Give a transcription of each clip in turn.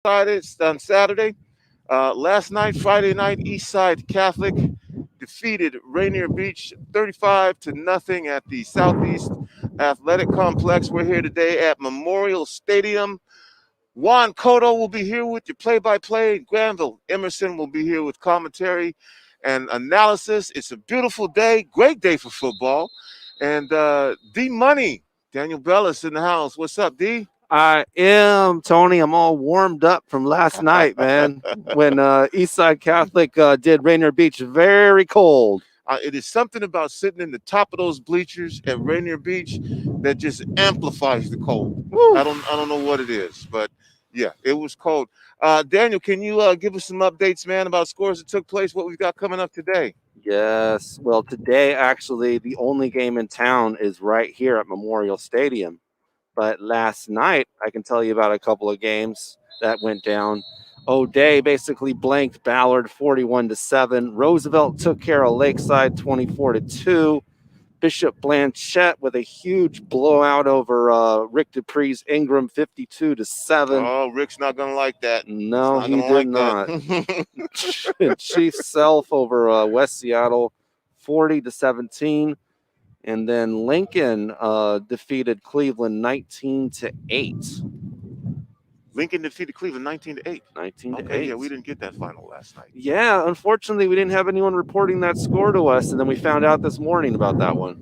on Saturday. Last night, Friday night, Eastside Catholic defeated Rainier Beach 35 to nothing at the Southeast Athletic Complex. We're here today at Memorial Stadium. Juan Cotto will be here with your play-by-play. Granville Emerson will be here with commentary and analysis. It's a beautiful day, great day for football. And D Money, Daniel Bellis in the house. What's up, D? I am, Tony. I'm all warmed up from last night, man, when Eastside Catholic did Rainier Beach very cold. It is something about sitting in the top of those bleachers at Rainier Beach that just amplifies the cold. Woo. I don't know what it is, but yeah, it was cold. Daniel, can you give us some updates, man, about scores that took place, what we've got coming up today? Yes. Well, today, actually, the only game in town is right here at Memorial Stadium. But last night, I can tell you about a couple of games that went down. O'Day basically blanked Ballard 41-7. Roosevelt took care of Lakeside 24-2. Bishop Blanchette with a huge blowout over Rick Dupree's Ingram 52-7. Oh, Rick's not gonna like that. No, he did not. Chief Self over West Seattle 40-17. And then Lincoln defeated Cleveland 19-8. Lincoln defeated Cleveland 19-8. 19-8. Okay, yeah, we didn't get that final last night. Yeah, unfortunately, we didn't have anyone reporting that score to us, and then we found out this morning about that one.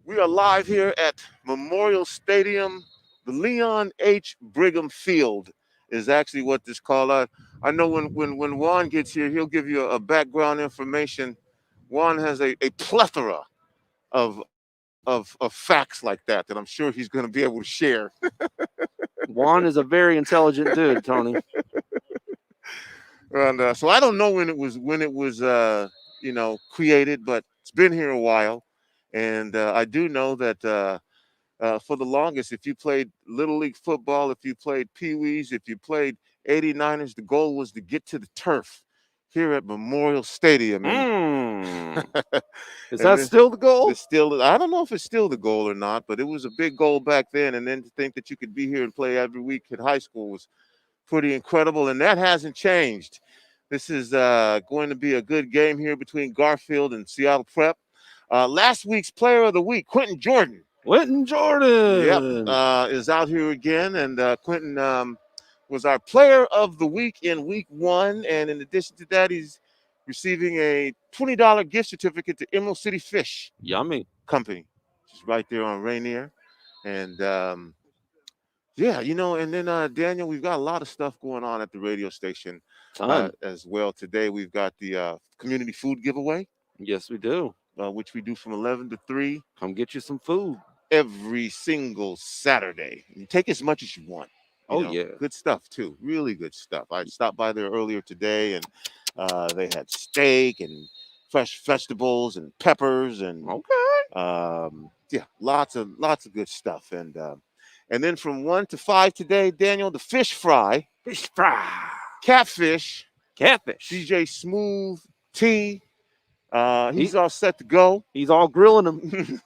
We are live here at Memorial Stadium. The Leon H. Brigham Field is actually what this called. I know when Juan gets here, he'll give you a background information. Juan has a plethora of facts like that I'm sure he's going to be able to share. Juan is a very intelligent dude, Tony. And so I don't know when it was created, but it's been here a while. And I do know that for the longest, if you played Little League football, if you played Pee Wees, if you played 89ers, the goal was to get to the turf here at Memorial Stadium. Is that still the goal? It's still, I don't know if it's still the goal or not, but it was a big goal back then. And then to think that you could be here and play every week at high school was pretty incredible. And that hasn't changed. This is going to be a good game here between Garfield and Seattle Prep. Last week's Player of the Week, Quentin Jordan. Yep, is out here again. And Quentin was our Player of the Week in week 1. And in addition to that, he's receiving a $20 gift certificate to Emerald City Fish Yummy Company, which is right there on Rainier. And yeah, and then Daniel, we've got a lot of stuff going on at the radio station as well today. We've got the community food giveaway. Yes, we do. Which we do from 11 to 3. Come get you some food. Every single Saturday. You take as much as you want. Yeah. Good stuff, too. Really good stuff. I stopped by there earlier today, and they had steak and fresh vegetables and peppers and lots of good stuff. And then from 1 to 5 today, Daniel, the fish fry, catfish, DJ Smooth T. He's all set to go. He's all grilling them.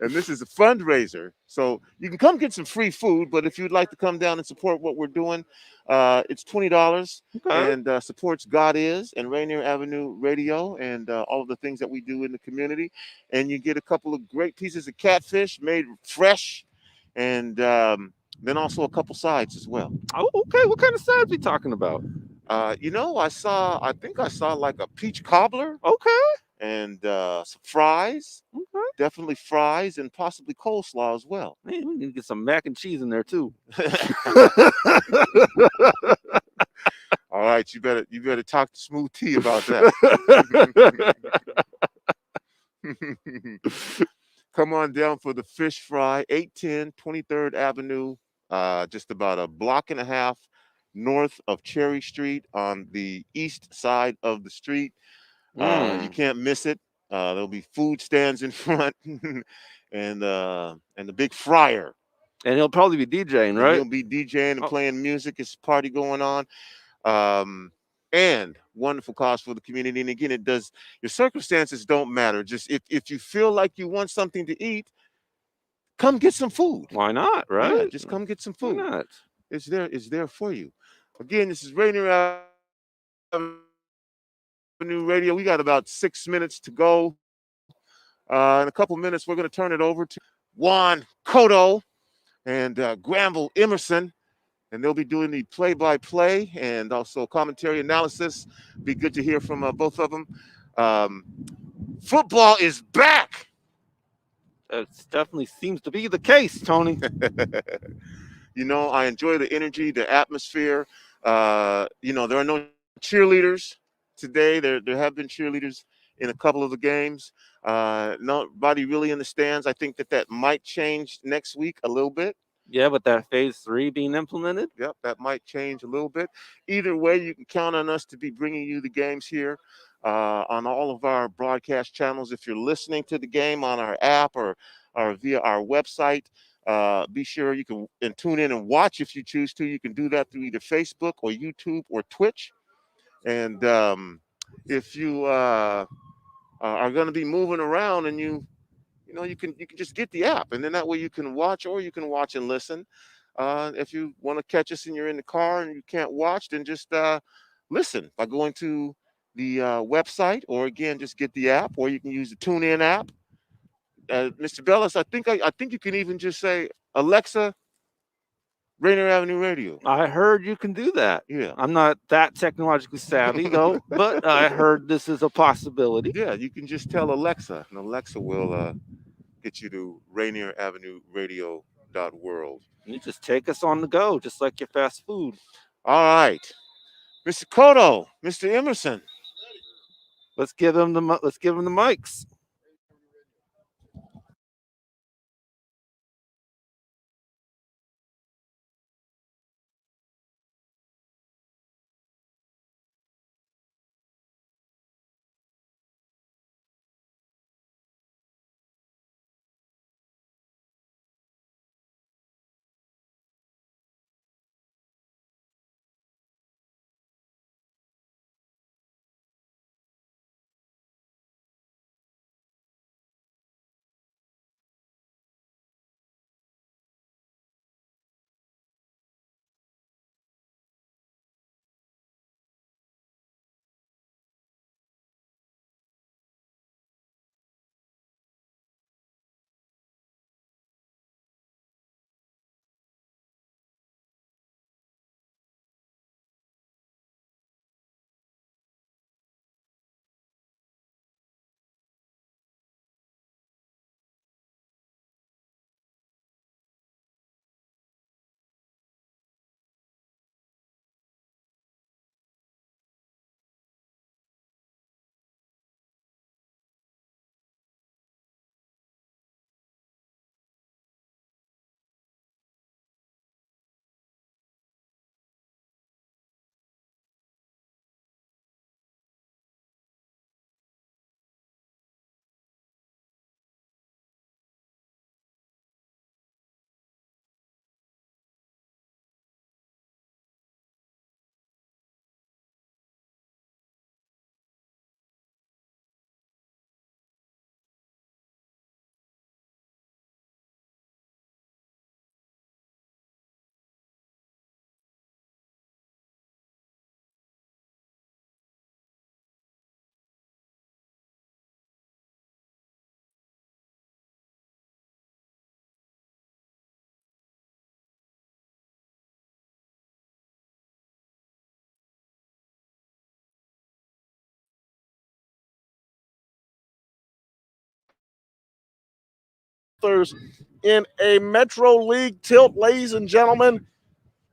And this is a fundraiser. So you can come get some free food, but if you'd like to come down and support what we're doing, it's $20 and supports God Is and Rainier Avenue Radio and all of the things that we do in the community. And you get a couple of great pieces of catfish made fresh and then also a couple sides as well. Oh, okay. What kind of sides we talking about? I think I saw like a peach cobbler. Okay. And some fries. Okay. Definitely fries and possibly coleslaw as well. Man, we need to get some mac and cheese in there too. All right, you better talk to Smooth T about that. Come on down for the fish fry, 810 23rd Avenue, just about a block and a half north of Cherry Street on the east side of the street. You can't miss it. There'll be food stands in front and the big fryer. And he'll probably be DJing, right? He'll be DJing and playing music. It's a party going on. And wonderful cause for the community. And again, your circumstances don't matter. Just if you feel like you want something to eat, come get some food. Why not, right? Yeah, just come get some Why food. not? It's there for you. Again, this is Rainier Avenue Radio. We got about 6 minutes to go. In a couple minutes, we're going to turn it over to Juan Cotto and Granville Emerson, and they'll be doing the play-by-play and also commentary analysis. Be good to hear from both of them. Football is back. It definitely seems to be the case, Tony. You know, I enjoy the energy, the atmosphere. You know, there are no cheerleaders today. There have been cheerleaders in a couple of the games. Nobody really in the stands. I think that might change next week a little bit. Yeah, with that phase 3 being implemented. Yep, that might change a little bit. Either way, you can count on us to be bringing you the games here on all of our broadcast channels. If you're listening to the game on our app or via our website, be sure you can tune in and watch if you choose to. You can do that through either Facebook or YouTube or Twitch. And if you are going to be moving around and you can just get the app, and then that way you can watch, or you can watch and listen. If you want to catch us and you're in the car and you can't watch, then just listen by going to the website, or again, just get the app, or you can use the TuneIn app. Mr. Bellis, I think you can even just say, Alexa, Rainier Avenue Radio. I heard you can do that. Yeah. I'm not that technologically savvy, though, but I heard this is a possibility. Yeah, you can just tell Alexa, and Alexa will get you to Rainier Avenue Radio.world. You just take us on the go, just like your fast food. All right. Mr. Cotto, Mr. Emerson. Let's give him the mics. In a Metro League tilt, ladies and gentlemen.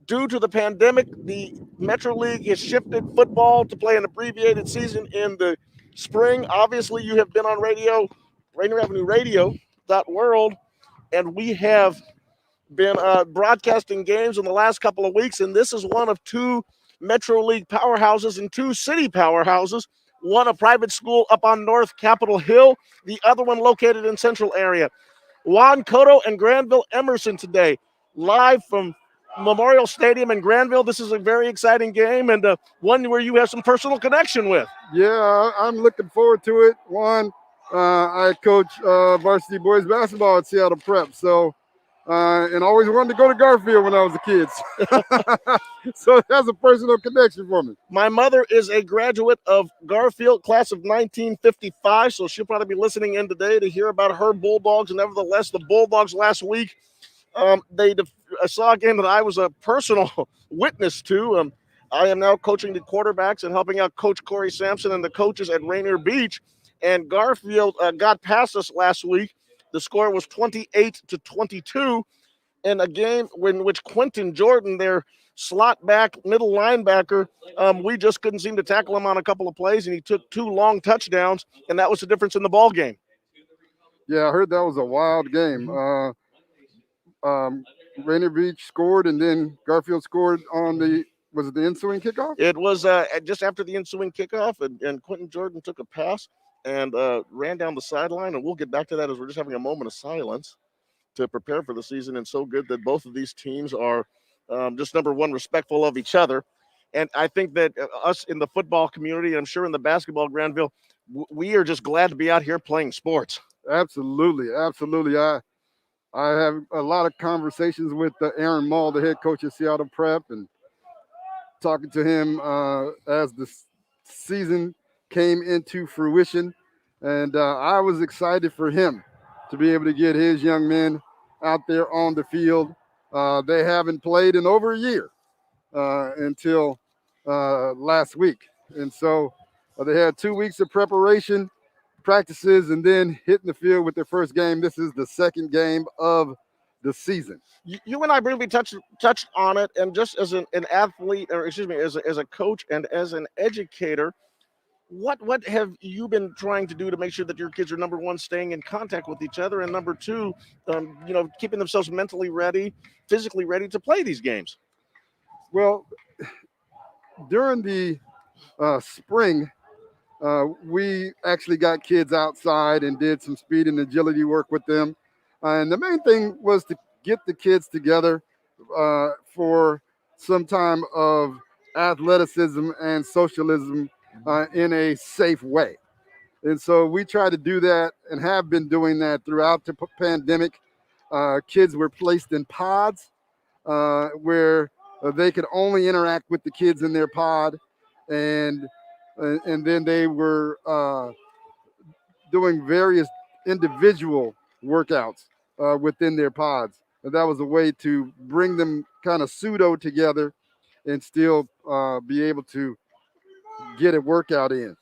Due to the pandemic, the Metro League has shifted football to play an abbreviated season in the spring. Obviously, you have been on radio, Rainier Avenue Radio.world, and we have been broadcasting games in the last couple of weeks, and this is one of two Metro League powerhouses and two city powerhouses. One a private school up on North Capitol Hill, the other one located in Central area. Juan Cotto and Granville Emerson today, live from Memorial Stadium in Granville. This is a very exciting game, and one where you have some personal connection with. Yeah, I'm looking forward to it. Juan, I coach varsity boys basketball at Seattle Prep. So, and always wanted to go to Garfield when I was a kid. So that's a personal connection for me. My mother is a graduate of Garfield, class of 1955, so she'll probably be listening in today to hear about her Bulldogs. And nevertheless, the Bulldogs last week, I saw a game that I was a personal witness to. I am now coaching the quarterbacks and helping out Coach Corey Sampson and the coaches at Rainier Beach. And Garfield got past us last week. The score was 28-22 in a game in which Quentin Jordan, their slot back middle linebacker, we just couldn't seem to tackle him on a couple of plays, and he took 2 long touchdowns, and that was the difference in the ball game. Yeah, I heard that was a wild game. Rainier Beach scored, and then Garfield scored on was it the ensuing kickoff? It was just after the ensuing kickoff, and Quentin Jordan took a pass and ran down the sideline, and we'll get back to that as we're just having a moment of silence to prepare for the season. And so good that both of these teams are just, number one, respectful of each other. And I think that us in the football community, I'm sure in the basketball, Granville, we are just glad to be out here playing sports. Absolutely. I have a lot of conversations with Aaron Mall, the head coach of Seattle Prep, and talking to him as the season came into fruition. And I was excited for him to be able to get his young men out there on the field. They haven't played in over a year until last week. And so they had 2 weeks of preparation, practices, and then hitting the field with their first game. This is the second game of the season. You and I briefly touched on it, and just as an athlete, or excuse me, as a coach and as an educator, what have you been trying to do to make sure that your kids are, number one, staying in contact with each other, and number two, keeping themselves mentally ready, physically ready to play these games? Well, during the spring, we actually got kids outside and did some speed and agility work with them. And the main thing was to get the kids together for some time of athleticism and socialism in a safe way. And so we try to do that and have been doing that throughout the pandemic. Kids were placed in pods where they could only interact with the kids in their pod. And then they were doing various individual workouts within their pods. And that was a way to bring them kind of pseudo together and still be able to get a workout in.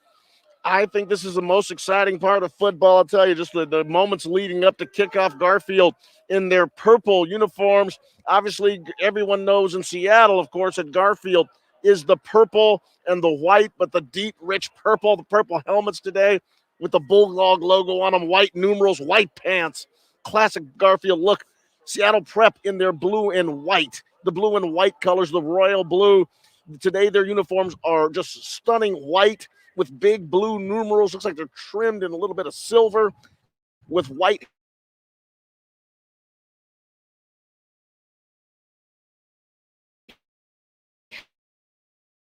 I think this is the most exciting part of football. I'll tell you, just the moments leading up to kickoff. Garfield in their purple uniforms. Obviously, everyone knows in Seattle, of course, that Garfield is the purple and the white, but the deep, rich purple, the purple helmets today with the Bulldog logo on them, white numerals, white pants. Classic Garfield look. Seattle Prep in their blue and white. The blue and white colors, the royal blue. Today, their uniforms are just stunning white with big blue numerals. Looks like they're trimmed in a little bit of silver with white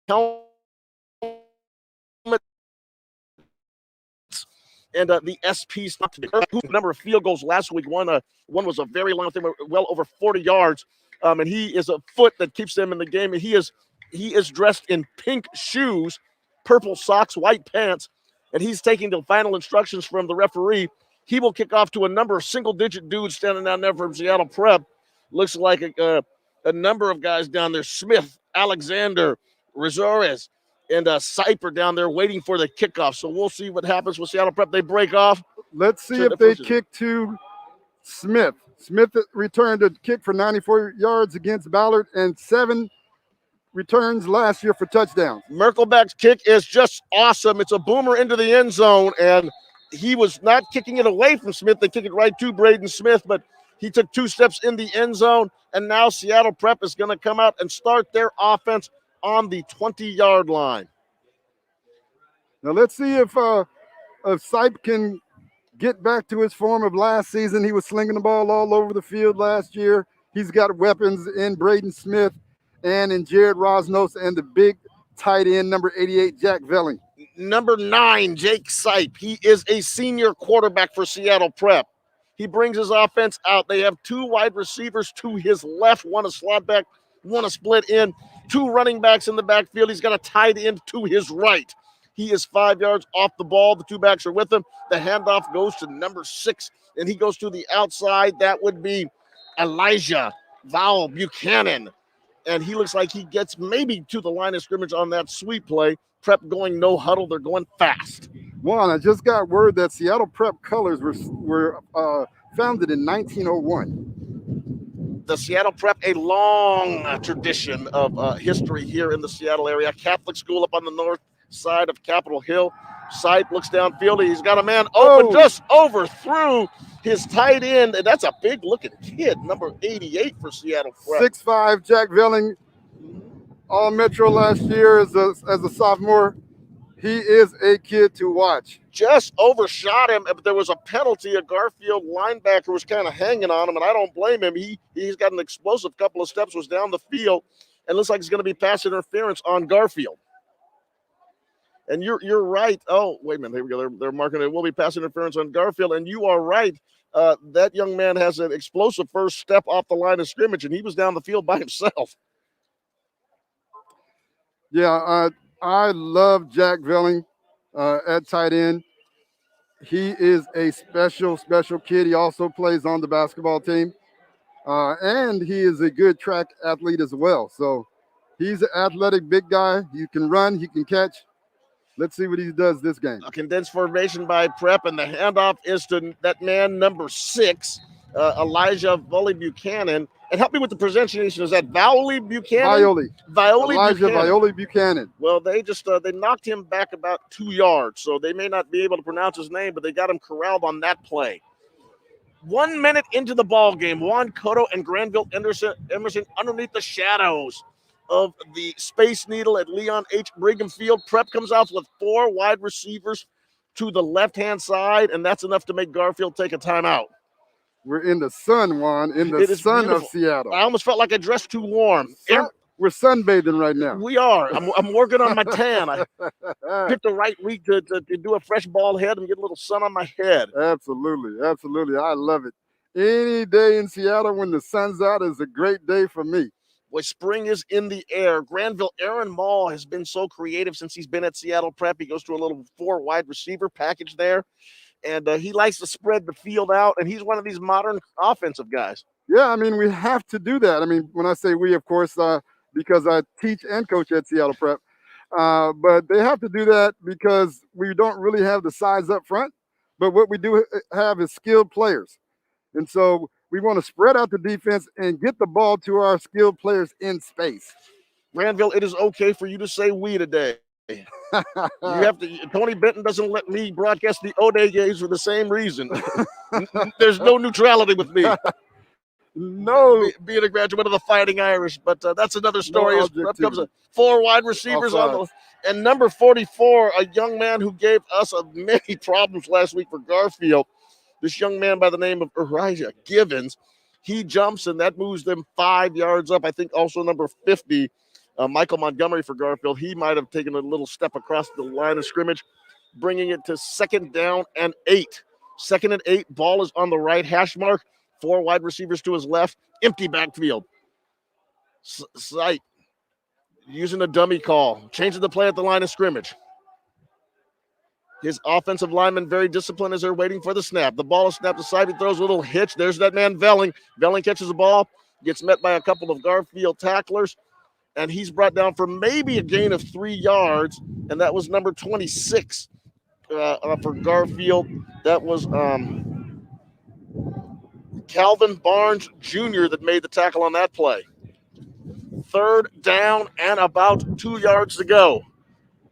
helmets. And the SP stopped the number of field goals last week. One was a very long thing, well over 40 yards. And he is a foot that keeps them in the game. And he is dressed in pink shoes, purple socks, white pants, and he's taking the final instructions from the referee. He will kick off to a number of single-digit dudes standing down there from Seattle Prep. Looks like a number of guys down there: Smith, Alexander, Rosales, and Cyper down there waiting for the kickoff. So we'll see what happens with Seattle Prep. They break off. Let's see if they kick to Smith. Smith returned a kick for 94 yards against Ballard and 7 returns last year for touchdowns. Merkelbach's kick is just awesome. It's a boomer into the end zone, and he was not kicking it away from Smith. They kick it right to Braden Smith, but he took 2 steps in the end zone, and now Seattle Prep is going to come out and start their offense on the 20-yard line. Now let's see if Sipe can get back to his form of last season. He was slinging the ball all over the field last year. He's got weapons in Braden Smith and in Jared Rosnos and the big tight end, number 88, Jack Velling. Number 9, Jake Sipe. He is a senior quarterback for Seattle Prep. He brings his offense out. They have 2 wide receivers to his left, one a slot back, one a split end, 2 running backs in the backfield. He's got a tight end to his right. He is 5 yards off the ball. The 2 backs are with him. The handoff goes to number 6, and he goes to the outside. That would be Elijah Vowell Buchanan. And he looks like he gets maybe to the line of scrimmage on that sweep play. Prep going no huddle. They're going fast. Juan, I just got word that Seattle Prep colors were founded in 1901. The Seattle Prep, a long tradition of history here in the Seattle area. Catholic school up on the north side of Capitol Hill. Sipe looks downfield. He's got a man open, just overthrew his tight end. And that's a big-looking kid, number 88 for Seattle Prep. 6'5", Jack Velling, All-Metro last year as a sophomore. He is a kid to watch. Just overshot him, but there was a penalty. A Garfield linebacker was kind of hanging on him, and I don't blame him. He's got an explosive couple of steps, was down the field, and looks like it's going to be pass interference on Garfield. And you're right. Oh, wait a minute. Here we go. They're marking it will be pass interference on Garfield, and you are right. That young man has an explosive first step off the line of scrimmage, and he was down the field by himself. Yeah, I love Jack Velling at tight end. He is a special kid. He also plays on the basketball team. And he is a good track athlete as well. So he's an athletic big guy. He can run, he can catch. Let's see what he does this game. A condensed formation by Prep, and the handoff is to that man, number 6, Elijah Vowell Buchanan. And help me with the pronunciation. Is that Vowell Buchanan? Elijah Vowell Buchanan. Well, they just they knocked him back about 2 yards, so they may not be able to pronounce his name, but they got him corralled on that play. 1 minute into the ball game, Juan Cotto and Granville Emerson underneath the shadows of the Space Needle at Leon H. Brigham Field. Prep comes out with 4 wide receivers to the left-hand side, and that's enough to make Garfield take a timeout. We're in the sun, Juan, in the sun of Seattle. I almost felt like I dressed too warm. We're sunbathing right now. We are. I'm working on my tan. I picked the right week to do a fresh bald head and get a little sun on my head. Absolutely. I love it. Any day in Seattle when the sun's out is a great day for me. Boy, spring is in the air. Granville, Aaron Mall has been so creative since he's been at Seattle Prep. He goes to a little 4 wide receiver package there. And he likes to spread the field out, and he's one of these modern offensive guys. Yeah, I mean, we have to do that. I mean, when I say we, of course, because I teach and coach at Seattle Prep, but they have to do that because we don't really have the size up front, but what we do have is skilled players. And so we want to spread out the defense and get the ball to our skilled players in space. Granville, it is okay for you to say we today. You have to. Tony Benton doesn't let me broadcast the O'Day games for the same reason. There's no neutrality with me. No, being a graduate of the Fighting Irish, but that's another story. Up comes 4 wide receivers and number 44, a young man who gave us many problems last week for Garfield. This young man by the name of Elijah Givens, he jumps and that moves them 5 yards up. I think also number 50. Michael Montgomery for Garfield, he might have taken a little step across the line of scrimmage, bringing it to 2nd down and 8. 2nd and 8, ball is on the right hash mark. 4 wide receivers to his left, empty backfield. Sight using a dummy call, changing the play at the line of scrimmage. His offensive linemen very disciplined as they're waiting for the snap. The ball is snapped aside. He throws a little hitch. There's that man, Velling. Velling catches the ball, gets met by a couple of Garfield tacklers, and he's brought down for maybe a gain of 3 yards, and that was number 26 for Garfield. That was Calvin Barnes Jr. that made the tackle on that play. 3rd down and about 2 yards to go.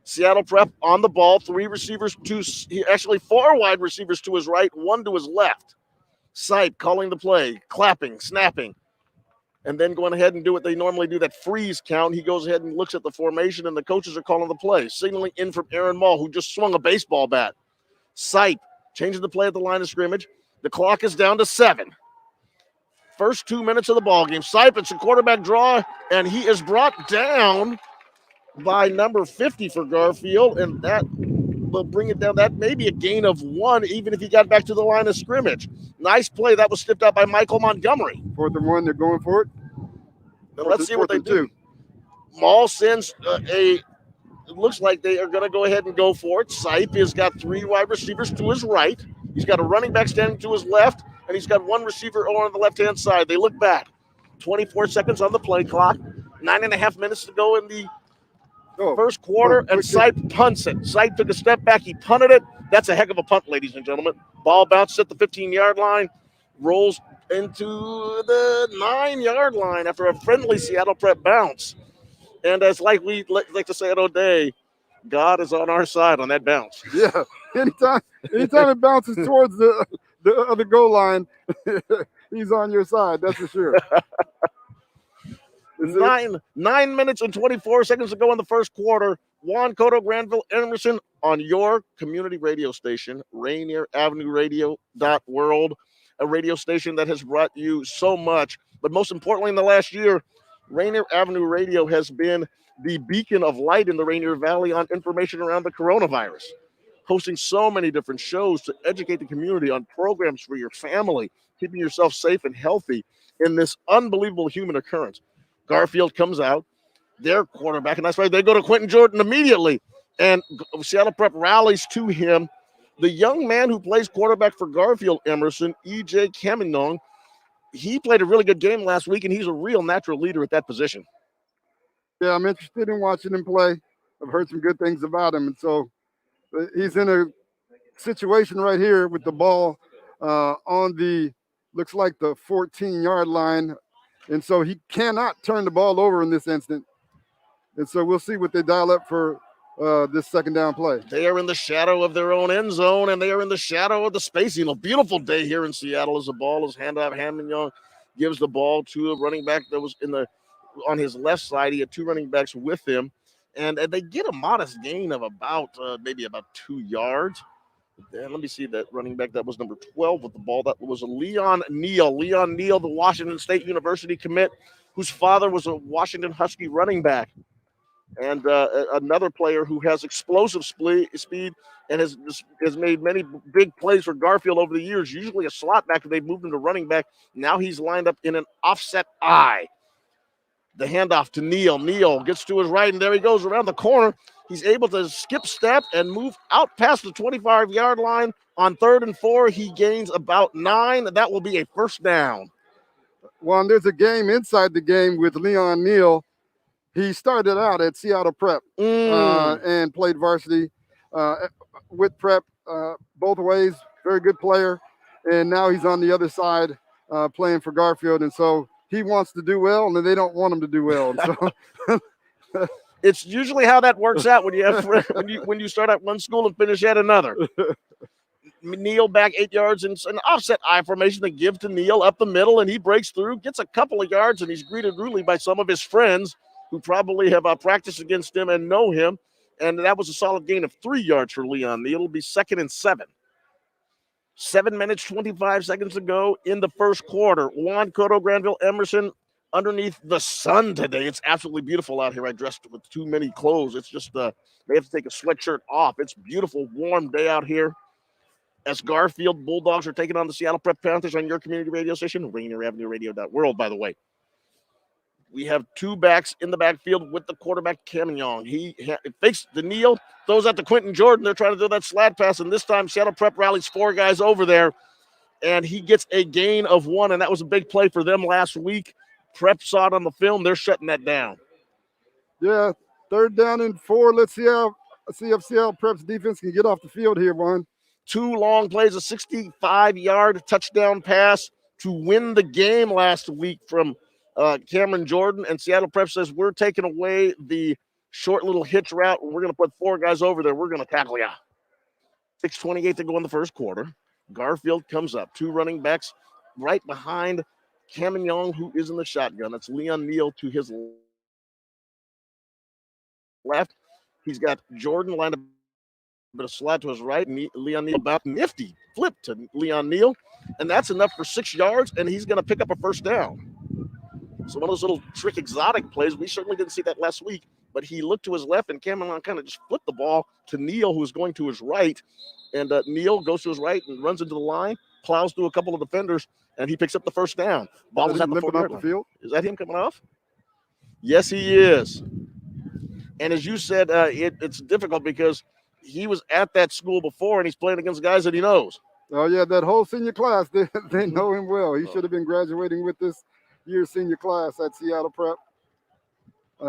Seattle Prep on the ball, 4 wide receivers to his right, 1 to his left. Sipe calling the play, clapping, snapping, and then going ahead and do what they normally do, that freeze count. He goes ahead and looks at the formation, and the coaches are calling the play, signaling in from Aaron Mall, who just swung a baseball bat. Sipe changing the play at the line of scrimmage. The clock is down to 7. First 2 minutes of the ball game. Sipe, it's a quarterback draw, and he is brought down by number 50 for Garfield, and that they'll bring it down. That may be a gain of 1, even if he got back to the line of scrimmage. Nice play. That was snipped out by Michael Montgomery. 4th and 1, they're going for it. Now let's see what they do. 2. Maul sends it looks like they are going to go ahead and go for it. Sipe has got 3 wide receivers to his right. He's got a running back standing to his left, and he's got 1 receiver on the left-hand side. They look back. 24 seconds on the play clock. 9.5 minutes to go in the first quarter, and Sipe punts it. Sipe took a step back. He punted it. That's a heck of a punt, ladies and gentlemen. Ball bounces at the 15-yard line, rolls into the 9-yard line after a friendly Seattle Prep bounce. And as we like to say at O'Day, God is on our side on that bounce. Yeah, anytime it bounces towards the other goal line, he's on your side. That's for sure. 9 minutes and 24 seconds to go in the first quarter. Juan Cotto, Granville, Emerson on your community radio station, Rainier Avenue Radio .world, a radio station that has brought you so much. But most importantly, in the last year, Rainier Avenue Radio has been the beacon of light in the Rainier Valley on information around the coronavirus, hosting so many different shows to educate the community on programs for your family, keeping yourself safe and healthy in this unbelievable human occurrence. Garfield comes out, their quarterback, and that's why they go to Quentin Jordan immediately, and Seattle Prep rallies to him. The young man who plays quarterback for Garfield, Emerson, E.J. Caminong, he played a really good game last week, and he's a real natural leader at that position. Yeah, I'm interested in watching him play. I've heard some good things about him, and so he's in a situation right here with the ball on looks like the 14-yard line, and so he cannot turn the ball over in this instant. And so we'll see what they dial up for this second down play. They are in the shadow of their own end zone, and they are in the shadow of the spacing. A beautiful day here in Seattle as the ball is handed off. Hamilton gives the ball to a running back that was on his left side. He had 2 running backs with him, and they get a modest gain of maybe about 2 yards. And let me see that running back. That was number 12 with the ball. That was Leon Neal. Leon Neal, the Washington State University commit, whose father was a Washington Husky running back. And another player who has explosive speed and has made many big plays for Garfield over the years, usually a slot back, they've moved him to running back. Now he's lined up in an offset eye. The handoff to Neal. Neal gets to his right, and there he goes around the corner. He's able to skip step and move out past the 25-yard line. On 3rd and 4, he gains about 9. That will be a first down. Well, there's a game inside the game with Leon Neal. He started out at Seattle Prep and played varsity with Prep both ways. Very good player. And now he's on the other side playing for Garfield. And so he wants to do well, and they don't want him to do well. So it's usually how that works out when you have when you start at one school and finish at another. Neal back 8 yards in an offset eye formation to give to Neal up the middle, and he breaks through, gets a couple of yards, and he's greeted rudely by some of his friends who probably have practiced against him and know him. And that was a solid gain of 3 yards for Leon Neal. It'll be 2nd and 7. 7 minutes, 25 seconds to go in the first quarter. Juan Cotto, Granville, Emerson underneath the sun today. It's absolutely beautiful out here. I dressed with too many clothes. It's just they have to take a sweatshirt off. It's beautiful, warm day out here as Garfield Bulldogs are taking on the Seattle Prep Panthers on your community radio station, Rainier Avenue Radio .world, by the way. We have 2 backs in the backfield with the quarterback, Caminong. He fakes the Neal, throws out to Quentin Jordan. They're trying to do that slat pass, and this time Seattle Prep rallies 4 guys over there, and he gets a gain of 1, and that was a big play for them last week. Prep saw it on the film. They're shutting that down. Yeah, 3rd down and 4. Let's see if Seattle Prep's defense can get off the field here, Juan. 2 long plays, a 65-yard touchdown pass to win the game last week from Cameron Jordan, and Seattle Prep says, we're taking away the short little hitch route, and we're going to put 4 guys over there. We're going to tackle you. 6:28 to go in the first quarter. Garfield comes up. 2 running backs right behind Caminong, who is in the shotgun. That's Leon Neal to his left. He's got Jordan lined up, but a slot to his right. Leon Neal about nifty flip to Leon Neal, and that's enough for 6 yards, and he's going to pick up a first down. So one of those little trick exotic plays, we certainly didn't see that last week. but he looked to his left, and Cameron kind of just flipped the ball to Neal, who's going to his right. And Neal goes to his right and runs into the line, plows through a couple of defenders, and he picks up the first down. Ball was at the 40-yard line. Field. Is that him coming off? Yes, he is. And as you said, it's difficult because he was at that school before, and he's playing against guys that he knows. Oh, yeah, that whole senior class, they know him well. He should have been graduating with this year's senior class at Seattle Prep.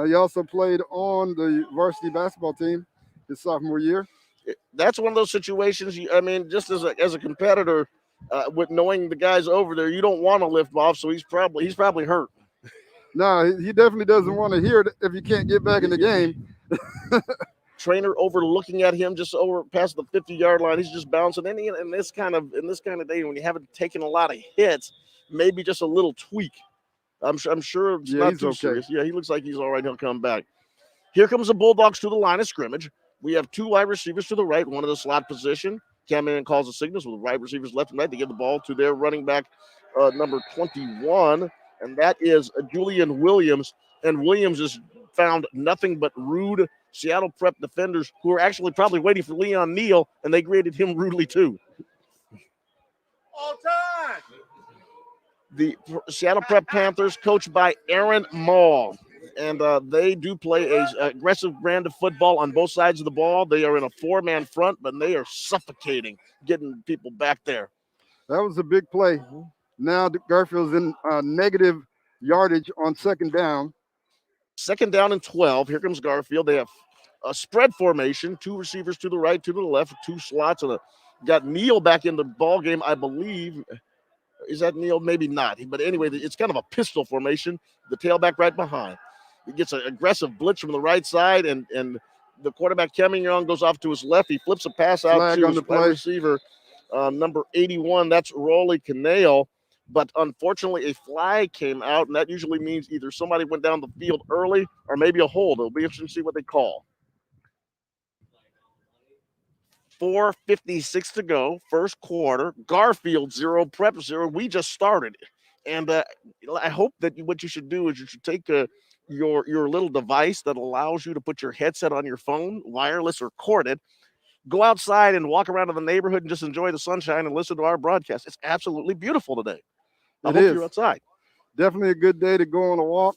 He also played on the varsity basketball team his sophomore year. That's one of those situations, just as a competitor, with knowing the guys over there, you don't want to lift him off, so he's probably hurt. No, he definitely doesn't want to hear it if you can't get back in the game. Trainer overlooking at him just over past the 50-yard line. He's just bouncing. And in this kind of day when you haven't taken a lot of hits, maybe just a little tweak. I'm sure it's not too serious. Yeah, he looks like he's all right. He'll come back. Here comes the Bulldogs to the line of scrimmage. We have two wide receivers to the right, one of the slot position. Cam in calls the signals with the wide receivers left and right to give the ball to their running back, number 21, and that is Julian Williams. And Williams has found nothing but rude Seattle Prep defenders who are actually probably waiting for Leon Neal, and they graded him rudely too. All time. The Seattle Prep Panthers, coached by Aaron Mall. And they do play a aggressive brand of football on both sides of the ball. They are in a four-man front, but they are suffocating, getting people back there. That was a big play. Now Garfield's in negative yardage on second down. Second down and 12. Here comes Garfield. They have a spread formation, two receivers to the right, two to the left, two slots, and got Neal back in the ball game, I believe. Is that Neal? Maybe not. But anyway, it's kind of a pistol formation. The tailback right behind. He gets an aggressive blitz from the right side, and the quarterback, Cameron, goes off to his left. He flips a pass out to his wide receiver, number 81. That's Rolly Canale. But unfortunately, a flag came out, and that usually means either somebody went down the field early or maybe a hold. It'll be interesting to see what they call. 4:56 to go, first quarter. Garfield 0, Prep 0. We just started. And I hope that what you should do is you should take your little device that allows you to put your headset on your phone, wireless or corded, go outside and walk around in the neighborhood and just enjoy the sunshine and listen to our broadcast. It's absolutely beautiful today. I hope you're outside. Definitely a good day to go on a walk,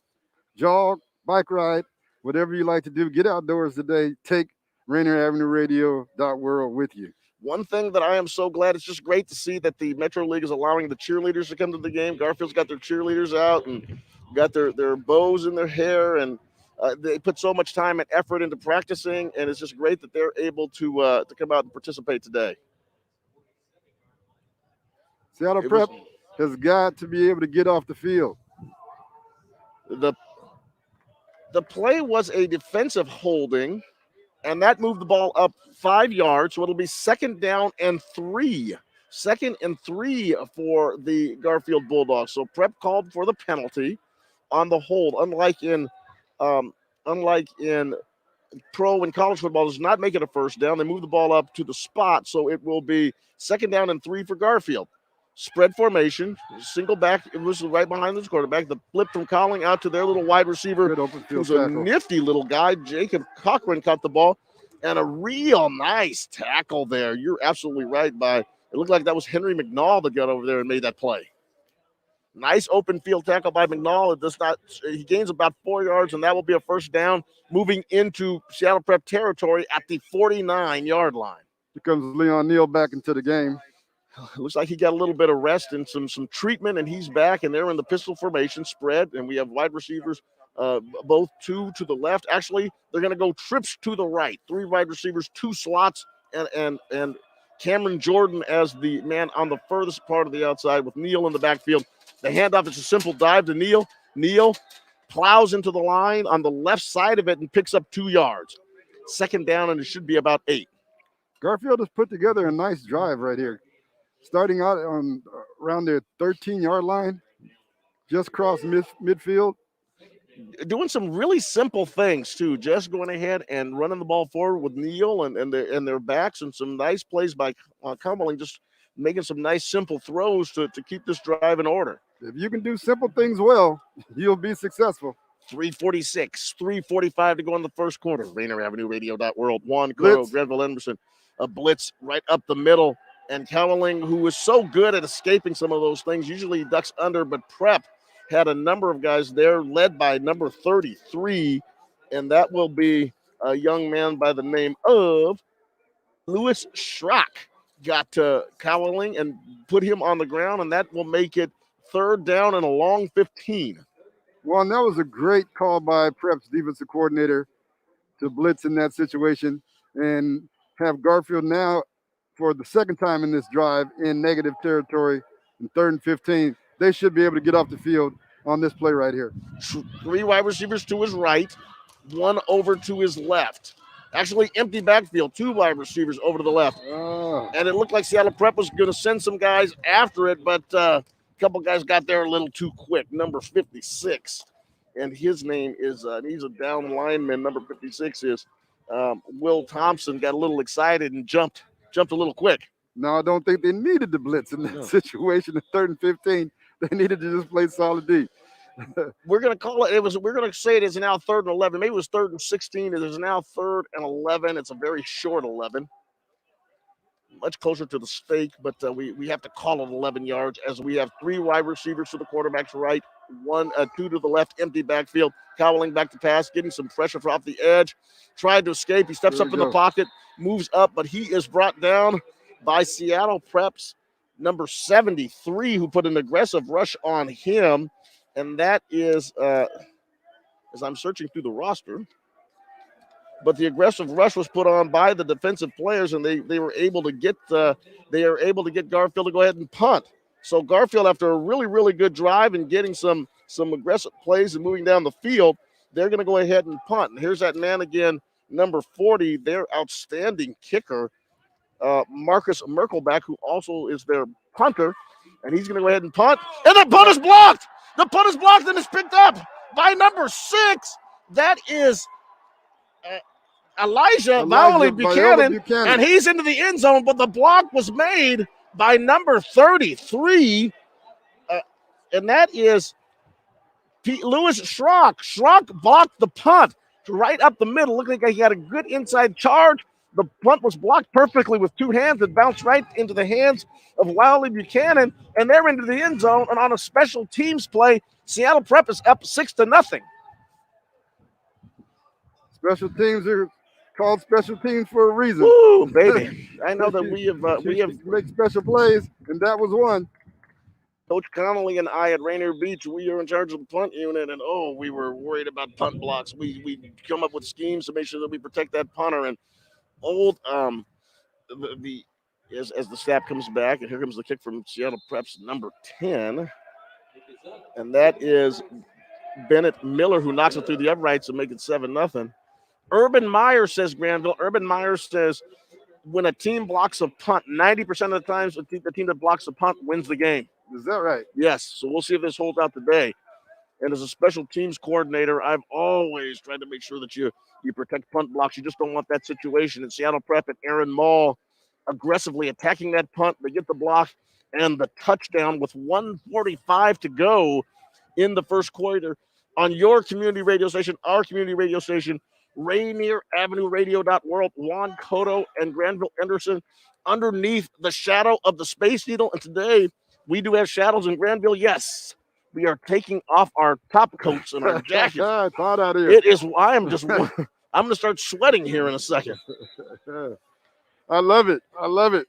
jog, bike ride, whatever you like to do. Get outdoors today. Take Rainier Avenue Radio.world with you. One thing that I am so glad, it's just great to see that the Metro League is allowing the cheerleaders to come to the game. Garfield's got their cheerleaders out and got their bows in their hair, and they put so much time and effort into practicing, and it's just great that they're able to come out and participate today. Seattle Prep has got to be able to get off the field. The play was a defensive holding, and that moved the ball up 5 yards, so it'll be second down and 3. Second and 3 for the Garfield Bulldogs. So Prep called for the penalty on the hold, unlike in pro and college football, does not make it a first down. They move the ball up to the spot, so it will be second down and 3 for Garfield. Spread formation, single back, it was right behind the quarterback. The flip from Colling out to their little wide receiver, who's a nifty little guy. Jacob Cochran caught the ball, and a real nice tackle there. You're absolutely right. It looked like that was Henry McNall that got over there and made that play. Nice open field tackle by McNall. He gains about 4 yards, and that will be a first down, moving into Seattle Prep territory at the 49-yard line. Here comes Leon Neal back into the game. It looks like he got a little bit of rest and some treatment, and he's back, and they're in the pistol formation spread, and we have wide receivers, both 2 to the left. Actually, they're going to go trips to the right. 3 wide receivers, 2 slots, and Cameron Jordan as the man on the furthest part of the outside with Neal in the backfield. The handoff is a simple dive to Neal. Neal plows into the line on the left side of it and picks up 2 yards. Second down, and it should be about 8. Garfield has put together a nice drive right here. Starting out on around their 13-yard line, just crossed midfield. Doing some really simple things, too. Just going ahead and running the ball forward with Neal and their backs, and some nice plays by Cumberland, just making some nice simple throws to keep this drive in order. If you can do simple things well, you'll be successful. 3:46, 3:45 to go in the first quarter. Rainier Avenue Radio.world. Juan Cotto, Granville, Emerson. A blitz right up the middle. And Cowling, who is so good at escaping some of those things, usually he ducks under, but Prep had a number of guys there, led by number 33, and that will be a young man by the name of Lewis Schrock. Got to Cowling and put him on the ground, and that will make it third down and a long 15. Well, and that was a great call by Prep's defensive coordinator to blitz in that situation and have Garfield now for the second time in this drive in negative territory in 3rd and 15. They should be able to get off the field on this play right here. 3 wide receivers to his right, 1 over to his left. Actually, empty backfield, 2 wide receivers over to the left. Oh. And it looked like Seattle Prep was going to send some guys after it, but a couple guys got there a little too quick. Number 56, and his name is, he's a down lineman. Number 56 is Will Thompson. Got a little excited and jumped a little quick. No, I don't think they needed the blitz in that situation in 3rd and 15. They needed to just play solid D. We're going to call it, we're going to say it is now 3rd and 11. Maybe it was 3rd and 16. It is now 3rd and 11. It's a very short 11. Much closer to the stake, but we have to call it 11 yards as we have 3 wide receivers to the quarterback's right, 2 to the left, empty backfield. Cowling back to pass, getting some pressure off the edge. Tried to escape. He steps up in the pocket, moves up, but he is brought down by Seattle Prep's number 73, who put an aggressive rush on him. And that is, as I'm searching through the roster, but the aggressive rush was put on by the defensive players, and they were able to get Garfield to go ahead and punt. So Garfield, after a really, really good drive and getting some aggressive plays and moving down the field, they're going to go ahead and punt. And here's that man again, number 40, their outstanding kicker, Marcus Merkelback, who also is their punter, and he's going to go ahead and punt. And the punt is blocked. The punt is blocked and it's picked up by number 6. That is Elijah Buchanan, and he's into the end zone, but the block was made by number 33, and that is Lewis Schrock. Schrock blocked the punt right up the middle. Looked like he had a good inside charge. The punt was blocked perfectly with 2 hands. It bounced right into the hands of Wiley Buchanan, and they're into the end zone. And on a special teams play, Seattle Prep is up 6-0. Special teams are called special teams for a reason. Ooh, baby! I know that we have make special plays, and that was one. Coach Connolly and I at Rainier Beach, we are in charge of the punt unit, and we were worried about punt blocks. We come up with schemes to make sure that we protect that punter. And as the snap comes back, and here comes the kick from Seattle Prep's number 10, and that is Bennett Miller, who knocks it through the uprights and make it 7-0. Urban Meyer, says Granville. Urban Meyer says when a team blocks a punt, 90% of the times the team that blocks a punt wins the game. Is that right? Yes. So we'll see if this holds out today. And as a special teams coordinator, I've always tried to make sure that you protect punt blocks. You just don't want that situation. In Seattle Prep and Aaron Mall aggressively attacking that punt. They get the block and the touchdown with 1:45 to go in the first quarter on your community radio station, our community radio station, Rainier Avenue Radio.world, Juan Cotto and Granville Emerson underneath the shadow of the Space Needle. And today we do have shadows in Granville. Yes, we are taking off our top coats and our jackets. It's hot out here. It is. I'm going to start sweating here in a second. I love it. I love it.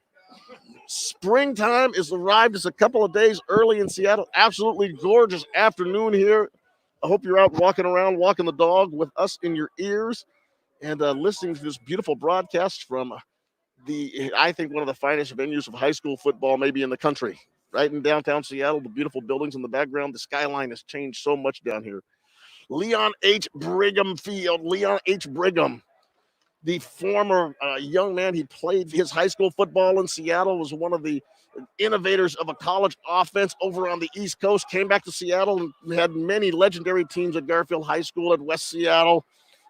Springtime is arrived. It's a couple of days early in Seattle. Absolutely gorgeous afternoon here. I hope you're out walking around, walking the dog with us in your ears and listening to this beautiful broadcast from I think, one of the finest venues of high school football maybe in the country. Right in downtown Seattle, the beautiful buildings in the background. The skyline has changed so much down here. Leon H. Brigham Field. Leon H. Brigham, the former young man, he played his high school football in Seattle, was one of the innovators of a college offense over on the East Coast, came back to Seattle and had many legendary teams at Garfield High School at West Seattle,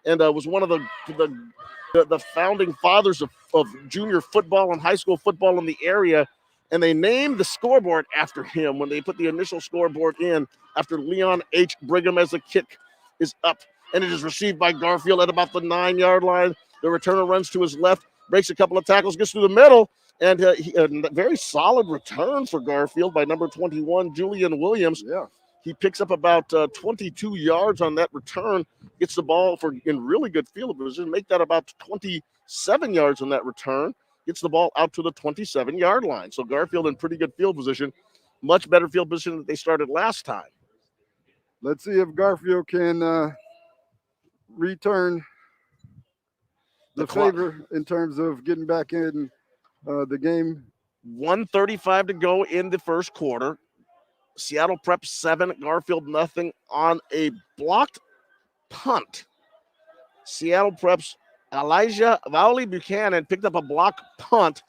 and was one of the founding fathers of junior football and high school football in the area. And they named the scoreboard after him when they put the initial scoreboard in after Leon H. Brigham as a kick is up, and it is received by Garfield at about the 9-yard line. The returner runs to his left, breaks a couple of tackles, gets through the middle, and a very solid return for Garfield by number 21, Julian Williams. Yeah. He picks up about 22 yards on that return, gets the ball in really good field position, make that about 27 yards on that return, gets the ball out to the 27-yard line. So Garfield in pretty good field position, much better field position than they started last time. Let's see if Garfield can return the favor in terms of getting back in the game. 1:35 to go in the first quarter. Seattle Prep 7, Garfield nothing on a blocked punt. Seattle Prep's Elijah Vowley Buchanan picked up a block punt,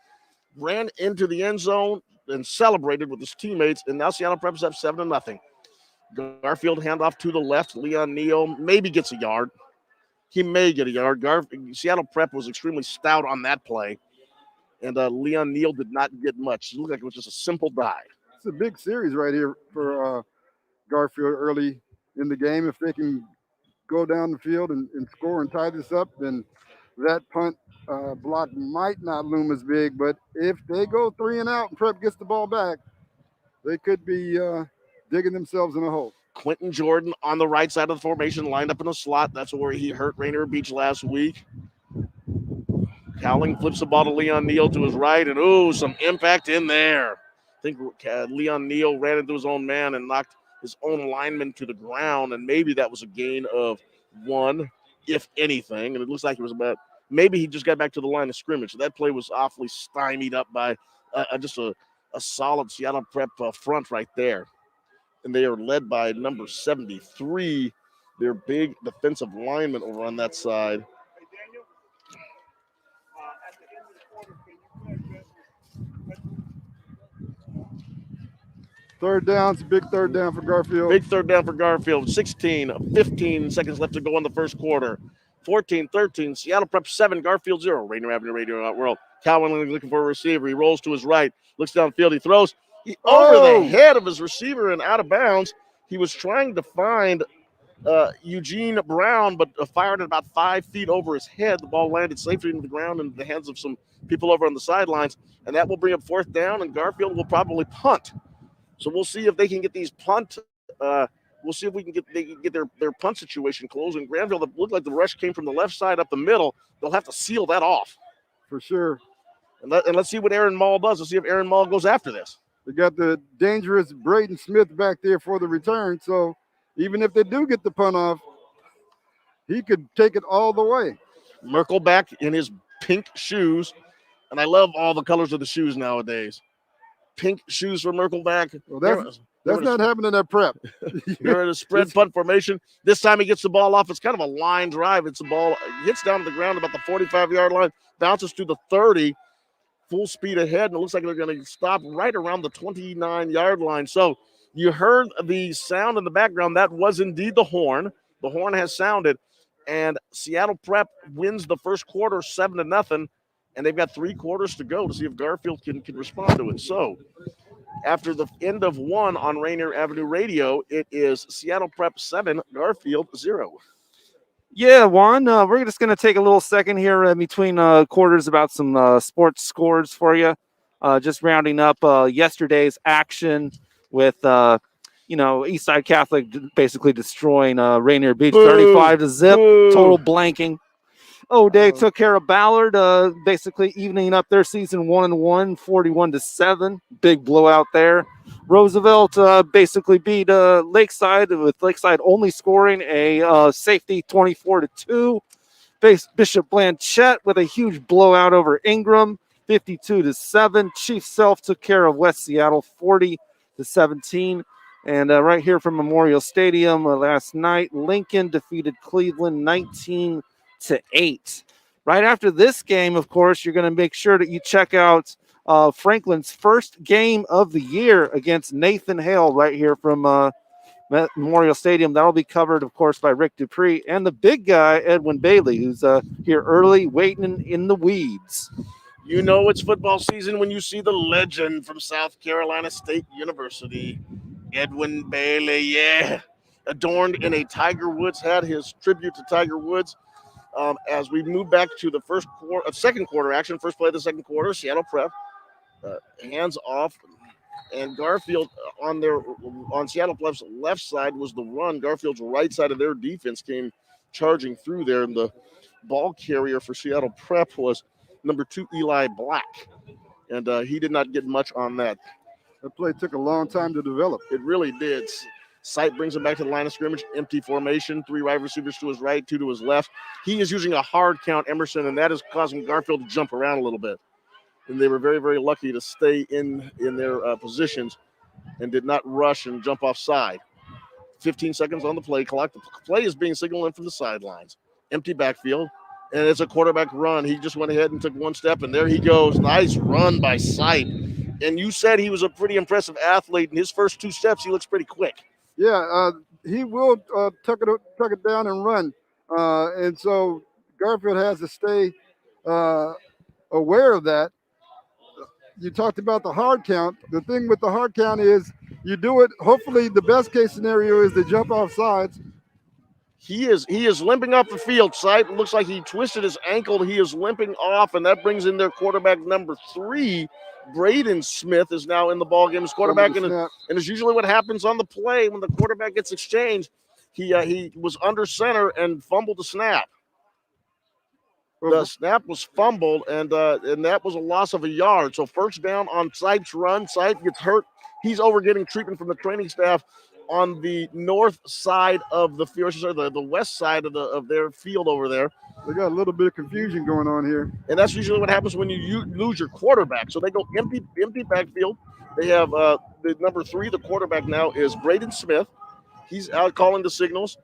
ran into the end zone, and celebrated with his teammates, and now Seattle Prep's up 7-0. Garfield handoff to the left. Leon Neal maybe gets a yard. He may get a yard. Seattle Prep was extremely stout on that play, and Leon Neal did not get much. It looked like it was just a simple dive. It's a big series right here for Garfield early in the game. If they can go down the field and score and tie this up, then that punt block might not loom as big. But if they go 3 and out and Prep gets the ball back, they could be digging themselves in a hole. Quentin Jordan on the right side of the formation, lined up in a slot. That's where he hurt Rainier Beach last week. Cowling flips the ball to Leon Neal to his right, and some impact in there. I think Leon Neal ran into his own man and knocked his own lineman to the ground, and maybe that was a gain of 1, if anything. And it looks like it was maybe he just got back to the line of scrimmage. So that play was awfully stymied up by just a solid Seattle Prep front right there. And they are led by number 73, their big defensive lineman over on that side. Third down, it's a big third down for Garfield. Big third down for Garfield. 15 seconds left to go in the first quarter. 14-13, Seattle Prep 7, Garfield 0. Rainier Avenue Radio App World. Calvin looking for a receiver. He rolls to his right, looks downfield, he throws. Over the head of his receiver and out of bounds. He was trying to find Eugene Brown, but fired it about 5 feet over his head. The ball landed safely into the ground in the hands of some people over on the sidelines, and that will bring up 4th down, and Garfield will probably punt. So we'll see if they can get these punt. We'll see if they can get their punt situation closed. And Granville, it looked like the rush came from the left side up the middle. They'll have to seal that off. For sure. And let's see what Aaron Mall does. Let's see if Aaron Mall goes after this. They got the dangerous Braden Smith back there for the return. So even if they do get the punt off, he could take it all the way. Merkel back in his pink shoes. And I love all the colors of the shoes nowadays. Pink shoes for Merkel back. Well, that's not happening at Prep. They're in a spread punt formation. This time he gets the ball off. It's kind of a line drive. It's the ball hits down to the ground about the 45-yard line, bounces to the 30, full speed ahead, and it looks like they're going to stop right around the 29-yard line. So you heard the sound in the background. That was indeed the horn. The horn has sounded, and Seattle Prep wins the first quarter 7-0, and they've got 3 quarters to go to see if Garfield can respond to it. So after the end of 1 on Rainier Avenue Radio, it is Seattle Prep 7, Garfield 0. Yeah, Juan, we're just going to take a little second here in between quarters about some sports scores for you. Just rounding up yesterday's action with, Eastside Catholic basically destroying Rainier Beach 35-0, total blanking. O'Day took care of Ballard, basically evening up their season 1-1, 41-7. Big blowout there. Roosevelt basically beat Lakeside, with Lakeside only scoring a safety 24-2. Bishop Blanchette with a huge blowout over Ingram, 52-7. Chief Self took care of West Seattle, 40-17. And right here from Memorial Stadium last night, Lincoln defeated Cleveland 19-8. Right after this game, of course, you're going to make sure that you check out Franklin's first game of the year against Nathan Hale right here from Memorial Stadium. That'll be covered, of course, by Rick Dupree and the big guy, Edwin Bailey, who's here early, waiting in the weeds. You know it's football season when you see the legend from South Carolina State University, Edwin Bailey. Yeah, adorned in a Tiger Woods hat, his tribute to Tiger Woods. As we move back to the second quarter action, first play of the second quarter, Seattle Prep, hands off, and Garfield on Seattle Prep's left side was the run. Garfield's right side of their defense came charging through there, and the ball carrier for Seattle Prep was number 2 Eli Black, and he did not get much on that. That play took a long time to develop. It really did. Sight brings him back to the line of scrimmage, empty formation, 3 wide receivers to his right, 2 to his left. He is using a hard count, Emerson, and that is causing Garfield to jump around a little bit. And they were very, very lucky to stay in their positions and did not rush and jump offside. 15 seconds on the play clock. The play is being signaled in from the sidelines. Empty backfield, and it's a quarterback run. He just went ahead and took one step, and there he goes. Nice run by Sight. And you said he was a pretty impressive athlete. In his first 2 steps, he looks pretty quick. Yeah, he will tuck it down and run. And so Garfield has to stay aware of that. You talked about the hard count. The thing with the hard count is you do it. Hopefully, the best case scenario is to jump off sides. He is limping off the field. Sight looks like he twisted his ankle. He is limping off, and that brings in their quarterback number 3. Braden Smith is now in the ballgame as quarterback, and it's usually what happens on the play when the quarterback gets exchanged. He was under center and fumbled the snap. The snap was fumbled, and that was a loss of a yard. So first down on Sight's run. Sight gets hurt. He's over getting treatment from the training staff on the north side of the field, the west side of their field over there. They got a little bit of confusion going on here. And that's usually what happens when you lose your quarterback. So they go empty backfield. They have the number 3, the quarterback now is Braden Smith. He's out calling the signals.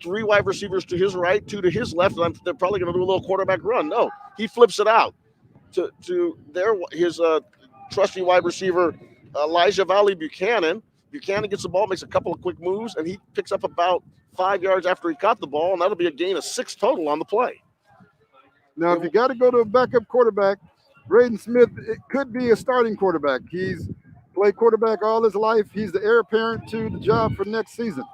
3 wide receivers to his right, 2 to his left. And they're probably going to do a little quarterback run. No, he flips it out to his trusty wide receiver, Elijah Valley Buchanan. Buchanan gets the ball, makes a couple of quick moves, and he picks up about 5 yards after he caught the ball, and that'll be a gain of 6 total on the play. Now, if you got to go to a backup quarterback, Braden Smith, it could be a starting quarterback. He's played quarterback all his life. He's the heir apparent to the job for next season.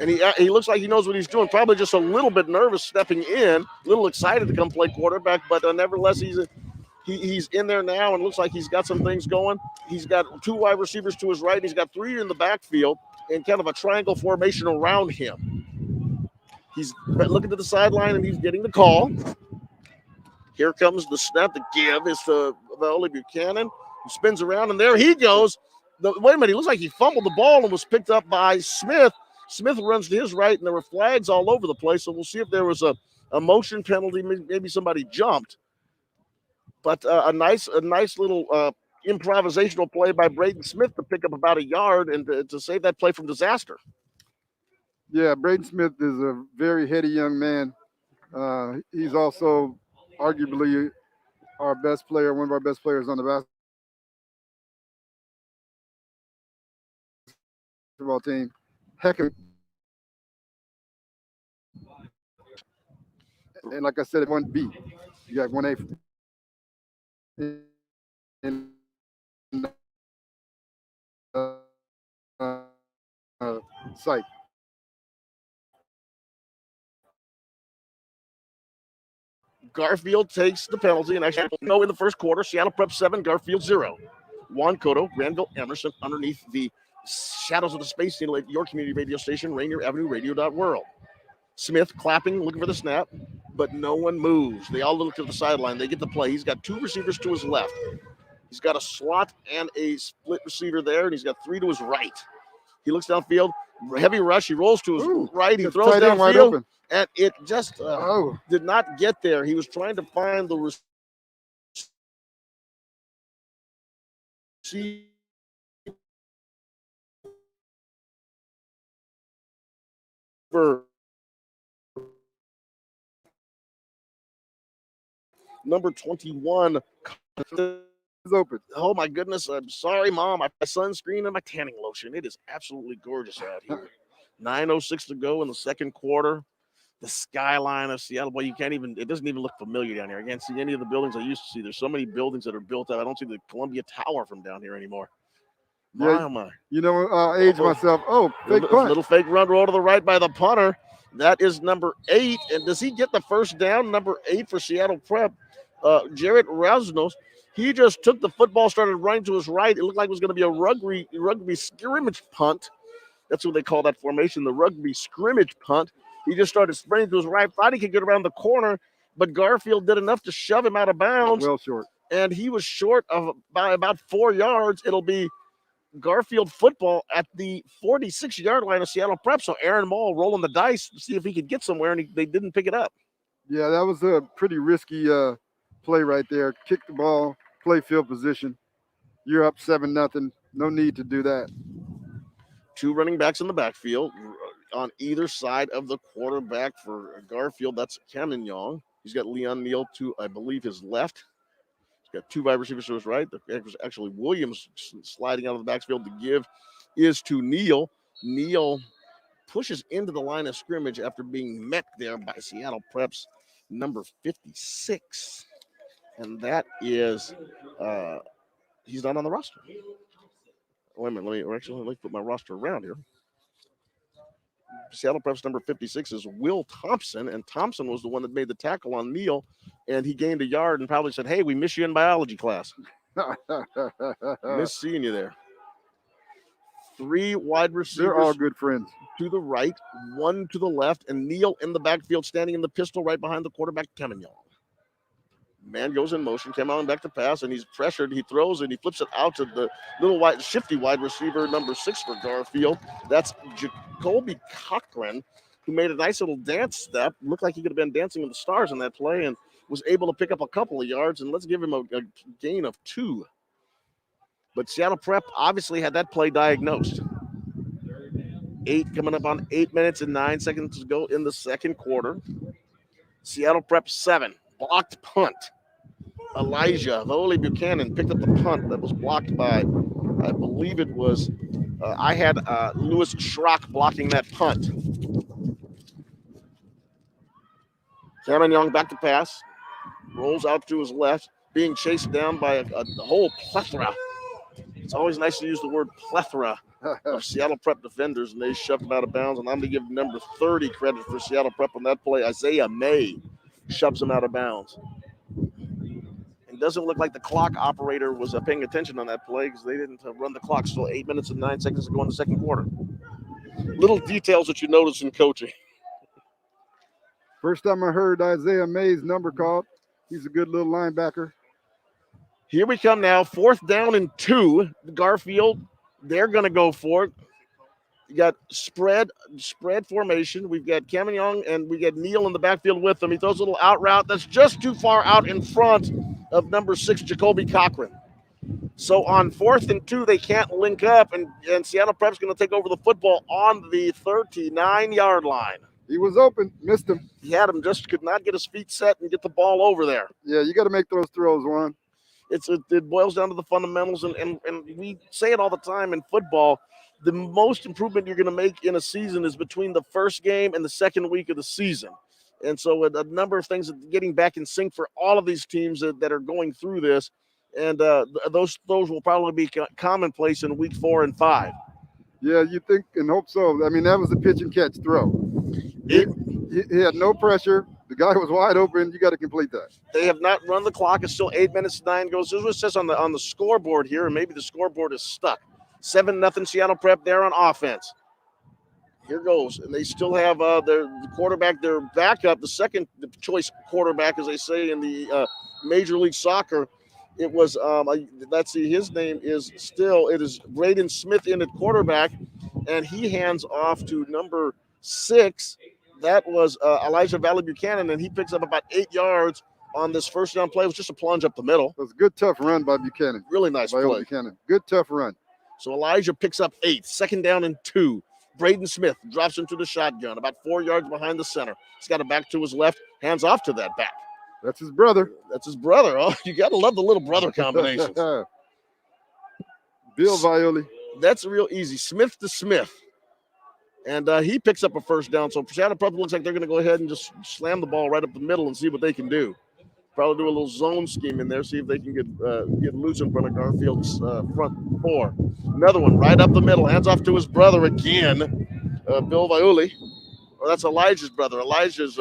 And he looks like he knows what he's doing, probably just a little bit nervous stepping in, a little excited to come play quarterback, but nevertheless, he's in there now and looks like he's got some things going. He's got 2 wide receivers to his right, and he's got 3 in the backfield and kind of a triangle formation around him. He's looking to the sideline, and he's getting the call. Here comes the snap. The give is to Valley Buchanan, who spins around, and there he goes. Wait a minute. He looks like he fumbled the ball and was picked up by Smith. Smith runs to his right, and there were flags all over the place, so we'll see if there was a motion penalty. Maybe somebody jumped. But a nice little improvisational play by Braden Smith to pick up about a yard and to save that play from disaster. Yeah, Braden Smith is a very heady young man. He's also arguably our best player, one of our best players on the basketball team. Heck of, and like I said, 1B, you got 1A. And Sight. Garfield takes the penalty, and actually in the first quarter, Seattle Prep 7, Garfield 0. Juan Cotto, Granville, Emerson underneath the shadows of the Space Needle at your community radio station, Rainier Avenue Radio.world. Smith clapping, looking for the snap, but no one moves. They all look to the sideline. They get the play. He's got 2 receivers to his left. He's got a slot and a split receiver there, and he's got 3 to his right. He looks downfield, heavy rush. He rolls to his right. He throws downfield, and it just did not get there. He was trying to find the receiver. Number 21 is open. Oh my goodness! I'm sorry, Mom. My sunscreen and my tanning lotion. It is absolutely gorgeous out here. 9:06 to go in the second quarter. The skyline of Seattle. Boy, you can't even. It doesn't even look familiar down here. I can't see any of the buildings I used to see. There's so many buildings that are built up. I don't see the Columbia Tower from down here anymore. My, oh my. You know, age myself. Oh, fake punt. Little fake run roll to the right by the punter. That is number 8. And does he get the first down? Number 8 for Seattle Prep. Jared Rasnos. He just took the football, started running to his right. It looked like it was going to be a rugby scrimmage punt. That's what they call that formation, the rugby scrimmage punt. He just started sprinting to his right. Thought he could get around the corner, but Garfield did enough to shove him out of bounds. Well short. And he was short of by about 4 yards. It'll be Garfield football at the 46-yard line of Seattle Prep. So Aaron Mall rolling the dice to see if he could get somewhere, and they didn't pick it up. Yeah, that was a pretty risky play right there. Kick the ball, play field position. You're up 7-0. No need to do that. 2 running backs in the backfield on either side of the quarterback for Garfield. That's Cameron Young. He's got Leon Neal to, I believe, his left. He's got 2 wide receivers to his right. Actually, Williams sliding out of the backfield to give is to Neal. Neal pushes into the line of scrimmage after being met there by Seattle Prep's number 56. And that is, he's not on the roster. Wait a minute, let me put my roster around here. Seattle Prep's number 56 is Will Thompson, and Thompson was the one that made the tackle on Neal, and he gained a yard and probably said, hey, we miss you in biology class. Miss seeing you there. 3 wide receivers. They're all good friends. To the right, 1 to the left, and Neal in the backfield standing in the pistol right behind the quarterback, Kevin Young. Man goes in motion, came on back to pass, and he's pressured. He throws, and he flips it out to the little shifty wide receiver, number 6 for Garfield. That's Jacoby Cochran, who made a nice little dance step. Looked like he could have been dancing with the stars in that play and was able to pick up a couple of yards, and let's give him a gain of 2. But Seattle Prep obviously had that play diagnosed. 8 coming up on 8 minutes and 9 seconds to go in the second quarter. Seattle Prep 7. Blocked punt. Elijah Voli Buchanan picked up the punt that was blocked by, I believe it was, I had Lewis Schrock blocking that punt. Cameron Young back to pass. Rolls out to his left, being chased down by a whole plethora. It's always nice to use the word plethora of Seattle Prep defenders, and they shoved him out of bounds. And I'm going to give number 30 credit for Seattle Prep on that play. Isaiah May shoves him out of bounds. It doesn't look like the clock operator was paying attention on that play because they didn't run the clock. Still 8 minutes and 9 seconds to go in the second quarter. Little details that you notice in coaching. First time I heard Isaiah May's number called. He's a good little linebacker. Here we come now. 4th down and 2. Garfield, they're going to go for it. You got spread formation. We've got Cameron Young and we got Neal in the backfield with him. He throws a little out route that's just too far out in front of number 6, Jacoby Cochran. So on 4th and 2, they can't link up, and Seattle Prep's going to take over the football on the 39-yard line. He was open, missed him. He had him, just could not get his feet set and get the ball over there. Yeah, you got to make those throws, Juan. It boils down to the fundamentals, and we say it all the time in football. The most improvement you're going to make in a season is between the first game and the second week of the season. And so a number of things are getting back in sync for all of these teams that are going through this. And those will probably be commonplace in week 4 and 5. Yeah, you think and hope so. I mean, that was a pitch and catch throw. He had no pressure. The guy was wide open. You got to complete that. They have not run the clock. It's still 8 minutes, 9 goes. This is what it says on the scoreboard here, and maybe the scoreboard is stuck. 7-0 Seattle Prep there on offense. Here goes. And they still have their quarterback, their backup, the second choice quarterback, as they say in the Major League Soccer. It was, let's see, his name is it is Braden Smith in at quarterback, and he hands off to number 6. That was Elijah Valley Buchanan, and he picks up about 8 yards on this first down play. It was just a plunge up the middle. It was a good, tough run by Buchanan. Really nice play. Buchanan. Good, tough run. So Elijah picks up 8. 2nd down and 2. Braden Smith drops into the shotgun, about 4 yards behind the center. He's got it back to his left, hands off to that back. That's his brother. Oh, you got to love the little brother combinations. Bill Violi. That's real easy. Smith to Smith. And he picks up a first down. So Seattle Prep looks like they're going to go ahead and just slam the ball right up the middle and see what they can do. Probably do a little zone scheme in there, see if they can get loose in front of Garfield's front four. Another one right up the middle, hands off to his brother again, Bill Violi. Oh, that's Elijah's brother. Elijah's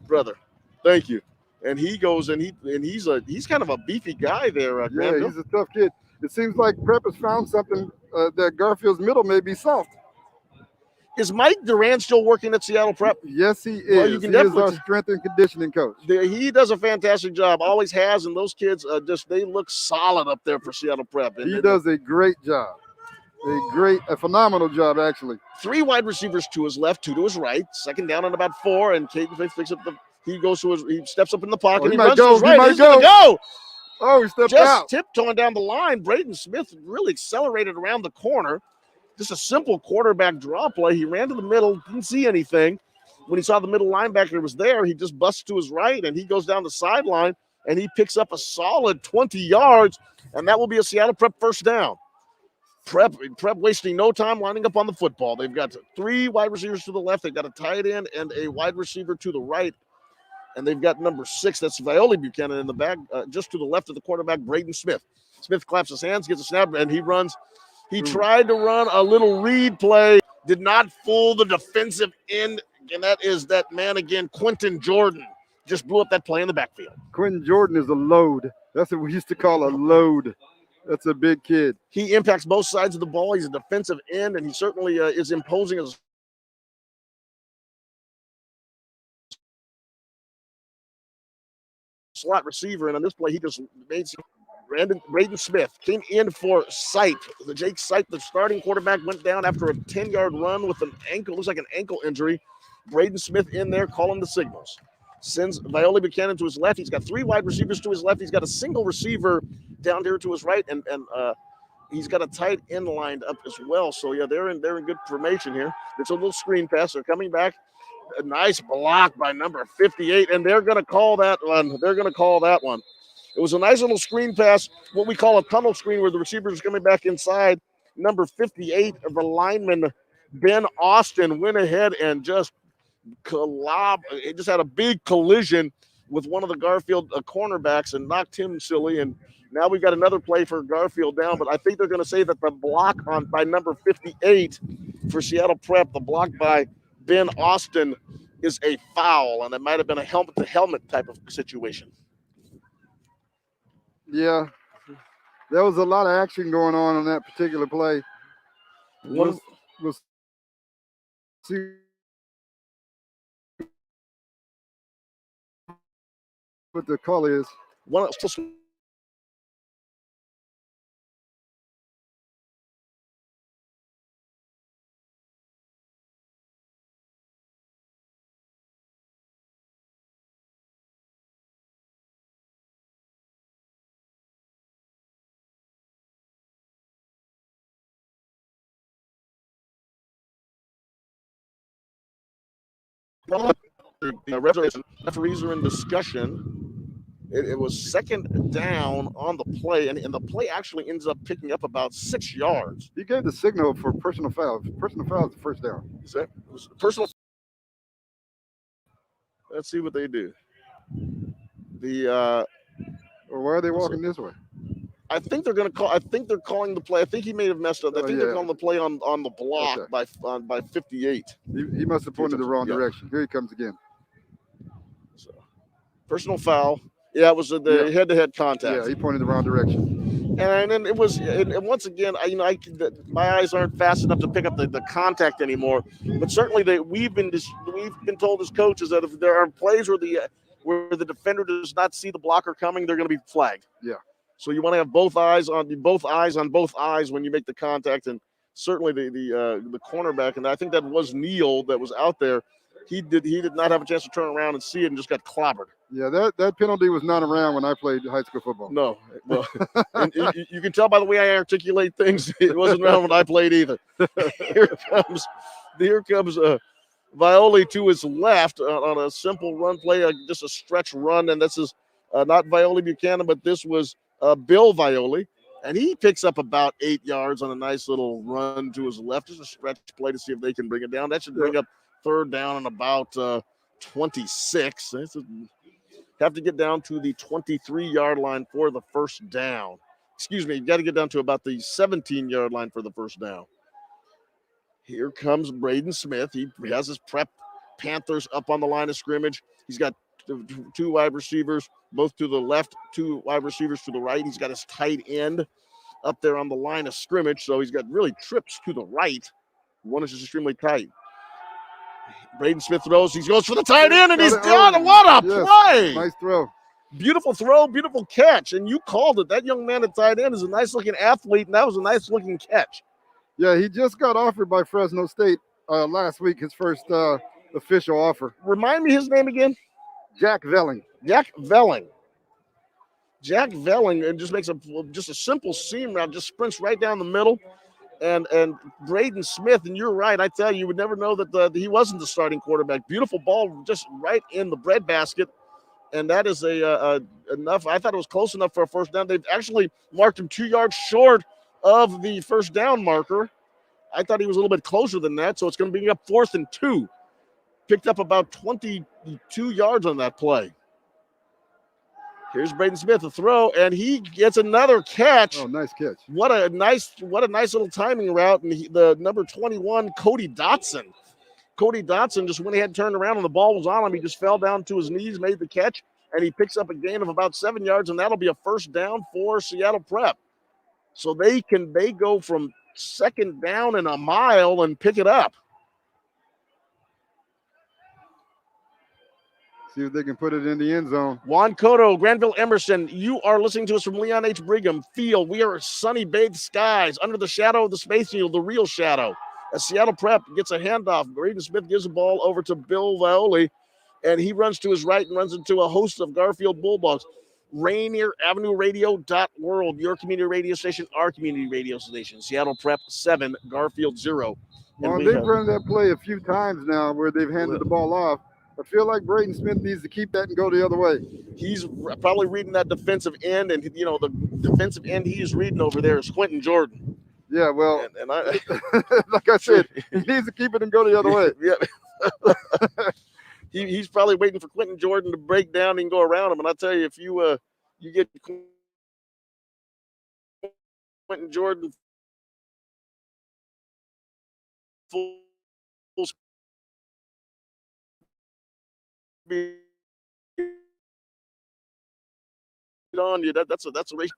brother. Thank you. And he goes and he's kind of a beefy guy there. Yeah, Granville. he's a tough kid. It seems like Prep has found something that Garfield's middle may be soft. Is Mike Durant still working at Seattle Prep? Yes, he is. Well, you can he is definitely our strength and conditioning coach. He does a fantastic job. Always has, and those kids they look solid up there for Seattle Prep. And he does a great job. A phenomenal job, actually. 3 wide receivers to his left, 2 to his right. Second down and about 4, and Caden picks up he steps up in the pocket. He runs might go. To his right. He might He's go. Go. Oh, he stepped Just out. tiptoeing down the line. Braden Smith really accelerated around the corner. Just a simple quarterback draw play. He ran to the middle, didn't see anything. When he saw the middle linebacker was there, he just busts to his right, and he goes down the sideline, and he picks up a solid 20 yards, and that will be a Seattle Prep first down. Prep wasting no time lining up on the football. They've got 3 wide receivers to the left. They've got a tight end and a wide receiver to the right, and they've got number 6. That's Violi Buchanan in the back, just to the left of the quarterback, Braden Smith. Smith claps his hands, gets a snap, and he runs. He tried to run a little read play, did not fool the defensive end, and that is that man again, Quentin Jordan. Just blew up that play in the backfield. Quentin Jordan is a load. That's what we used to call a load. That's a big kid. He impacts both sides of the ball. He's a defensive end, and he certainly is imposing as slot receiver. And on this play, he just made some. Braden Smith came in for Sight. Jake Sight, the starting quarterback, went down after a 10-yard run with an ankle. Looks like an ankle injury. Braden Smith in there calling the signals. Sends Violi Buchanan to his left. He's got 3 wide receivers to his left. He's got a single receiver down here to his right, and he's got a tight end lined up as well. So yeah, they're in good formation here. It's a little screen pass. They're coming back. A nice block by number 58, and they're going to call that one. It was a nice little screen pass, what we call a tunnel screen, where the receiver is coming back inside. Number 58 of the lineman, Ben Austin, went ahead and just had a big collision with one of the Garfield cornerbacks and knocked him silly. And now we've got another play for Garfield down, but I think they're going to say that the block by number 58 for Seattle Prep, the block by Ben Austin, is a foul, and it might have been a helmet-to-helmet type of situation. Yeah, there was a lot of action going on that particular play. We'll see what the call is. Referees are in discussion. It was second down on the play, and the play actually ends up picking up about 6 yards. He gave the signal for personal foul. Personal foul is the first down. Is that personal? Let's see what they do. Or why are they walking this way? I think they're going to call. I think they're calling the play. I think he may have messed up. I think they're calling the play on the block by 58. He must have pointed the wrong direction. Here he comes again. So, personal foul. Yeah, it was the head-to-head contact. Yeah, he pointed the wrong direction. And then it was. And once again, my eyes aren't fast enough to pick up the contact anymore. But certainly, we've been told as coaches that if there are plays where the defender does not see the blocker coming, they're going to be flagged. Yeah. So you want to have both eyes on both eyes when you make the contact, and certainly the cornerback, and I think that was Neal that was out there. He did not have a chance to turn around and see it, and just got clobbered. Yeah, that penalty was not around when I played high school football. No, well, and you can tell by the way I articulate things, it wasn't around when I played either. Here comes Violi to his left on a simple run play, just a stretch run, and this is not Violi Buchanan, but this was Bill Violi, and he picks up about 8 yards on a nice little run to his left. Just a stretch play to see if they can bring it down. That should bring up third down and about 26. have to get down to the 23-yard line for the first down. Excuse me, you got to get down to about the 17-yard line for the first down. Here comes Braden Smith. He has his prep Panthers up on the line of scrimmage. He's got two wide receivers, both to the left, two wide receivers to the right. He's got his tight end up there on the line of scrimmage, so he's got really trips to the right. One is just extremely tight. Braden Smith throws. He goes for the tight end, and he's done. What a play! Nice throw. Beautiful throw, beautiful catch, and you called it. That young man at tight end is a nice-looking athlete, and that was a nice-looking catch. Yeah, he just got offered by Fresno State last week, his first official offer. Remind me his name again? Jack Velling. Jack Velling. Jack Velling, and just makes a simple seam route, just sprints right down the middle. And Braden Smith, and you're right, I tell you would never know that he wasn't the starting quarterback. Beautiful ball just right in the breadbasket. And that is enough. I thought it was close enough for a first down. They've actually marked him 2 yards short of the first down marker. I thought he was a little bit closer than that, so it's going to be up 4th and 2. Picked up about 22 yards on that play. Here's Braden Smith, a throw, and he gets another catch. Oh, nice catch. What a nice little timing route. And the number 21, Cody Dotson. Cody Dotson just went ahead, turned around, and the ball was on him. He just fell down to his knees, made the catch, and he picks up a gain of about 7 yards, and that'll be a first down for Seattle Prep. So they go from second down and a mile and pick it up. See if they can put it in the end zone. Juan Cotto, Granville, Emerson, you are listening to us from Leon H. Brigham Field. We are sunny bathed skies under the shadow of the space needle, the real shadow. As Seattle Prep gets a handoff, Braden Smith gives the ball over to Bill Violi, and he runs to his right and runs into a host of Garfield Bulldogs. Rainier Avenue Radio.world, your community radio station, our community radio station. Seattle Prep 7, Garfield 0. Well, they've run that play a few times now where they've handed the ball off. I feel like Braden Smith needs to keep that and go the other way. He's probably reading that defensive end, and, the defensive end he is reading over there is Quentin Jordan. Yeah, well, and I, like I said, he needs to keep it and go the other way. Yeah. He's probably waiting for Quentin Jordan to break down and go around him. And I'll tell you, if you get Quentin Jordan full speed on you, that's a race.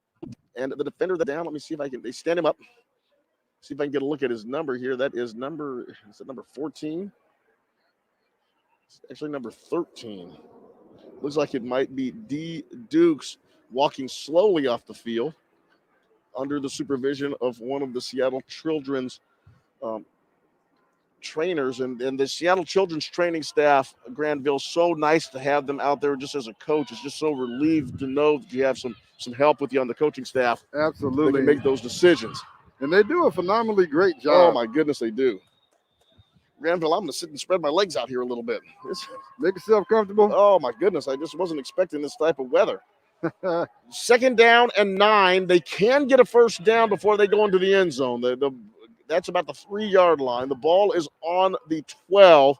And the defender down. Let me see if they stand him up. See if I can get a look at his number here. That is number 14? It's actually number 13. Looks like it might be D. Dukes walking slowly off the field under the supervision of one of the Seattle Children's trainers. And the Seattle Children's training staff, Granville, so nice to have them out there just as a coach. It's just so relieved to know that you have some help with you on the coaching staff. Absolutely. They can make those decisions. And they do a phenomenally great job. Oh, my goodness, they do. Granville, I'm going to sit and spread my legs out here a little bit. Make yourself comfortable. Oh, my goodness. I just wasn't expecting this type of weather. Second down and 9. They can get a first down before they go into the end zone. That's about the 3-yard line. The ball is on the 12.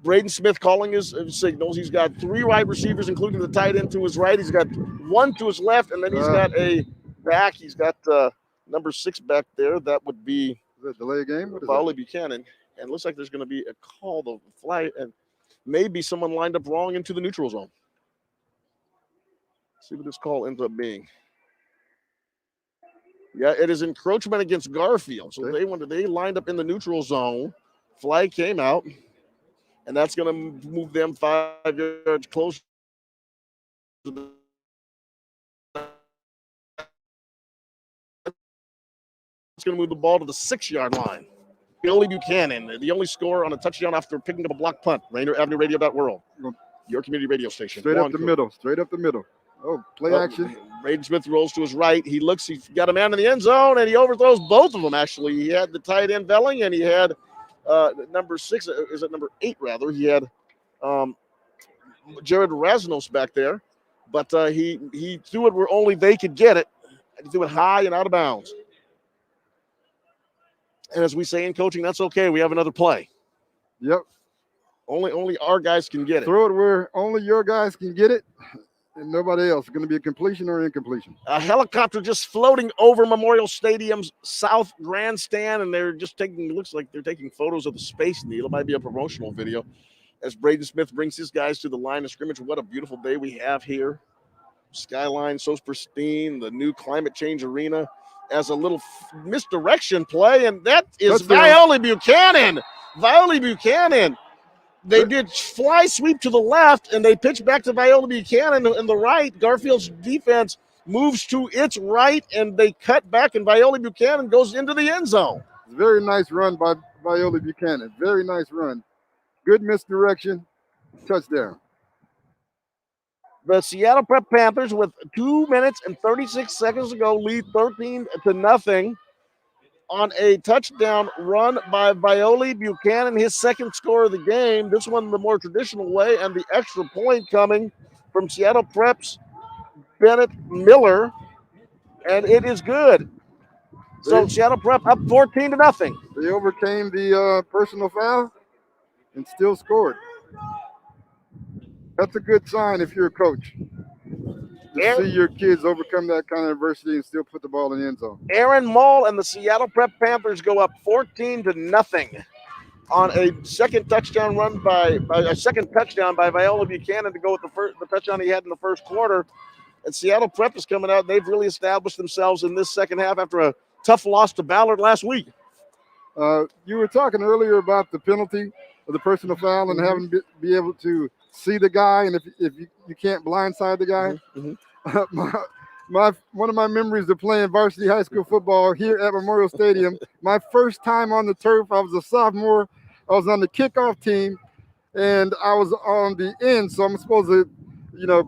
Braden Smith calling his signals. He's got 3 wide receivers, including the tight end to his right. He's got 1 to his left, and then he's got a back. He's got number 6 back there. That would be – is that delay game? What is Pauli Buchanan. And it looks like there's going to be a call to fly, and maybe someone lined up wrong into the neutral zone. See what this call ends up being. Yeah, it is encroachment against Garfield. So they lined up in the neutral zone. Flag came out, and that's going to move them 5 yards closer to the it's going to move the ball to the 6-yard line. Billy Buchanan, the only scorer on a touchdown after picking up a block punt. Rainier Avenue Radio.world, your community radio station. Straight up the middle. Oh, play action. Braden Smith rolls to his right. He looks, he's got a man in the end zone, and he overthrows both of them, actually. He had the tight end Velling, and he had number 6, is it number 8, rather? He had Jared Rasnos back there, but he threw it where only they could get it. He threw it high and out of bounds. And as we say in coaching, that's okay. We have another play. Yep. Only our guys can get it. Throw it where only your guys can get it, and nobody else. It's going to be a completion or incompletion. A helicopter just floating over Memorial Stadium's south grandstand, and they're just taking, looks like they're taking photos of the Space Needle. It might be a promotional video as Braden Smith brings his guys to the line of scrimmage. What a beautiful day we have here. Skyline so pristine, the new climate change arena as a little misdirection play, and that is Viola Buchanan. Viola Buchanan. They did fly sweep to the left, and they pitch back to Viola Buchanan in the right. Garfield's defense moves to its right, and they cut back, and Viola Buchanan goes into the end zone. Very nice run by Viola Buchanan. Very nice run. Good misdirection. Touchdown. The Seattle Prep Panthers, with 2 minutes and 36 seconds to go, lead 13-0 on a touchdown run by Viola Buchanan, his second score of the game. This one the more traditional way, and the extra point coming from Seattle Prep's Bennett Miller, and it is good. So Seattle Prep up 14-0. They overcame the personal foul and still scored. That's a good sign if you're a coach. To see your kids overcome that kind of adversity and still put the ball in the end zone. Aaron Mall and the Seattle Prep Panthers go up 14-0 on a second touchdown by Viola Buchanan to go with the touchdown he had in the first quarter. And Seattle Prep is coming out. They've really established themselves in this second half after a tough loss to Ballard last week. You were talking earlier about the penalty of the personal foul and having to be able to see the guy, and if you can't blindside the guy. One of my memories of playing varsity high school football here at Memorial Stadium, my first time on the turf, I was a sophomore. I was on the kickoff team, and I was on the end, so I'm supposed to,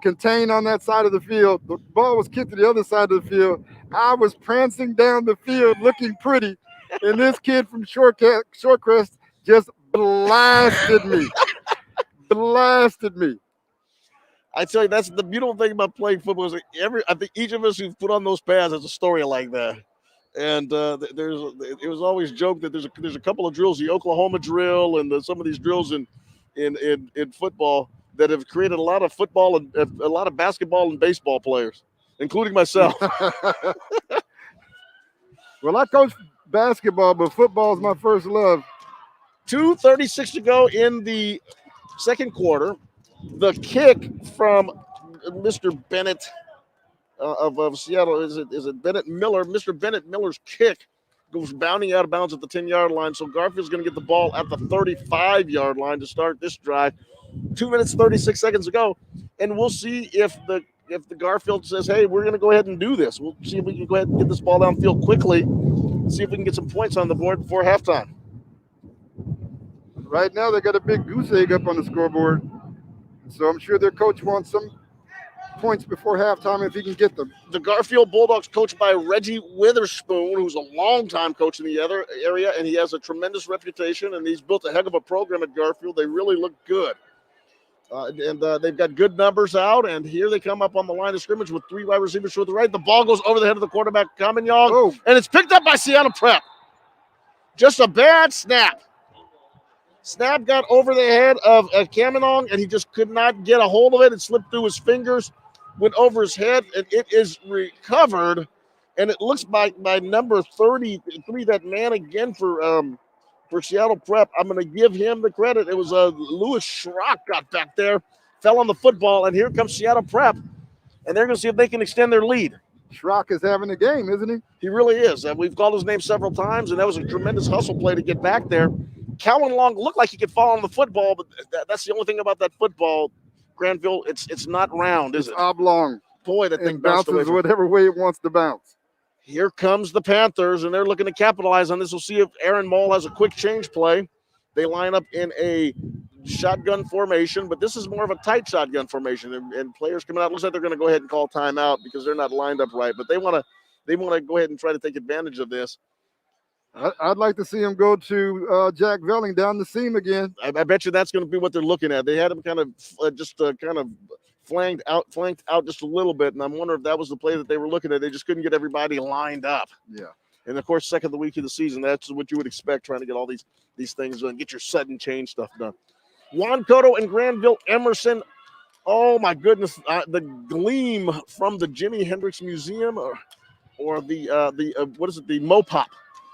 contain on that side of the field. The ball was kicked to the other side of the field. I was prancing down the field looking pretty, and this kid from Shorecrest just blasted me. I tell you, that's the beautiful thing about playing football. Is I think each of us who've put on those pads has a story like that. And it was always joked that there's a couple of drills, the Oklahoma drill and some of these drills in football that have created a lot of football and a lot of basketball and baseball players, including myself. Well, I coach basketball, but football is my first love. 2:36 to go in the second quarter. The kick from Mr. Bennett of Seattle, is it Bennett Miller? Mr. Bennett Miller's kick goes bounding out of bounds at the 10-yard line. So Garfield's going to get the ball at the 35-yard line to start this drive. 2 minutes, 36 seconds to go. And we'll see if the Garfield says, hey, we're going to go ahead and do this. We'll see if we can go ahead and get this ball downfield quickly and see if we can get some points on the board before halftime. Right now, they got a big goose egg up on the scoreboard. So I'm sure their coach wants some points before halftime if he can get them. The Garfield Bulldogs, coached by Reggie Witherspoon, who's a longtime coach in the other area, and he has a tremendous reputation, and he's built a heck of a program at Garfield. They really look good. They've got good numbers out, and here they come up on the line of scrimmage with three wide receivers to the right. The ball goes over the head of the quarterback, Kamenyong, and it's picked up by Seattle Prep. Just a bad snap. Snap got over the head of Kamenyong, and he just could not get a hold of it. It slipped through his fingers, went over his head, and it is recovered. And it looks by number 33, that man again for Seattle Prep. I'm going to give him the credit. It was Lewis Schrock got back there, fell on the football, and here comes Seattle Prep. And they're going to see if they can extend their lead. Schrock is having a game, isn't he? He really is. We've called his name several times, and that was a tremendous hustle play to get back there. Cowan Long looked like he could fall on the football, but that's the only thing about that football, Granville. It's not round, is it? It's oblong. Boy, that thing bounces whatever way it wants to bounce. Here comes the Panthers, and they're looking to capitalize on this. We'll see if Aaron Mall has a quick change play. They line up in a shotgun formation, but this is more of a tight shotgun formation, and players coming out. Looks like they're going to go ahead and call timeout because they're not lined up right, but they want to go ahead and try to take advantage of this. I'd like to see him go to Jack Velling down the seam again. I bet you that's going to be what they're looking at. They had him kind of flanked out just a little bit, and I'm wondering if that was the play that they were looking at. They just couldn't get everybody lined up. Yeah. And of course, second the week of the season, that's what you would expect, trying to get all these things done, get your sudden change stuff done. Juan Cotto and Granville Emerson. Oh my goodness, the gleam from the Jimi Hendrix Museum or the what is it? The Mopop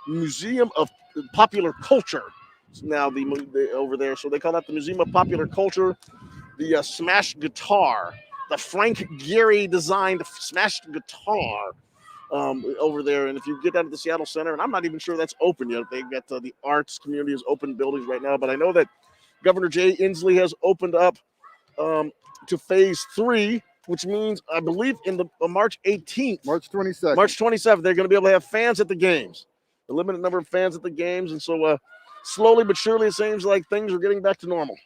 Museum of Popular Culture. Now the over there, so they call that the Museum of Popular Culture. The smashed guitar, the Frank Gehry designed smashed guitar over there. And if you get out of the Seattle Center, and I'm not even sure that's open yet. They've got the arts community is open buildings right now, but I know that Governor Jay Inslee has opened up to phase 3, which means I believe in the March 18th, March 27th. March 27th, they're going to be able to have fans at the games, a limited number of fans at the games. And so slowly but surely, it seems like things are getting back to normal.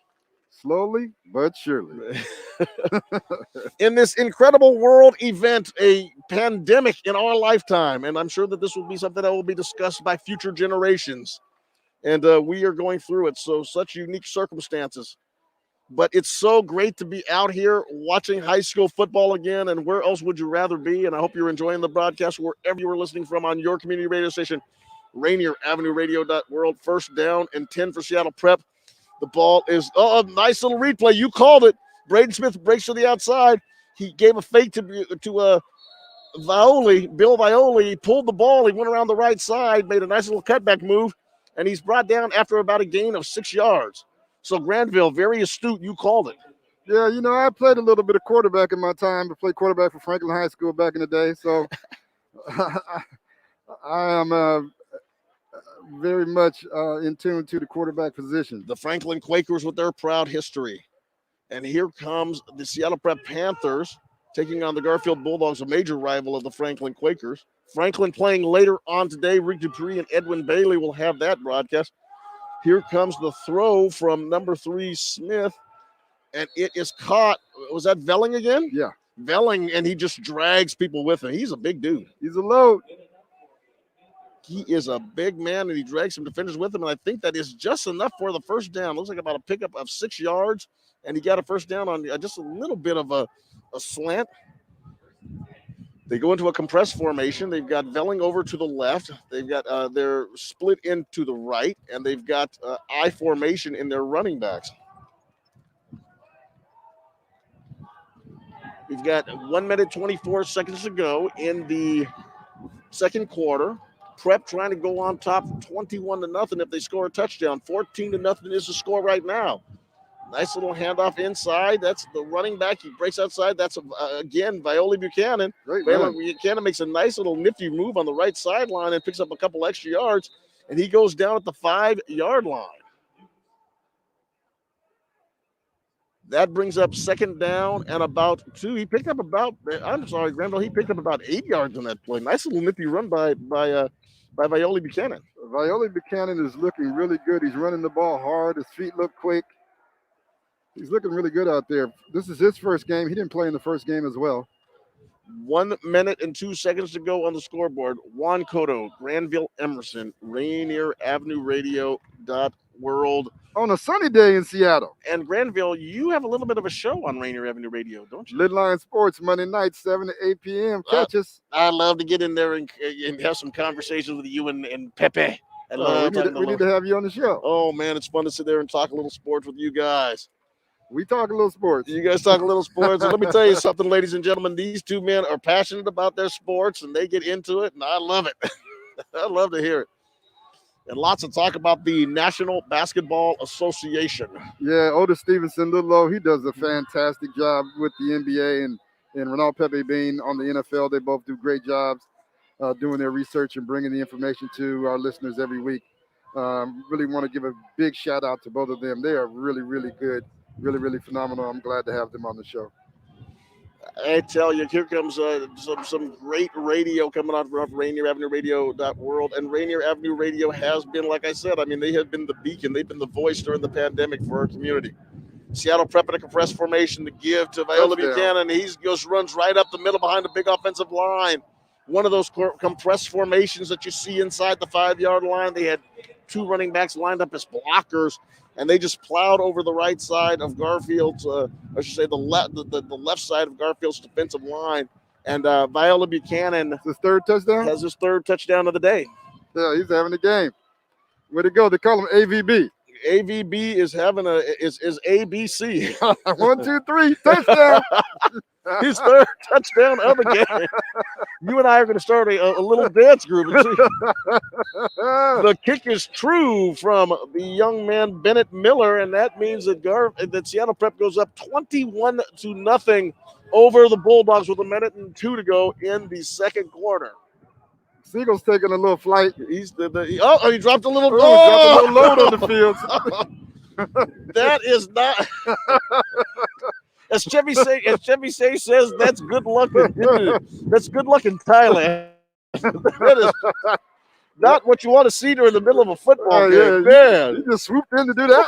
Slowly but surely. In this incredible world event, a pandemic in our lifetime, and I'm sure that this will be something that will be discussed by future generations. And we are going through it. So such unique circumstances. But it's so great to be out here watching high school football again. And where else would you rather be? And I hope you're enjoying the broadcast wherever you are listening from on your community radio station, Rainier Avenue Radio.world. First down and 10 for Seattle Prep. The ball is, nice little replay. You called it. Braden Smith breaks to the outside. He gave a fake to Bill Violi. He pulled the ball. He went around the right side, made a nice little cutback move, and he's brought down after about a gain of 6 yards. So Granville, very astute. You called it. Yeah, I played a little bit of quarterback in my time. I played quarterback for Franklin High School back in the day. So I am very much in tune to the quarterback position. The Franklin Quakers with their proud history. And here comes the Seattle Prep Panthers taking on the Garfield Bulldogs, a major rival of the Franklin Quakers. Franklin playing later on today. Rick Dupree and Edwin Bailey will have that broadcast. Here comes the throw from number 3, Smith, and it is caught. Was that Velling again? Yeah. Velling, and he just drags people with him. He's a big dude. He's a load. He is a big man, and he drags some defenders with him, and I think that is just enough for the first down. Looks like about a pickup of 6 yards, and he got a first down on just a little bit of a slant. They go into a compressed formation. They've got Velling over to the left. They've got they're split into the right, and they've got I formation in their running backs. We've got 1 minute, 24 seconds to go in the second quarter. Prep trying to go on top 21-0 if they score a touchdown. 14-0 is the score right now. Nice little handoff inside. That's the running back. He breaks outside. That's, again, Violi Buchanan. Buchanan makes a nice little nifty move on the right sideline and picks up a couple extra yards, and he goes down at the 5-yard line. That brings up second down and about 2. He picked up about, Granville, he picked up about 8 yards on that play. Nice little nifty run by Violi Buchanan. Violi Buchanan is looking really good. He's running the ball hard. His feet look quick. He's looking really good out there. This is his first game. He didn't play in the first game as well. 1 minute and 2 seconds to go on the scoreboard. Juan Cotto, Granville Emerson, Rainier Avenue Radio.world. On a sunny day in Seattle. And Granville, you have a little bit of a show on Rainier Avenue Radio, don't you? LidLine Sports, Monday night, 7 to 8 p.m. Catch us. I love to get in there and have some conversations with you and Pepe. We need to have you on the show. Oh, man, it's fun to sit there and talk a little sports with you guys. We talk a little sports. You guys talk a little sports. And let me tell you something, ladies and gentlemen. These two men are passionate about their sports, and they get into it, and I love it. I love to hear it. And lots of talk about the National Basketball Association. Yeah, Otis Stevenson, little low, he does a fantastic job with the NBA, and Ronald Pepe being on the NFL. They both do great jobs doing their research and bringing the information to our listeners every week. Really want to give a big shout out to both of them. They are really, really good. Really, really phenomenal. I'm glad to have them on the show. I tell you, here comes some great radio coming out of Rainier Avenue Radio.world. And Rainier Avenue Radio has been, like I said, they have been the beacon. They've been the voice during the pandemic for our community. Seattle Prep in a compressed formation to give to Violi Buchanan. He runs right up the middle behind a big offensive line. One of those compressed formations that you see inside the 5-yard line. They had 2 running backs lined up as blockers, and they just plowed over the right side of Garfield's, the left side of Garfield's defensive line. And Violi Buchanan his third touchdown? Has his third touchdown of the day. Yeah, he's having a game. Way to go. They call him AVB. AVB is having is ABC. 1, 2, 3, touchdown. His third touchdown of the game. You and I are going to start a little dance group. And see. The kick is true from the young man Bennett Miller, and that means that Seattle Prep goes up 21-0 over the Bulldogs with 1:02 to go in the second quarter. Siegel's taking a little flight. He dropped a little. He dropped a little load on the field. That is not. As Chevy Say says, that's good luck. That's good luck in Thailand. That is not what you want to see during the middle of a football game. Man, you just swooped in to do that.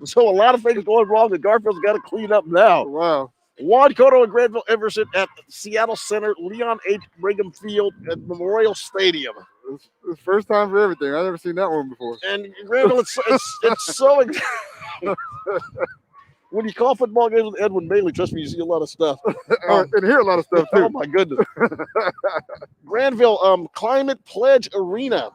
So a lot of things going wrong that Garfield's got to clean up now. Wow. Juan Cotto and Granville Emerson at Seattle Center, Leon H. Brigham Field at Memorial Stadium. It's first time for everything. I've never seen that one before. And Granville, it's so. When you call football games with Edwin Bailey, trust me, you see a lot of stuff. And hear a lot of stuff too. Oh my goodness. Granville, Climate Pledge Arena.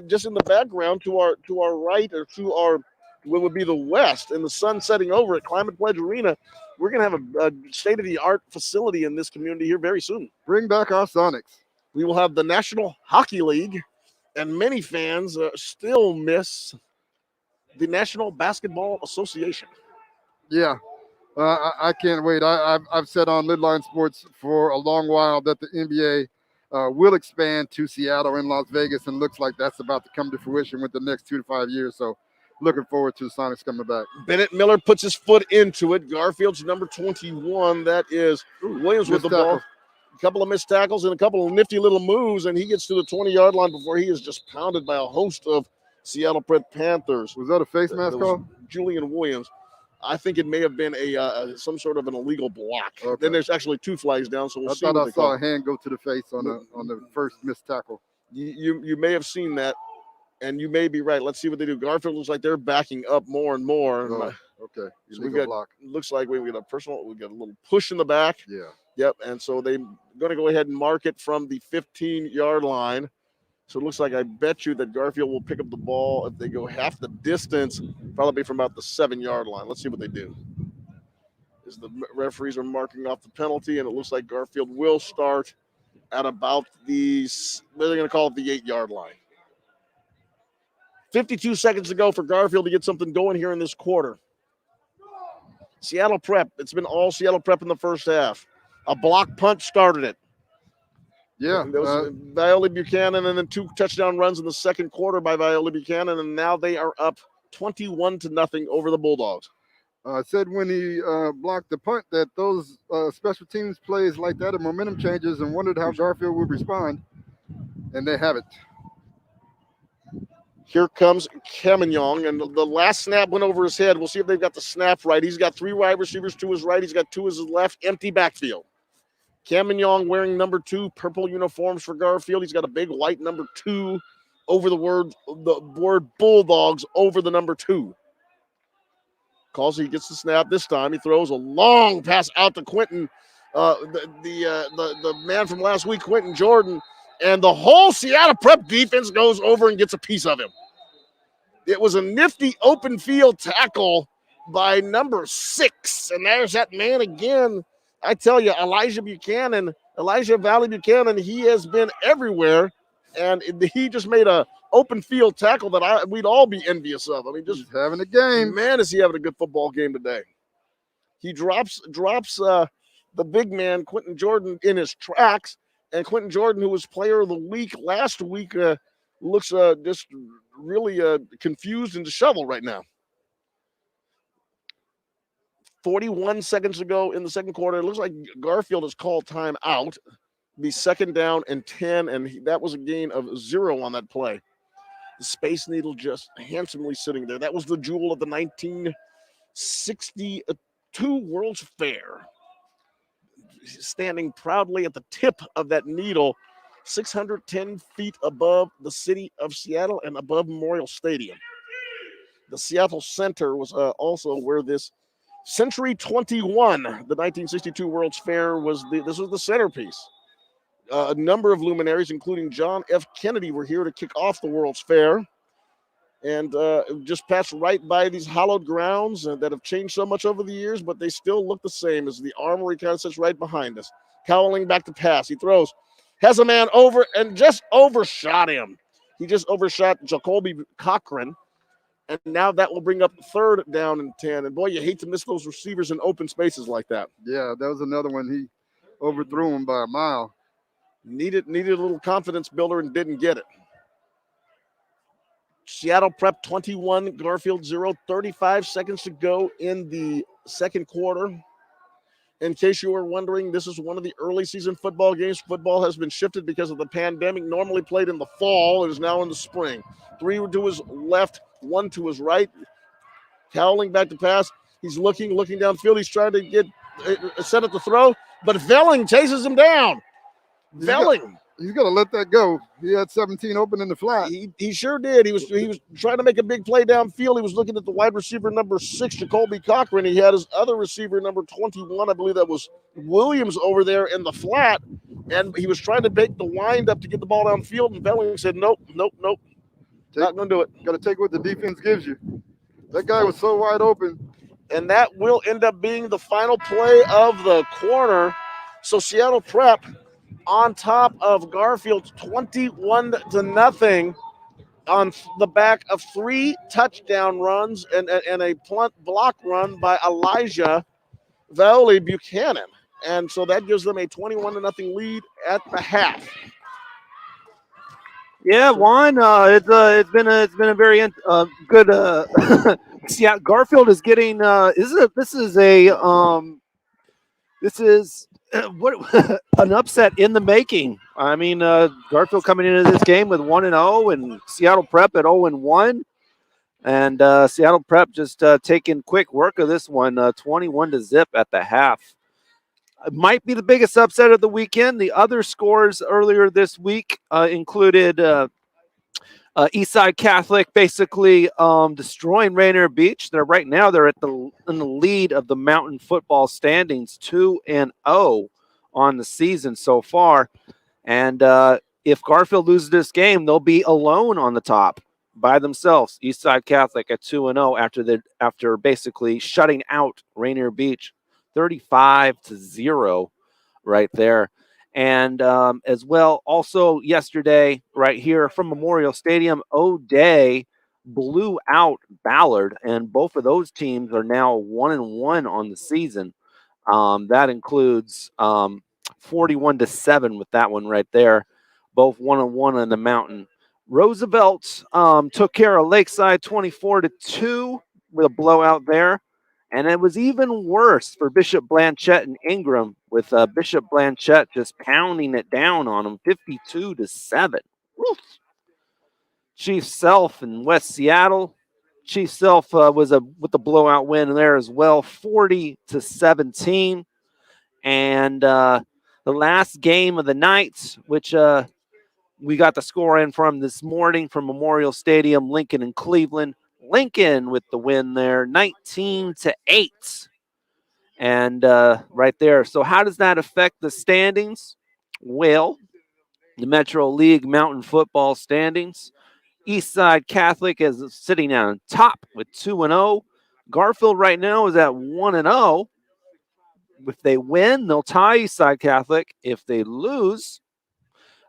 Just in the background to our right, or to our what would be the west, and the sun setting over at Climate Pledge Arena. We're going to have a state-of-the-art facility in this community here very soon. Bring back our Sonics. We will have the National Hockey League, and many fans still miss the National Basketball Association. Yeah, I can't wait. I've said on LidLine Sports for a long while that the NBA will expand to Seattle and Las Vegas, and looks like that's about to come to fruition with the next 2 to 5 years. So looking forward to the Sonics coming back. Bennett Miller puts his foot into it. Garfield's number 21. That is Williams with the ball. A couple of missed tackles and a couple of nifty little moves, and he gets to the 20-yard line before he is just pounded by a host of Seattle Prep Panthers. Was that a face mask call? Julian Williams. I think it may have been some sort of an illegal block. Okay. Then there's actually 2 flags down, so we'll see. I thought I saw a hand go to the face on the first missed tackle. You may have seen that, and you may be right. Let's see what they do. Garfield looks like they're backing up more and more. Okay. So we've got block. Looks like we got we got a little push in the back. Yeah. Yep. And so they're going to go ahead and mark it from the 15-yard line. So it looks like I bet you that Garfield will pick up the ball if they go half the distance, probably from about the 7-yard line. Let's see what they do. As the referees are marking off the penalty, and it looks like Garfield will start at about they're going to call it the 8-yard line. 52 seconds to go for Garfield to get something going here in this quarter. Seattle Prep. It's been all Seattle Prep in the first half. A block punt started it. Yeah. There was Viola Buchanan, and then 2 touchdown runs in the second quarter by Viola Buchanan, and now they are up 21-0 over the Bulldogs. Said when he blocked the punt that those special teams plays like that and momentum changes, and wondered how Garfield would respond, and they haven't. Here comes Camignong, and the last snap went over his head. We'll see if they've got the snap right. He's got 3 wide receivers to his right. He's got 2 to his left. Empty backfield. Camignong wearing number 2 purple uniforms for Garfield. He's got a big white number 2 over the word Bulldogs over the number 2. Calls, he gets the snap this time. He throws a long pass out to Quentin, the man from last week, Quentin Jordan, and the whole Seattle Prep defense goes over and gets a piece of him. It was a nifty open field tackle by number 6, and there's that man again. I tell you, Elijah Valley Buchanan, he has been everywhere, and he just made a open field tackle that we'd all be envious of. I mean, just he's having a game. Man, is he having a good football game today. He drops the big man, Quentin Jordan, in his tracks, and Quentin Jordan, who was player of the week last week, looks just really confused and disheveled right now. 41 seconds to go in the second quarter. It looks like Garfield has called time out. Be 2nd down and 10, and that was a gain of 0 on that play. The Space Needle just handsomely sitting there. That was the jewel of the 1962 World's Fair. Standing proudly at the tip of that needle, 610 feet above the city of Seattle and above Memorial Stadium. The Seattle Center was also where this Century 21, the 1962 World's Fair, this was the centerpiece. A number of luminaries, including John F. Kennedy, were here to kick off the World's Fair. and just passed right by these hallowed grounds that have changed so much over the years, but they still look the same as the Armory kind of sits right behind us. Cowling back to pass. He throws, has a man over and just overshot him. He just overshot Jacoby Cochran, and now that will bring up 3rd down and 10. And boy, you hate to miss those receivers in open spaces like that. Yeah, that was another one. He overthrew him by a mile. Needed a little confidence builder and didn't get it. Seattle Prep 21, Garfield 0, 35 seconds to go in the second quarter. In case you were wondering, this is one of the early season football games. Football has been shifted because of the pandemic. Normally played in the fall, it is now in the spring. 3 to his left, 1 to his right. Cowling back to pass. He's looking downfield. He's trying to get set up the throw, but Velling chases him down. Velling. He's got to let that go. He had 17 open in the flat. He sure did. He was trying to make a big play downfield. He was looking at the wide receiver number 6, Jacoby Cochran. He had his other receiver number 21, I believe that was Williams, over there in the flat, and he was trying to make the wind up to get the ball downfield, and Velling said, nope, not going to do it. Got to take what the defense gives you. That guy was so wide open. And that will end up being the final play of the quarter. So Seattle Prep on top of Garfield 21-0 on the back of 3 touchdown runs and a punt block run by Elijah Vaoli Buchanan. And so that gives them a 21-0 lead at the half. Yeah, Juan, it's been a very good. Yeah, Garfield is getting. This is what an upset in the making. I mean, Garfield coming into this game with 1-0, and Seattle Prep at 0-1, and Seattle Prep just taking quick work of this one, 21-0 at the half. It might be the biggest upset of the weekend. The other scores earlier this week included Eastside Catholic basically destroying Rainier Beach. Right now they're in the lead of the Mountain football standings, 2-0 on the season so far. And if Garfield loses this game, they'll be alone on the top by themselves. Eastside Catholic at 2-0 after basically shutting out Rainier Beach. 35-0 right there. And as well, also yesterday, right here from Memorial Stadium, O'Day blew out Ballard, and both of those teams are now 1-1 on the season. That includes 41-7 with that one right there. Both 1-1 on the Mountain. Roosevelt took care of Lakeside 24-2 with a blowout there. And it was even worse for Bishop Blanchette and Ingram, with Bishop Blanchette just pounding it down on them, 52-7. Woof. Chief Self in West Seattle. Chief Self was with the blowout win there as well, 40-17. And the last game of the night, which we got the score in from this morning from Memorial Stadium, Lincoln and Cleveland. Lincoln with the win there, 19-8. And right there. So how does that affect the standings? Well, the Metro League Mountain Football standings. Eastside Catholic is sitting on top with 2-0. Garfield right now is at 1-0. If they win, they'll tie Eastside Catholic. If they lose,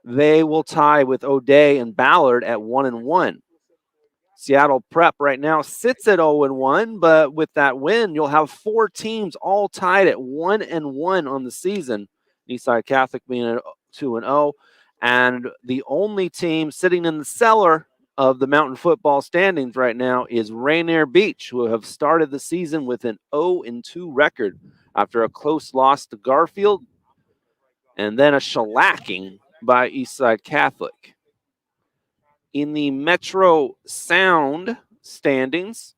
they will tie with O'Day and Ballard at 1-1. Seattle Prep right now sits at 0-1, but with that win, you'll have 4 teams all tied at 1-1 on the season. Eastside Catholic being at 2-0, and the only team sitting in the cellar of the Mountain football standings right now is Rainier Beach, who have started the season with an 0-2 record after a close loss to Garfield, and then a shellacking by Eastside Catholic. In the Metro Sound standings,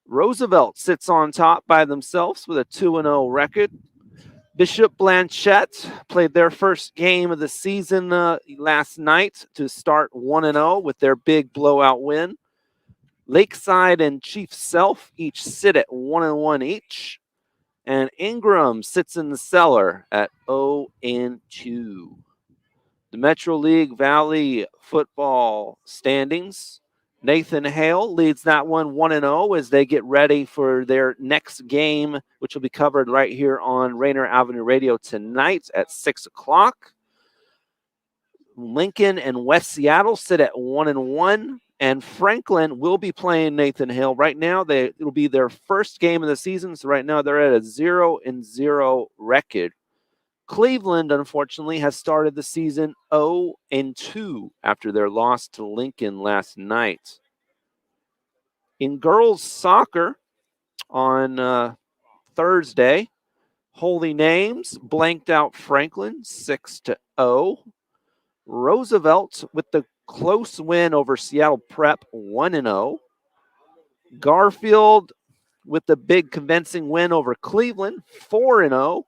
Roosevelt sits on top by themselves with a 2-0 record. Bishop Blanchette played their first game of the season last night to start 1-0 with their big blowout win. Lakeside and Chief Self each sit at 1-1 each. And Ingram sits in the cellar at 0-2. The Metro League Valley football standings. Nathan Hale leads that one 1-0 as they get ready for their next game, which will be covered right here on Rainier Avenue Radio tonight at 6 o'clock. Lincoln and West Seattle sit at 1-1, and Franklin will be playing Nathan Hale. Right now, it'll be their first game of the season, so right now they're at a 0-0 record. Cleveland, unfortunately, has started the season 0-2 after their loss to Lincoln last night. In girls soccer on Thursday, Holy Names blanked out Franklin 6-0. Roosevelt with the close win over Seattle Prep 1-0. Garfield with the big convincing win over Cleveland 4-0.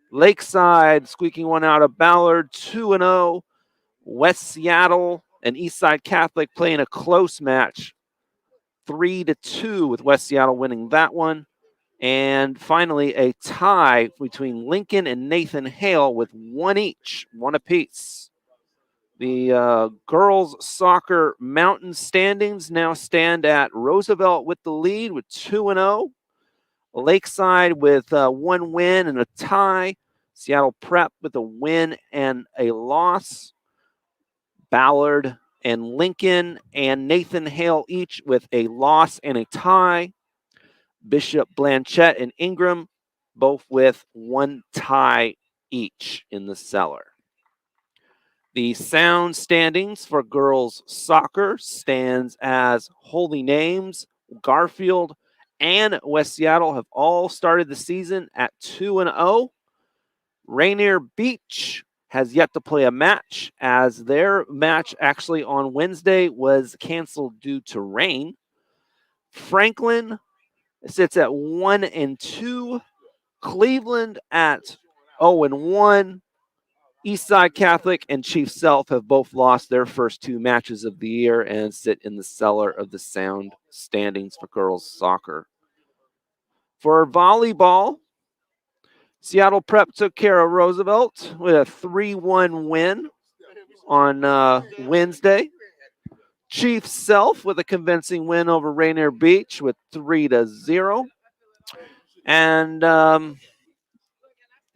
Lakeside squeaking one out of Ballard 2-0. West Seattle and Eastside Catholic playing a close match 3-2 with West Seattle winning that one. And finally, a tie between Lincoln and Nathan Hale with one apiece. The girls soccer mountain standings now stand at Roosevelt with the lead with 2-0. Lakeside with one win and a tie. Seattle Prep with a win and a loss. Ballard and Lincoln and Nathan Hale each with a loss and a tie. Bishop, Blanchette, and Ingram both with one tie each in the cellar. The sound standings for girls soccer stands as Holy Names, Garfield, and West Seattle have all started the season at 2-0. Rainier Beach has yet to play a match, as their match actually on Wednesday was canceled due to rain. Franklin sits at 1-2. Cleveland at 0-1. Eastside Catholic and Chief Self have both lost their first two matches of the year and sit in the cellar of the sound standings for girls soccer. For volleyball, Seattle Prep took care of Roosevelt with a 3-1 win on Wednesday. Chief Self with a convincing win over Rainier Beach with 3-0. And the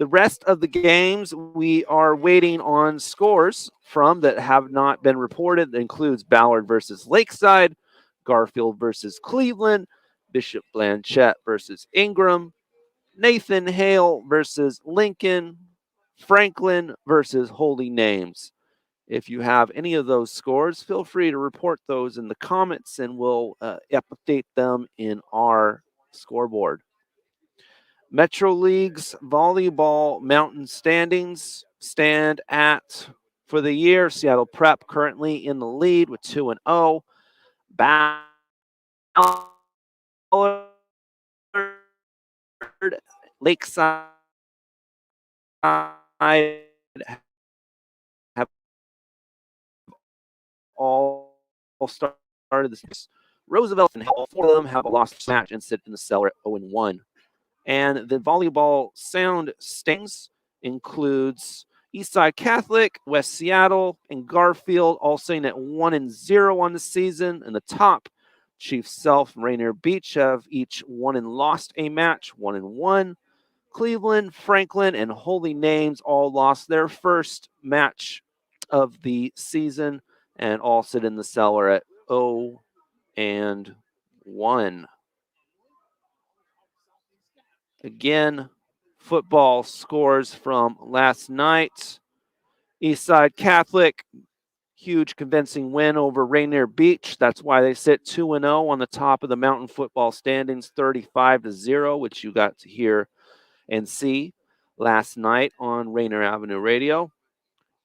rest of the games we are waiting on scores from that have not been reported. That includes Ballard versus Lakeside, Garfield versus Cleveland, Bishop Blanchette versus Ingram, Nathan Hale versus Lincoln, Franklin versus Holy Names. If you have any of those scores, feel free to report those in the comments and we'll update them in our scoreboard. Metro League's volleyball mountain standings stand at, for the year, Seattle Prep currently in the lead with 2-0. Ballard, Lakeside have all started this. Roosevelt and all four of them have a lost match and sit in the cellar at 0-1. And the volleyball sound standings includes Eastside Catholic, West Seattle, and Garfield all sitting at 1-0 on the season. In the top, Chief Self and Rainier Beach have each won and lost a match, 1-1. Cleveland, Franklin, and Holy Names all lost their first match of the season and all sit in the cellar at 0-1. Again, football scores from last night. Eastside Catholic, huge convincing win over Rainier Beach. That's why they sit 2-0 on the top of the mountain football standings, 35-0, which you got to hear and see last night on Rainier Avenue Radio.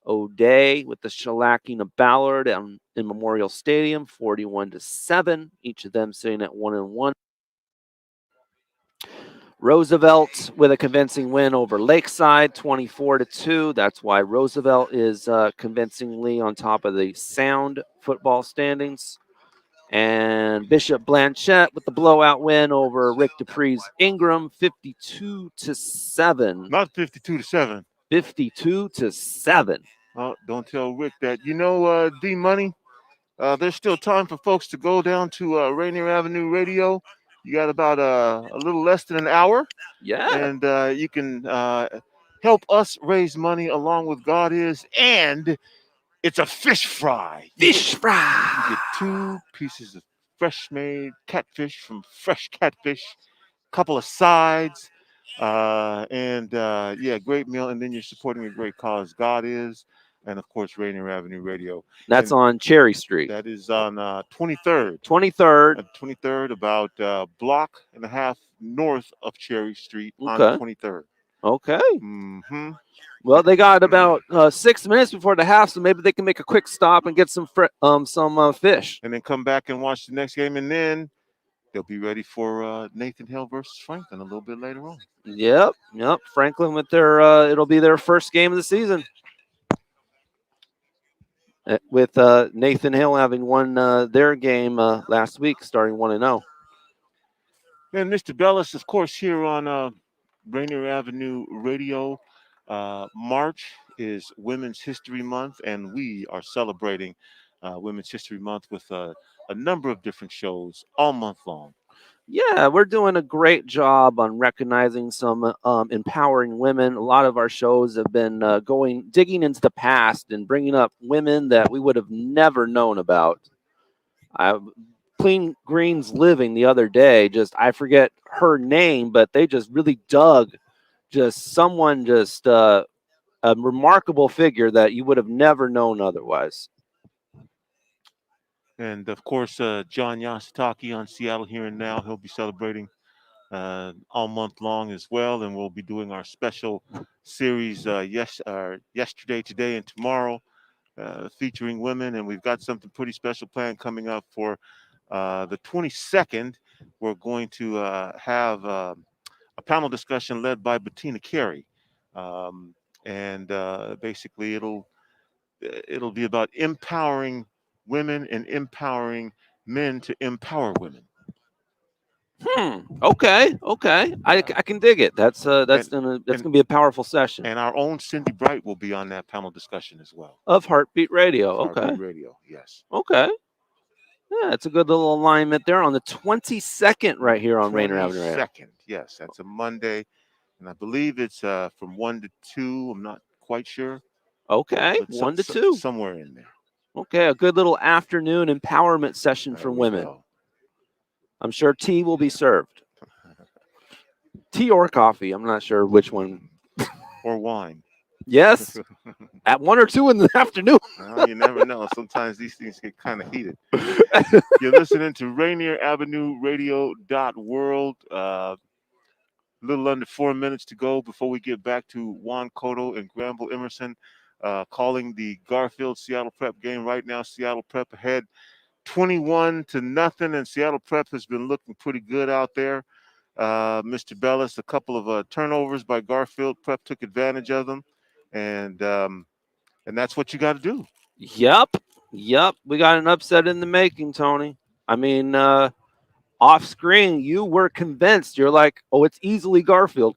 O'Day with the shellacking of Ballard in Memorial Stadium, 41-7, each of them sitting at 1-1. Roosevelt with a convincing win over Lakeside, 24-2. That's why Roosevelt is convincingly on top of the sound football standings. And Bishop Blanchette with the blowout win over Rick Dupree's Ingram, 52-7. Not 52-7. 52-7. Oh, don't tell Rick that. You know, D Money, There's still time for folks to go down to Rainier Avenue Radio. You got about a little less than an hour, Yeah. and you can help us raise money along with God is, and it's a fish fry. Fish You fry. get 2 pieces of fresh made catfish from Fresh Catfish, couple of sides, and yeah, great meal. And then you're supporting a great cause, God is, and of course Rainier Avenue Radio. That's And on Cherry Street. that is on 23rd. 23rd. 23rd, about a block and a half north of Cherry Street on Okay. 23rd. Okay. Mm-hmm. Well, they got about 6 minutes before the half, so maybe they can make a quick stop and get some fish. And then come back and watch the next game, and then they'll be ready for Nathan Hale versus Franklin a little bit later on. Yep. Franklin with their it'll be their first game of the season. With Nathan Hale having won their game last week, starting 1-0. And Mr. Bellis, of course, here on Rainier Avenue Radio. March is Women's History Month, and we are celebrating Women's History Month with a number of different shows all month long. Yeah, we're doing a great job on recognizing some empowering women. A lot of our shows have been digging into the past and bringing up women that we would have never known about. Clean Green's Living the other day, I forget her name, but they just really dug someone, a remarkable figure that you would have never known otherwise. And of course, John Yasutaki on Seattle Here and Now. He'll be celebrating all month long as well, and we'll be doing our special series yesterday, today, and tomorrow, featuring women. And we've got something pretty special planned coming up for the 22nd. We're going to have a panel discussion led by Bettina Carey, and basically it'll be about empowering women and empowering men to empower women. Okay. I can dig it. That's gonna be a powerful session. And our own Cindy Bright will be on that panel discussion as well. Of Heartbeat Radio. Heartbeat Radio, yes. Okay. Yeah, it's a good little alignment there on the 22nd right here on Rainier Avenue. 22nd, yes. That's a Monday. And I believe it's from 1 to 2. I'm not quite sure. Okay, 1 to 2. Somewhere in there. Okay, a good little afternoon empowerment session for women. Go. I'm sure tea will be served. Tea or coffee. I'm not sure which one. Or wine. Yes. At 1 or 2 in the afternoon. Well, you never know. Sometimes these things get kind of heated. You're listening to Rainier Avenue Radio.world. A little under 4 minutes to go before we get back to Juan Cotto and Granville Emerson calling the Garfield Seattle Prep game right now. Seattle Prep ahead 21-0, and Seattle Prep has been looking pretty good out there. Mr. Bellis, a couple of turnovers by Garfield. Prep took advantage of them, and that's what you got to do. Yep. We got an upset in the making, Tony. I mean, off screen, you were convinced. You're like, oh, it's easily Garfield.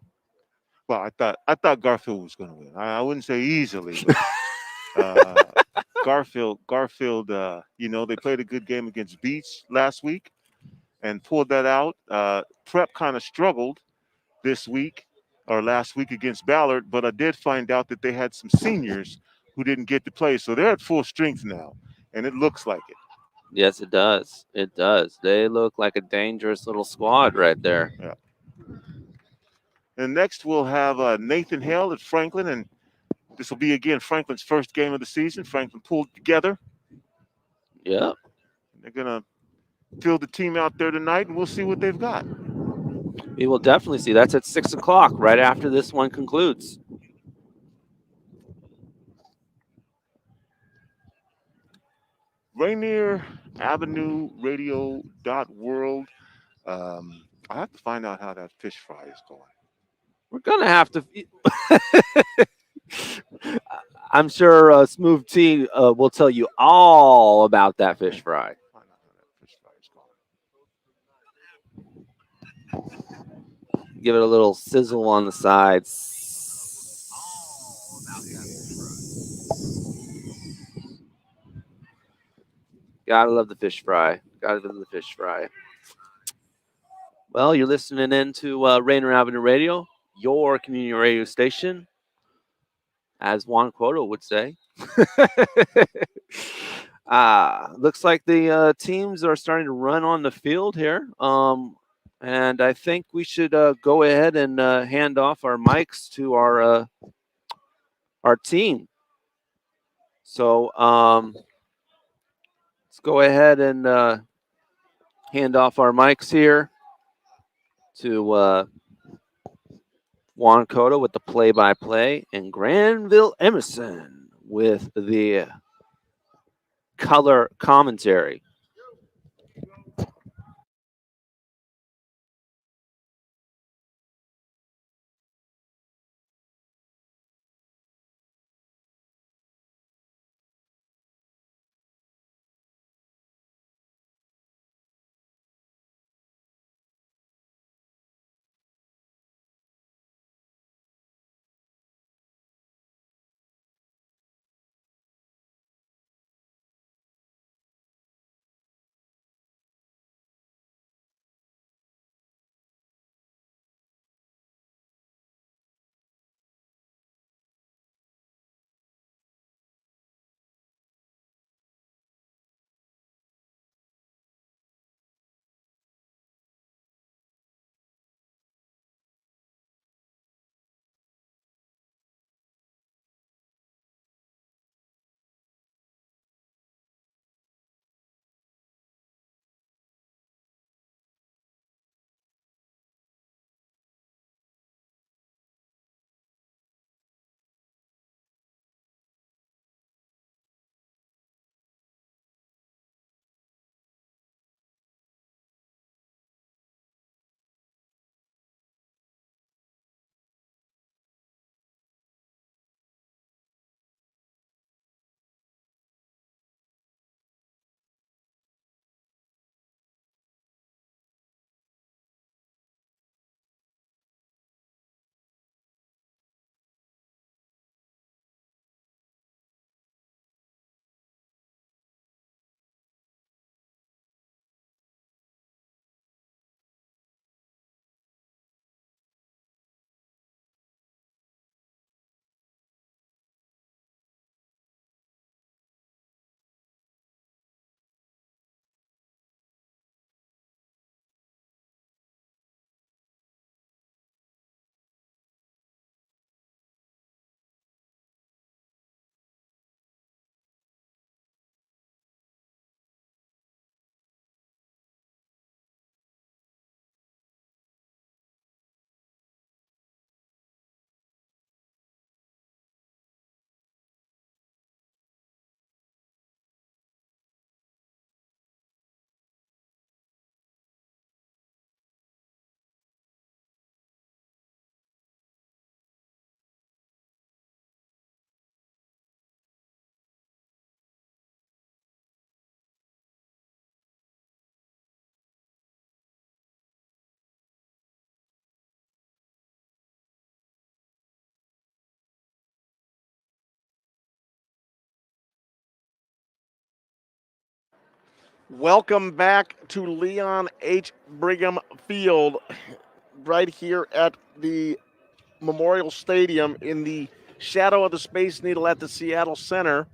Well, I thought Garfield was going to win. I wouldn't say easily, but Garfield, they played a good game against Beach last week and pulled that out. Prep kind of struggled last week against Ballard, but I did find out that they had some seniors who didn't get to play. So they're at full strength now, and it looks like it. Yes, it does. It does. They look like a dangerous little squad right there. Yeah. And next we'll have Nathan Hale at Franklin, and this will be, again, Franklin's first game of the season. Franklin pulled together. Yeah. They're going to field the team out there tonight, and we'll see what they've got. We will definitely see. That's at 6 o'clock, right after this one concludes. Rainier Avenue Radio.world. I have to find out how that fish fry is going. We're going to have to. I'm sure Smooth T will tell you all about that fish fry. Find out how that fish fry is going. Give it a little sizzle on the sides. Gotta love the fish fry. Gotta love the fish fry. Well, you're listening in to Rainier Avenue Radio, your community radio station, as Juan Cotto would say. Looks like the teams are starting to run on the field here. And I think we should go ahead and hand off our mics to our team. So let's go ahead and hand off our mics here to Juan Cotto with the play-by-play and Granville Emerson with the color commentary. Welcome back to Leon H. Brigham Field, right here at the Memorial Stadium in the shadow of the Space Needle at the Seattle Center.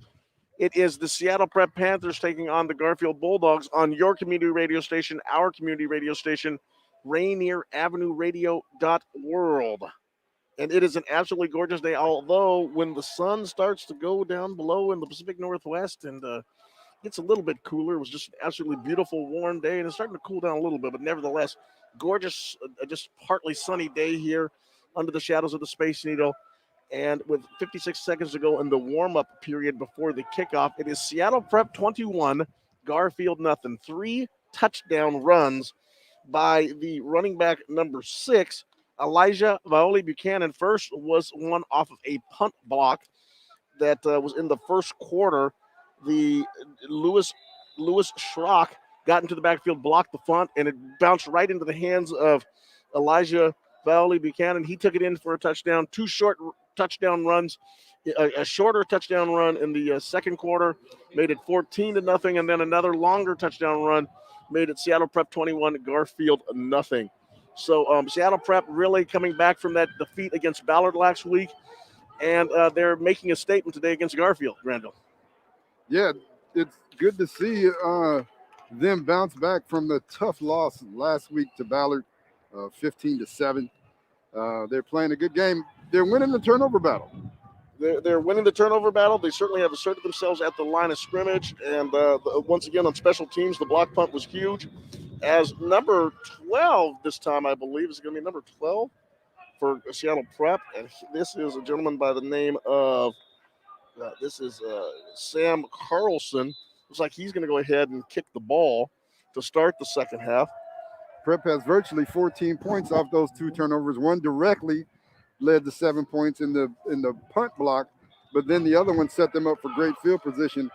It is the Seattle Prep Panthers taking on the Garfield Bulldogs on your community radio station, our community radio station, Rainier Avenue Radio.world. And it is an absolutely gorgeous day, although when the sun starts to go down below in the Pacific Northwest and gets a little bit cooler. It was just an absolutely beautiful, warm day, and it's starting to cool down a little bit, but nevertheless, gorgeous, just partly sunny day here under the shadows of the Space Needle. And with 56 seconds to go in the warm-up period before the kickoff, it is Seattle Prep 21, Garfield nothing. 3 touchdown runs by the running back number 6, Elijah Violi Buchanan. First was one off of a punt block that was in the first quarter. The Lewis Schrock got into the backfield, blocked the punt, and it bounced right into the hands of Elijah Violi Buchanan. He took it in for a touchdown. Two short touchdown runs, a shorter touchdown run in the second quarter, made it 14-0, and then another longer touchdown run made it Seattle Prep 21, Garfield 0. So Seattle Prep really coming back from that defeat against Ballard last week, and they're making a statement today against Garfield, Granville. Yeah, it's good to see them bounce back from the tough loss last week to Ballard, 15-7. They're playing a good game. They're winning the turnover battle. They're winning the turnover battle. They certainly have asserted themselves at the line of scrimmage. And once again, on special teams, the block punt was huge. As number 12 this time, I believe, is going to be number 12 for Seattle Prep. And this is a gentleman by the name of Sam Carlson. Looks like he's going to go ahead and kick the ball to start the second half. Prep has virtually 14 points off those 2 turnovers. One directly led to 7 points in the punt block, but then the other one set them up for great field position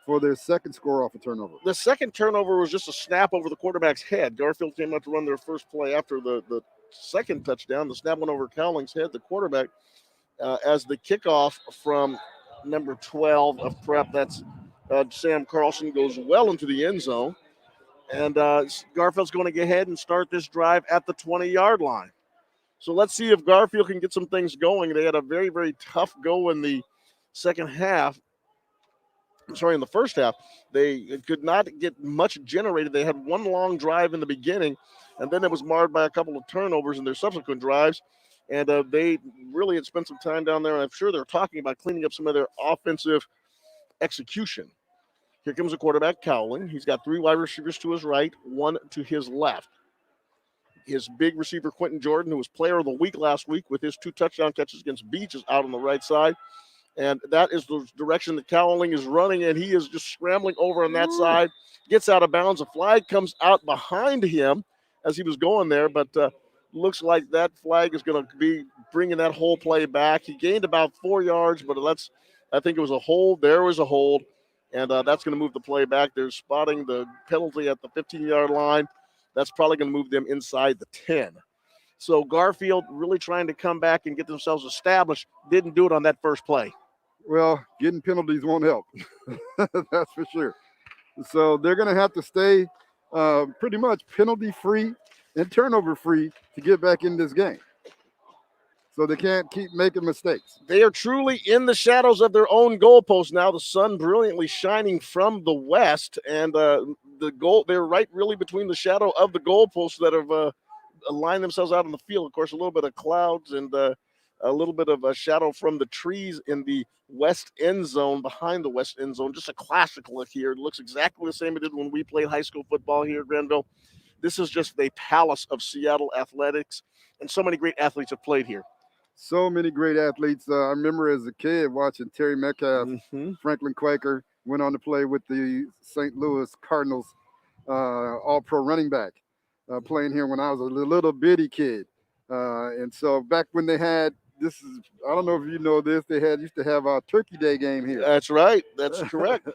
for their second score off a turnover. The second turnover was just a snap over the quarterback's head. Garfield came out to run their first play after the second touchdown. The snap went over Cowling's head, the quarterback, as the kickoff from number 12 of Prep. That's Sam Carlson, goes well into the end zone. And Garfield's going to go ahead and start this drive at the 20-yard line. So let's see if Garfield can get some things going. They had a very, very tough go in the second half. In the first half. They could not get much generated. They had one long drive in the beginning, and then it was marred by a couple of turnovers in their subsequent drives. And they really had spent some time down there, and I'm sure they're talking about cleaning up some of their offensive execution. Here comes the quarterback, Cowling. He's got 3 wide receivers to his right, 1 to his left. His big receiver, Quentin Jordan, who was player of the week last week with his 2 touchdown catches against Beach, is out on the right side. And that is the direction that Cowling is running, and he is just scrambling over on that side, gets out of bounds. A flag comes out behind him as he was going there, but looks like that flag is going to be bringing that whole play back. He gained about 4 yards, but I think it was a hold. There was a hold, and that's going to move the play back. They're spotting the penalty at the 15-yard line. That's probably going to move them inside the 10. So Garfield really trying to come back and get themselves established. Didn't do it on that first play. Well, getting penalties won't help. That's for sure. So they're going to have to stay pretty much penalty-free and turnover-free to get back in this game. So they can't keep making mistakes. They are truly in the shadows of their own goalpost now. The sun brilliantly shining from the west, and they're right really between the shadow of the goalposts that have aligned themselves out on the field. Of course, a little bit of clouds and a little bit of a shadow from the trees in the west end zone, behind the west end zone. Just a classic look here. It looks exactly the same it did when we played high school football here at Granville. This is just the palace of Seattle athletics, and so many great athletes have played here. So many great athletes. I remember as a kid watching Terry Metcalf, Franklin Quaker, went on to play with the St. Louis Cardinals, all-pro running back, playing here when I was a little bitty kid. And so back when they had, I don't know if you know this, used to have a Turkey Day game here. That's right. That's correct.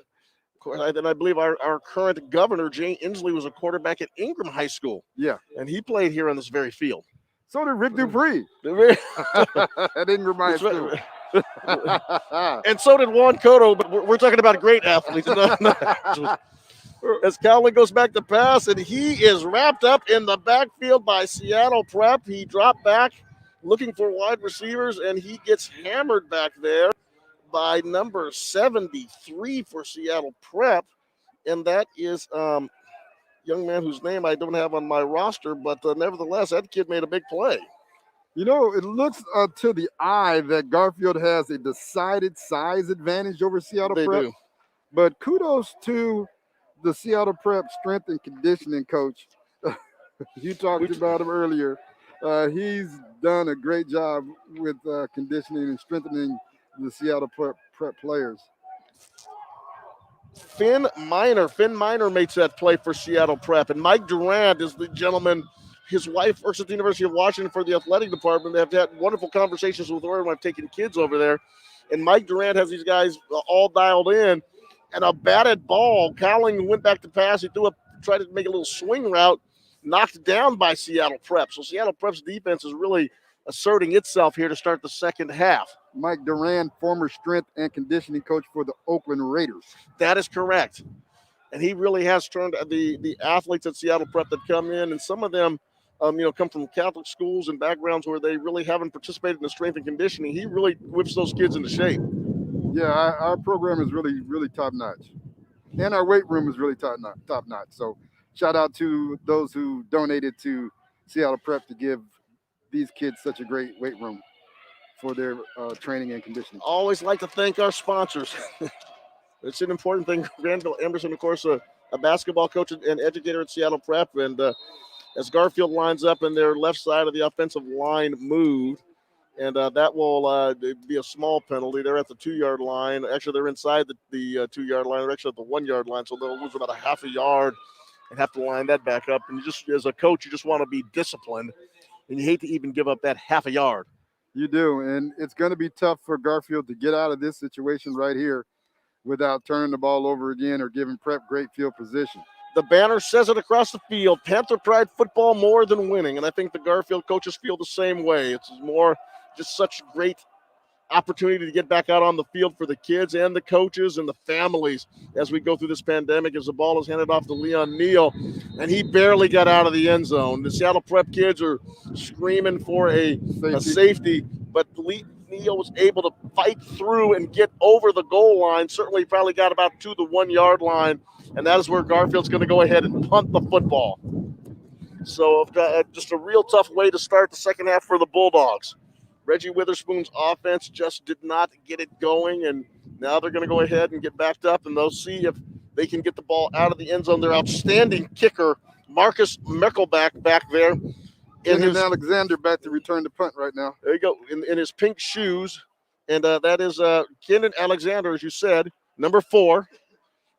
And I believe our current governor, Jay Inslee, was a quarterback at Ingram High School. Yeah. And he played here on this very field. So did Rick Dupree at Ingram High School. And so did Juan Cotto, but we're talking about great athletes. As Cowling goes back to pass, and he is wrapped up in the backfield by Seattle Prep. He dropped back looking for wide receivers, and he gets hammered back there by number 73 for Seattle Prep. And that is young man whose name I don't have on my roster, but nevertheless, that kid made a big play. You know, it looks to the eye that Garfield has a decided size advantage over Seattle Prep. They do. But kudos to the Seattle Prep strength and conditioning coach. You talked about him earlier. He's done a great job with conditioning and strengthening the Seattle Prep players. Finn Minor makes that play for Seattle Prep. And Mike Durant is the gentleman. His wife works at the University of Washington for the athletic department. They have had wonderful conversations with her when I've taken kids over there. And Mike Durant has these guys all dialed in. And a batted ball. Cowling went back to pass. He tried to make a little swing route, knocked down by Seattle Prep. So Seattle Prep's defense is really asserting itself here to start the second half. Mike Duran, former strength and conditioning coach for the Oakland Raiders. That is correct. And he really has turned the athletes at Seattle Prep that come in, and some of them come from Catholic schools and backgrounds where they really haven't participated in the strength and conditioning. He really whips those kids into shape. Yeah, our program is really, really top notch. And our weight room is really top notch. So shout out to those who donated to Seattle Prep to give these kids such a great weight room for their training and conditioning. Always like to thank our sponsors. It's an important thing. Granville, Emerson, of course, a basketball coach and educator at Seattle Prep. And as Garfield lines up in their left side of the offensive line moved, and that will be a small penalty. They're at the 2-yard line. Actually, they're inside the 2-yard line. They're actually at the 1-yard line, so they'll lose about a half a yard and have to line that back up. And you just, as a coach, you just want to be disciplined, and you hate to even give up that half a yard. You do, and it's going to be tough for Garfield to get out of this situation right here without turning the ball over again or giving Prep great field position. The banner says it across the field, Panther Pride football more than winning, and I think the Garfield coaches feel the same way. It's more just such great opportunity to get back out on the field for the kids and the coaches and the families as we go through this pandemic, as the ball is handed off to Leon Neal, and he barely got out of the end zone. The Seattle Prep kids are screaming for a safety, but Neal was able to fight through and get over the goal line. Certainly probably got about to the 1-yard line, and that is where Garfield's going to go ahead and punt the football. So just a real tough way to start the second half for the Bulldogs. Reggie Witherspoon's offense just did not get it going, and now they're going to go ahead and get backed up, and they'll see if they can get the ball out of the end zone. Their outstanding kicker, Marcus Merkelbach, back there. And Alexander back to return the punt right now. There you go, in his pink shoes, and that is Kenan Alexander, as you said, number 4.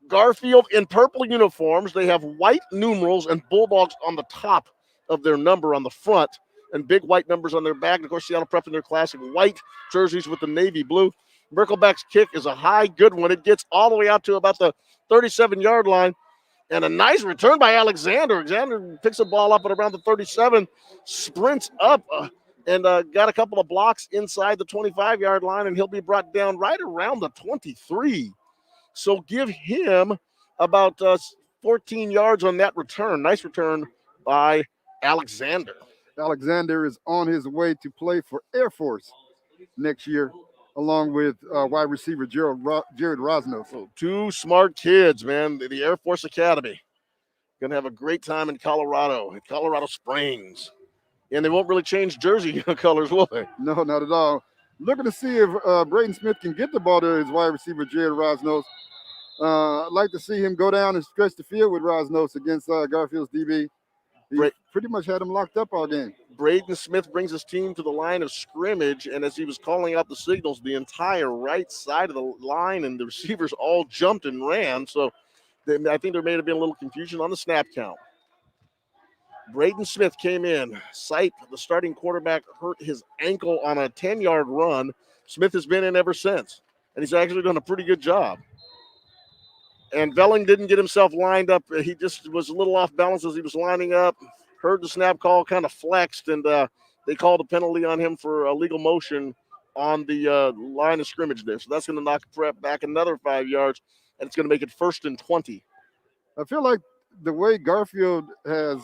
Garfield in purple uniforms. They have white numerals and Bulldogs on the top of their number on the front, and big white numbers on their back. And of course, Seattle Prep in their classic white jerseys with the navy blue. Merkelbach's kick is a high, good one. It gets all the way out to about the 37-yard line. And a nice return by Alexander. Alexander picks the ball up at around the 37, sprints up and got a couple of blocks inside the 25-yard line, and he'll be brought down right around the 23. So give him about 14 yards on that return. Nice return by Alexander. Alexander is on his way to play for Air Force next year, along with wide receiver Jared Rosnos. So 2 smart kids, man. The Air Force Academy. Going to have a great time in Colorado Springs. And they won't really change jersey colors, will they? No, not at all. Looking to see if Braden Smith can get the ball to his wide receiver, Jared Rosnos. I'd like to see him go down and stretch the field with Rosnos against Garfield's DB. He pretty much had him locked up all game. Braden Smith brings his team to the line of scrimmage, and as he was calling out the signals, the entire right side of the line and the receivers all jumped and ran. So I think there may have been a little confusion on the snap count. Braden Smith came in. Sipe, the starting quarterback, hurt his ankle on a 10-yard run. Smith has been in ever since, and he's actually done a pretty good job. And Velling didn't get himself lined up. He just was a little off balance as he was lining up. Heard the snap call, kind of flexed, and they called a penalty on him for illegal motion on the line of scrimmage there. So that's going to knock Prep back another 5 yards, and it's going to make it 1st and 20. I feel like the way Garfield has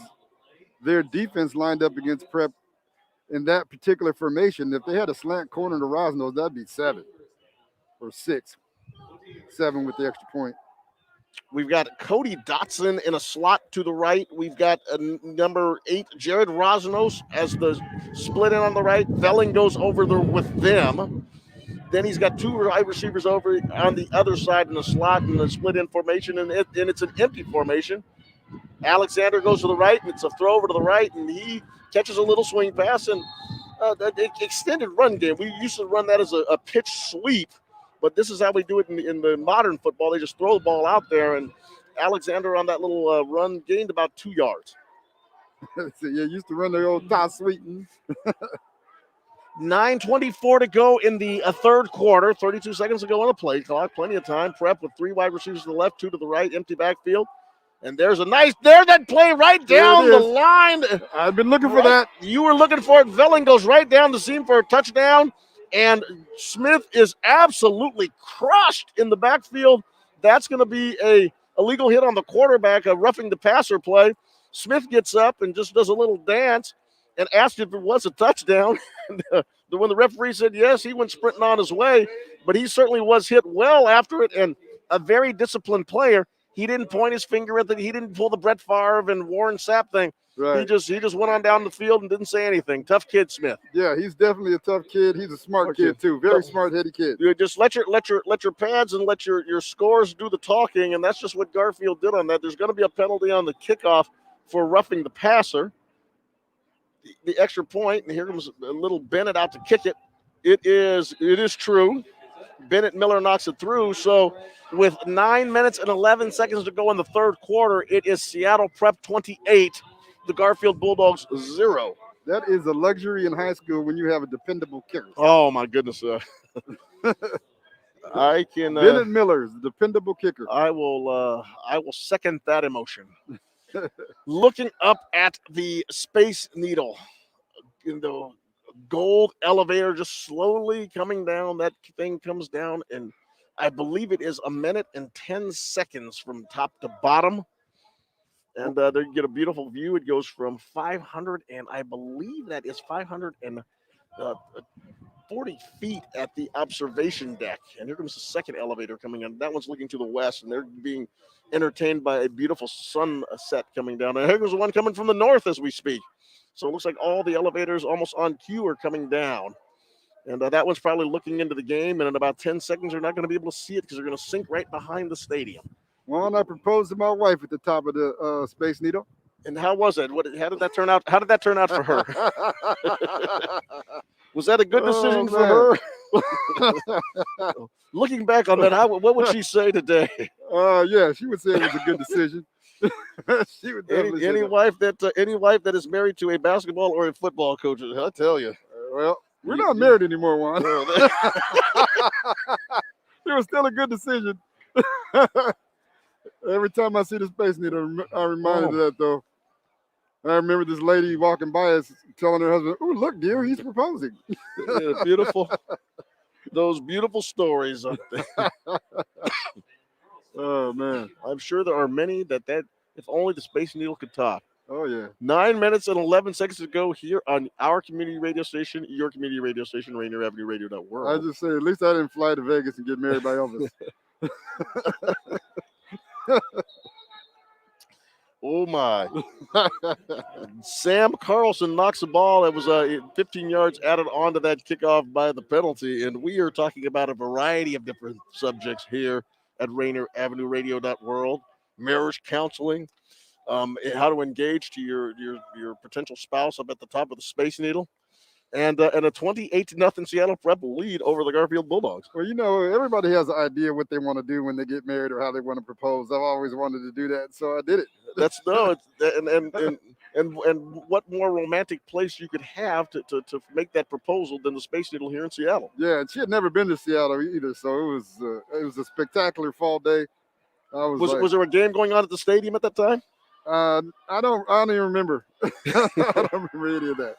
their defense lined up against Prep in that particular formation, if they had a slant corner to Rosnos, that'd be 7 or 6. 7 with the extra point. We've got Cody Dotson in a slot to the right. We've got number 8, Jared Rosnos, as the split in on the right. Velling goes over there with them. Then he's got 2 wide receivers over on the other side in the slot in the split in formation, and it's an empty formation. Alexander goes to the right, and it's a throw over to the right, and he catches a little swing pass, and extended run game. We used to run that as a pitch sweep. But this is how we do it in the modern football. They just throw the ball out there, and Alexander on that little run gained about 2 yards. So you used to run the old toss sweep. 9:24 to go in the third quarter. 32 seconds to go on the play clock. Plenty of time. Prep with 3 wide receivers to the left, 2 to the right. Empty backfield. And there's that play right down the line. I've been looking for that. You were looking for it. Velling goes right down the seam for a touchdown. And Smith is absolutely crushed in the backfield. That's going to be a illegal hit on the quarterback, a roughing the passer play. Smith gets up and just does a little dance and asked if it was a touchdown. When the referee said yes, he went sprinting on his way. But he certainly was hit well after it, and a very disciplined player. He didn't point his finger at he didn't pull the Brett Favre and Warren Sapp thing. Right. He just went on down the field and didn't say anything. Tough kid, Smith. Yeah, he's definitely a tough kid. He's a smart kid too. Very smart, heady kid. You just let your pads and let your scores do the talking, and that's just what Garfield did on that. There's going to be a penalty on the kickoff for roughing the passer. The extra point, and here comes a little Bennett out to kick it. It is true. Bennett Miller knocks it through. So with 9 minutes and 11 seconds to go in the third quarter, it is Seattle Prep 28, the Garfield Bulldogs 0. That is a luxury in high school when you have a dependable kicker. Oh my goodness! I can. Bennett Miller's dependable kicker. I will second that emotion. Looking up at the Space Needle, in the gold elevator just slowly coming down. That thing comes down, and I believe it is 1 minute and 10 seconds from top to bottom. And there you get a beautiful view. It goes from 500, and I believe that is 540 feet at the observation deck. And here comes the second elevator coming in. That one's looking to the west, and they're being entertained by a beautiful sunset coming down. And here goes the one coming from the north as we speak. So it looks like all the elevators almost on cue are coming down. And that one's probably looking into the game, and in about 10 seconds, they're not going to be able to see it because they're going to sink right behind the stadium. Well, I proposed to my wife at the top of the Space Needle. And how was it? How did that turn out? How did that turn out for her? Was that a good decision for her? Looking back on that, what would she say today? Yeah, she would say it was a good decision. She would definitely any wife that is married to a basketball or a football coach, I tell you. Well, we're not married anymore, Juan. It was still a good decision. Every time I see the Space Needle, I'm reminded of that, though. I remember this lady walking by us telling her husband, "Oh, look, dear, he's proposing." Yeah, beautiful. Those beautiful stories up there. Oh, man. I'm sure there are many that if only the Space Needle could talk. Oh, yeah. 9 minutes and 11 seconds to go here on our community radio station, your community radio station, Rainier Avenue Radio World. I just say, at least I didn't fly to Vegas and get married by Elvis. Oh, my. Sam Carlson knocks the ball. It was 15 yards added onto that kickoff by the penalty. And we are talking about a variety of different subjects here at Rainier Avenue Radio World. Marriage counseling, how to engage to your potential spouse up at the top of the Space Needle. And a 28-0 Seattle Prep lead over the Garfield Bulldogs. Well, everybody has an idea what they want to do when they get married or how they want to propose. I've always wanted to do that, so I did it. And what more romantic place you could have to make that proposal than the Space Needle here in Seattle? Yeah, and she had never been to Seattle either, so it was a spectacular fall day. Was there a game going on at the stadium at that time? I don't even remember. I don't remember any of that.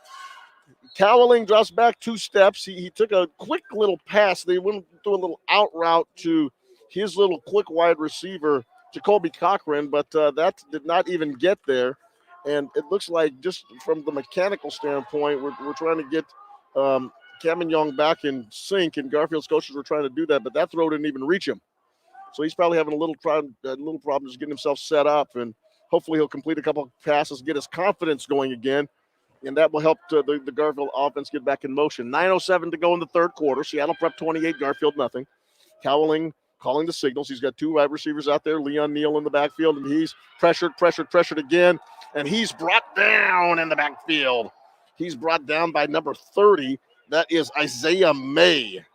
Cowling drops back 2 steps. He took a quick little pass. They went through a little out route to his little quick wide receiver, Jacoby Cochran, but that did not even get there. And it looks like just from the mechanical standpoint, we're trying to get Cam and Young back in sync, and Garfield's coaches were trying to do that, but that throw didn't even reach him. So he's probably having a little problem just getting himself set up, and hopefully he'll complete a couple of passes, get his confidence going again. And that will help the Garfield offense get back in motion. 9:07 to go in the third quarter. Seattle Prep 28, Garfield nothing. Cowling calling the signals. He's got 2 wide receivers out there. Leon Neal in the backfield, and he's pressured again. And he's brought down in the backfield. He's brought down by number 30. That is Isaiah May.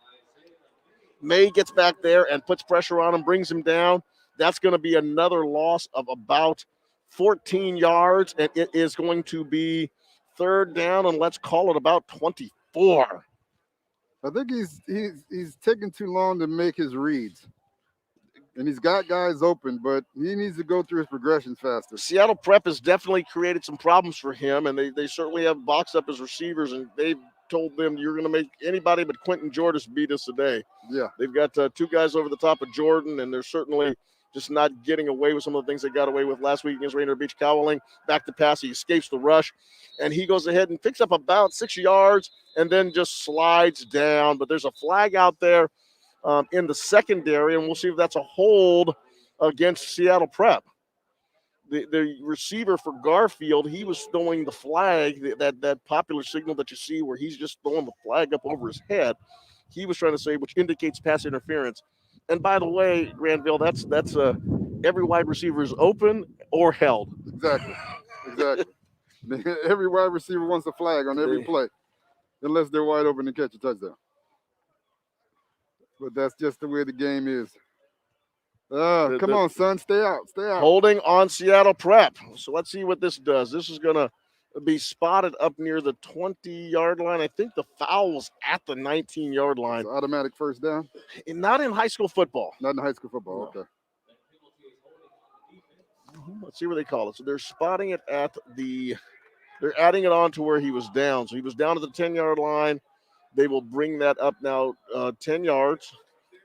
May gets back there and puts pressure on him, brings him down. That's going to be another loss of about 14 yards, and it is going to be third down, and let's call it about 24. I think he's taking too long to make his reads. and he's got guys open, but he needs to go through his progressions faster. Seattle Prep has definitely created some problems for him, and they certainly have boxed up his receivers, and they've told them you're going to make anybody but Quentin Jordan beat us today. Yeah. They've got two guys over the top of Jordan, and they're certainly just not getting away with some of the things they got away with last week against Rainier Beach. Cowling back to pass. He escapes the rush, and he goes ahead and picks up about 6 yards and then just slides down. But there's a flag out there in the secondary, and we'll see if that's a hold against Seattle Prep. The receiver for Garfield, he was throwing the flag, that popular signal that you see where he's just throwing the flag up over his head. He was trying to say, which indicates pass interference. And by the way, Granville, that's every wide receiver is open or held. Exactly. Every wide receiver wants a flag on every play, unless they're wide open and catch a touchdown. But that's just the way the game is. Come on, son. Stay out. Holding on Seattle Prep. So let's see what this does. This is going to be spotted up near the 20-yard line. I think the foul was at the 19-yard line. It's automatic first down? Not in high school football. Not in high school football, no. Okay. Let's see where they call it. So they're spotting it at they're adding it on to where he was down. So he was down at the 10-yard line. They will bring that up now 10 yards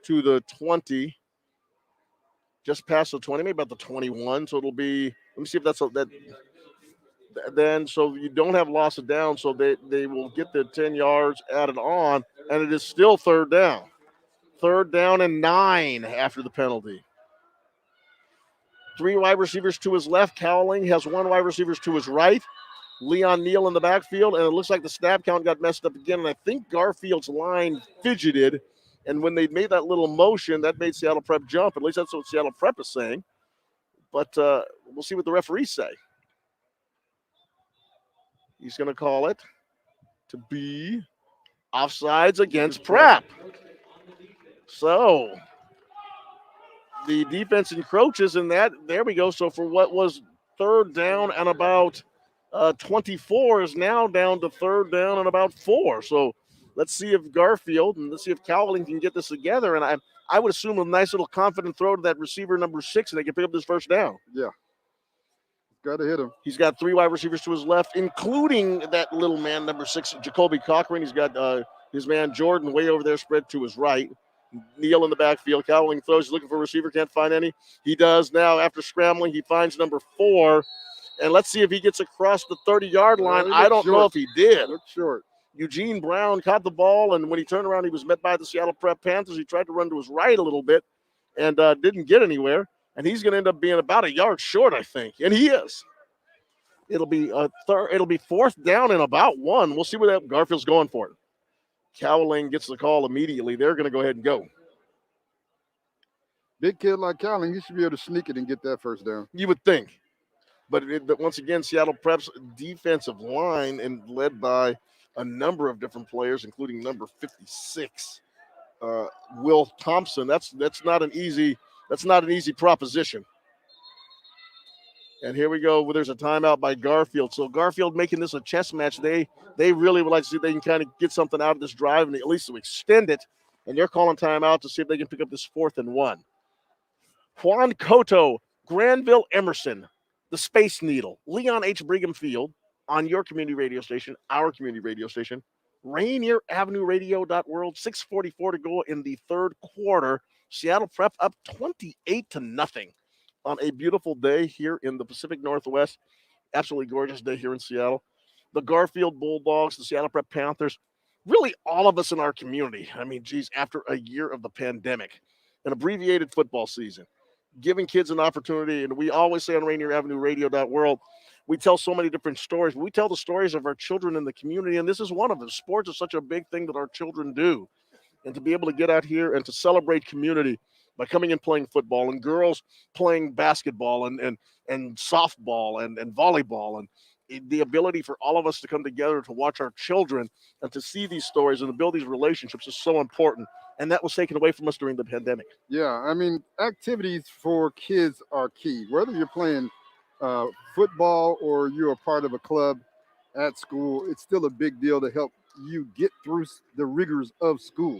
to the 20. Just past the 20, maybe about the 21. So it'll be, let me see if that's that. Then, so you don't have loss of down. So they will get the 10 yards added on, and it is still third down. 3rd down and 9 after the penalty. 3 wide receivers to his left. Cowling has 1 wide receiver to his right. Leon Neal in the backfield, and it looks like the snap count got messed up again. And I think Garfield's line fidgeted. And when they made that little motion, that made Seattle Prep jump. At least that's what Seattle Prep is saying. But we'll see what the referees say. He's going to call it to be offsides against Prep. So the defense encroaches in that. There we go. So for what was 3rd down and about 24 is now down to 3rd down and about 4. So let's see if Garfield and let's see if Cowling can get this together. And I would assume a nice little confident throw to that receiver number 6, and they can pick up this first down. Yeah. Got to hit him. He's got 3 wide receivers to his left, including that little man, number 6, Jacoby Cochran. He's got his man Jordan way over there spread to his right. Neal in the backfield. Cowling throws. He's looking for a receiver. Can't find any. He does now. After scrambling, he finds number 4. And let's see if he gets across the 30-yard line. I don't know if he did. Looked short. Eugene Brown caught the ball, and when he turned around, he was met by the Seattle Prep Panthers. He tried to run to his right a little bit and didn't get anywhere. And he's going to end up being about a yard short, I think. And he is. It'll be it'll be 4th down and about 1. We'll see where that Garfield's going for it. Cowling gets the call immediately. They're going to go ahead and go. Big kid like Cowling, he should be able to sneak it and get that first down. You would think. But once again, Seattle Prep's defensive line and led by a number of different players, including number 56, Will Thompson. That's not an easy proposition. And here we go. There's a timeout by Garfield. So Garfield making this a chess match. They really would like to see if they can kind of get something out of this drive and at least to extend it. And they're calling timeout to see if they can pick up this 4th and 1. Juan Cotto, Granville, Emerson, the Space Needle, Leon H. Brigham Field on your community radio station, our community radio station, Rainier Avenue Radio.world, 6:44 to go in the 3rd quarter. Seattle Prep up 28-0 on a beautiful day here in the Pacific Northwest. Absolutely gorgeous day here in Seattle. The Garfield Bulldogs, the Seattle Prep Panthers, really all of us in our community. I mean, geez, after a year of the pandemic, an abbreviated football season, giving kids an opportunity. And we always say on Rainier Avenue Radio.world, we tell so many different stories. But we tell the stories of our children in the community, and this is one of them. Sports is such a big thing that our children do. And to be able to get out here and to celebrate community by coming and playing football, and girls playing basketball and softball and volleyball, and the ability for all of us to come together to watch our children and to see these stories and to build these relationships is so important. And that was taken away from us during the pandemic. Yeah, I mean, activities for kids are key. Whether you're playing football or you're a part of a club at school, it's still a big deal to help you get through the rigors of school.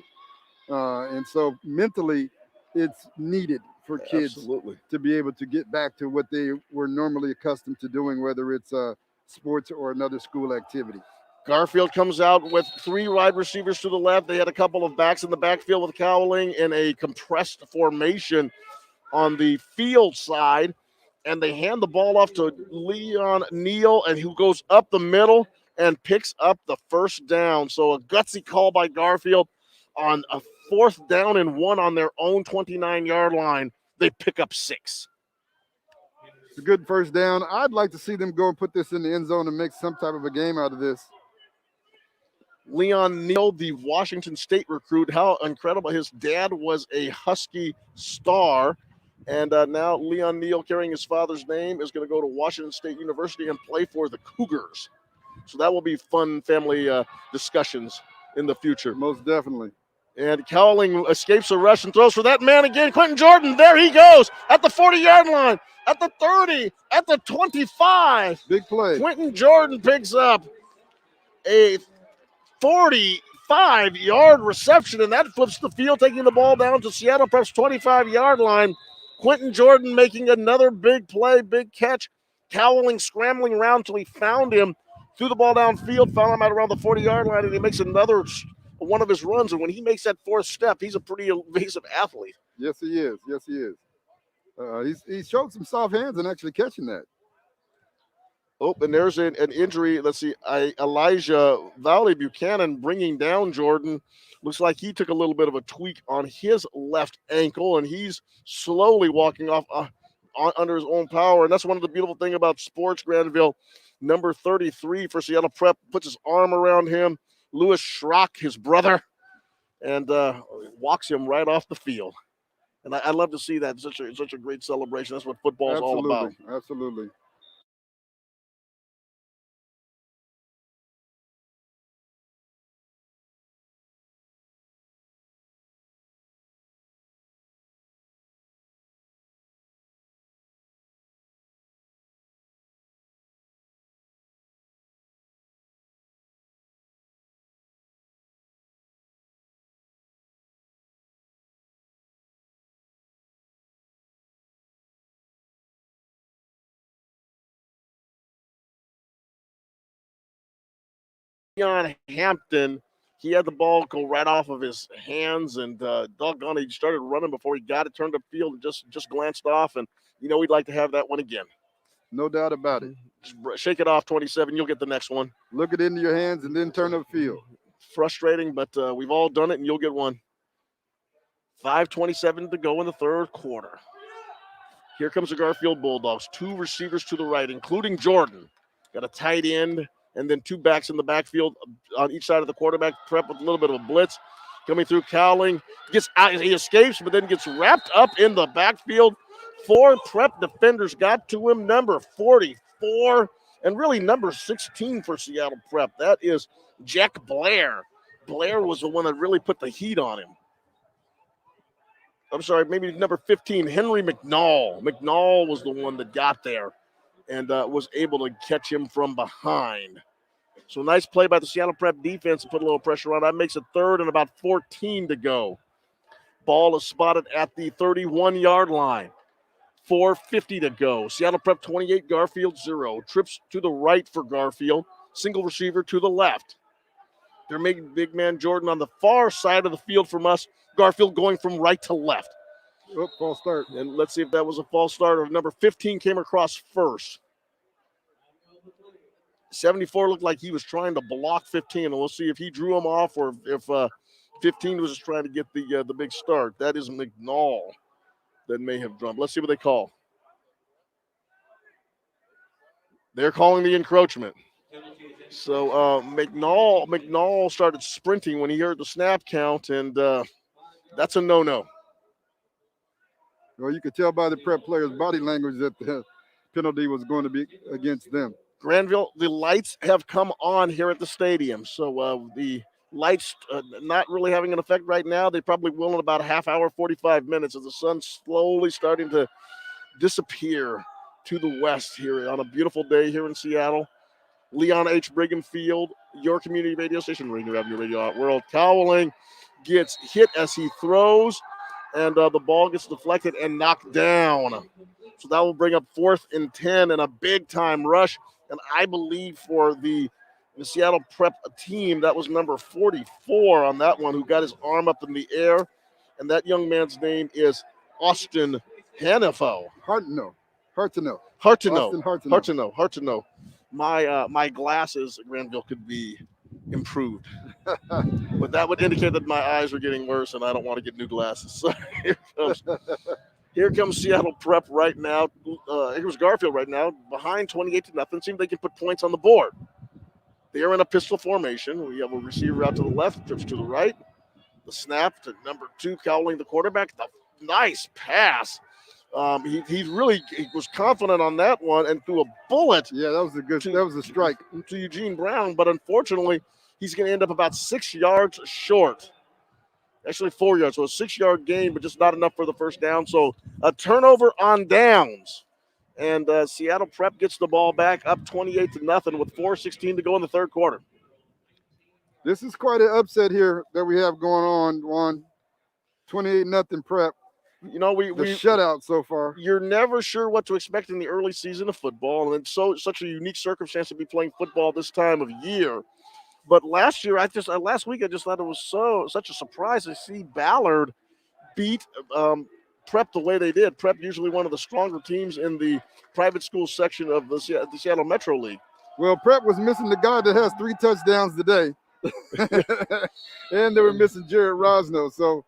And so mentally, it's needed for kids Absolutely. to be able to get back to what they were normally accustomed to doing, whether it's sports or another school activity. Garfield comes out with 3 wide receivers to the left. They had a couple of backs in the backfield with Cowling in a compressed formation on the field side. And they hand the ball off to Leon Neal, and who goes up the middle and picks up the first down. So a gutsy call by Garfield on a 4th down and 1 on their own 29-yard line. They pick up 6. It's a good first down. I'd like to see them go and put this in the end zone and make some type of a game out of this. Leon Neal, the Washington State recruit, how incredible. His dad was a Husky star. And now Leon Neal, carrying his father's name, is going to go to Washington State University and play for the Cougars. So that will be fun family discussions in the future. Most definitely. And Cowling escapes a rush and throws for that man again, Quentin Jordan. There he goes at the 40-yard line, at the 30, at the 25. Big play. Quentin Jordan picks up a 45-yard reception, and that flips the field, taking the ball down to Seattle Prep's 25-yard line. Quentin Jordan making another big play, big catch. Cowling scrambling around until he found him, threw the ball downfield, found him at around the 40-yard line, and he makes another one of his runs. And when he makes that 4th step, he's a pretty evasive athlete. Yes, he is. Yes, he is. He showed some soft hands in actually catching that. Oh, and there's an injury. Let's see. Elijah Valley Buchanan bringing down Jordan. Looks like he took a little bit of a tweak on his left ankle, and he's slowly walking off under his own power. And that's one of the beautiful things about sports, Granville. Number 33 for Seattle Prep puts his arm around him. Lewis Schrock, his brother, and walks him right off the field. And I love to see that. It's such a great celebration. That's what football is all about. Absolutely. Leon Hampton, he had the ball go right off of his hands, and doggone, he started running before he got it, turned upfield, and just glanced off. And we'd like to have that one again. No doubt about it. Just shake it off, 27. You'll get the next one. Look it into your hands and then turn upfield. Frustrating, but we've all done it, and you'll get one. 5:27 to go in the 3rd quarter. Here comes the Garfield Bulldogs. 2 receivers to the right, including Jordan. Got a tight end, and then 2 backs in the backfield on each side of the quarterback. Prep with a little bit of a blitz. Coming through, Cowling gets out. He escapes, but then gets wrapped up in the backfield. 4 Prep defenders got to him. Number 44, and really number 16 for Seattle Prep. That is Jack Blair. Blair was the one that really put the heat on him. I'm sorry, maybe number 15, Henry McNall. McNall was the one that got there and was able to catch him from behind. So nice play by the Seattle Prep defense to put a little pressure on. That makes it 3rd and about 14 to go. Ball is spotted at the 31-yard line. 4:50 to go. Seattle Prep 28, Garfield 0. Trips to the right for Garfield. Single receiver to the left. They're making big man Jordan on the far side of the field from us. Garfield going from right to left. Oh, false start. And let's see if that was a false start or number 15 came across first. 74 looked like he was trying to block 15, and we'll see if he drew him off or if 15 was just trying to get the big start. That is McNall that may have drummed. Let's see what they call. They're calling the encroachment. So McNall started sprinting when he heard the snap count, and that's a no-no. Well, you could tell by the Prep players' body language that the penalty was going to be against them. Granville, the lights have come on here at the stadium. So the lights not really having an effect right now. They probably will in about a half hour, 45 minutes as the sun's slowly starting to disappear to the west here on a beautiful day here in Seattle. Leon H. Brigham Field, your community radio station, Rainier Avenue Radio App. Cowling gets hit as he throws, and the ball gets deflected and knocked down. So that will bring up 4th and 10 and a big-time rush. And I believe for the Seattle Prep team, that was number 44 on that one, who got his arm up in the air. And that young man's name is Austin Hanifo. Hartino. Austin Hartino. Hartino. My glasses at Granville could be improved. But that would indicate that my eyes are getting worse and I don't want to get new glasses. So here comes Seattle Prep right now. Here's Garfield right now, behind 28-0. Seems they can put points on the board. They are in a pistol formation. We have a receiver out to the left, trips to the right. The snap to number 2, cowling the quarterback. The nice pass. He was confident on that one and threw a bullet. Yeah, that was a strike to Eugene Brown, but unfortunately, he's going to end up about 6 yards short. Actually, 4 yards, so a 6-yard gain, but just not enough for the first down. So a turnover on downs, and Seattle Prep gets the ball back up 28-0 with 4:16 to go in the third quarter. This is quite an upset here that we have going on. Juan, 28-0 Prep. You know, we shutout so far. You're never sure what to expect in the early season of football, and it's such a unique circumstance to be playing football this time of year. But last year, last week, I just thought it was such a surprise to see Ballard beat Prep the way they did. Prep usually one of the stronger teams in the private school section of the Seattle Metro League. Well, Prep was missing the guy that has 3 touchdowns today, and they were missing Jared Rosno. So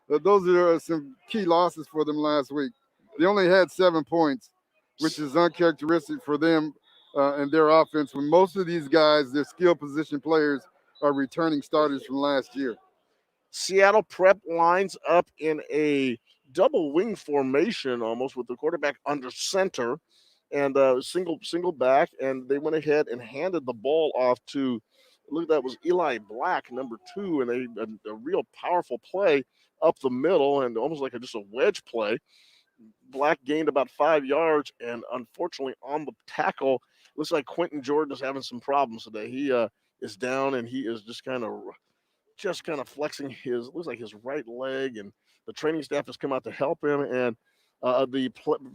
those are some key losses for them last week. They only had 7 points, which is uncharacteristic for them and their offense, when most of these guys, their skill position players, are returning starters from last year. Seattle Prep lines up in a double wing formation almost, with the quarterback under center and single back, and they went ahead and handed the ball off to, that was Eli Black, number 2, and a real powerful play up the middle, and almost like just a wedge play. Black gained about 5 yards, and unfortunately on the tackle, looks like Quentin Jordan is having some problems today. He is down, and he is just kind of flexing his right leg, and the training staff has come out to help him. And the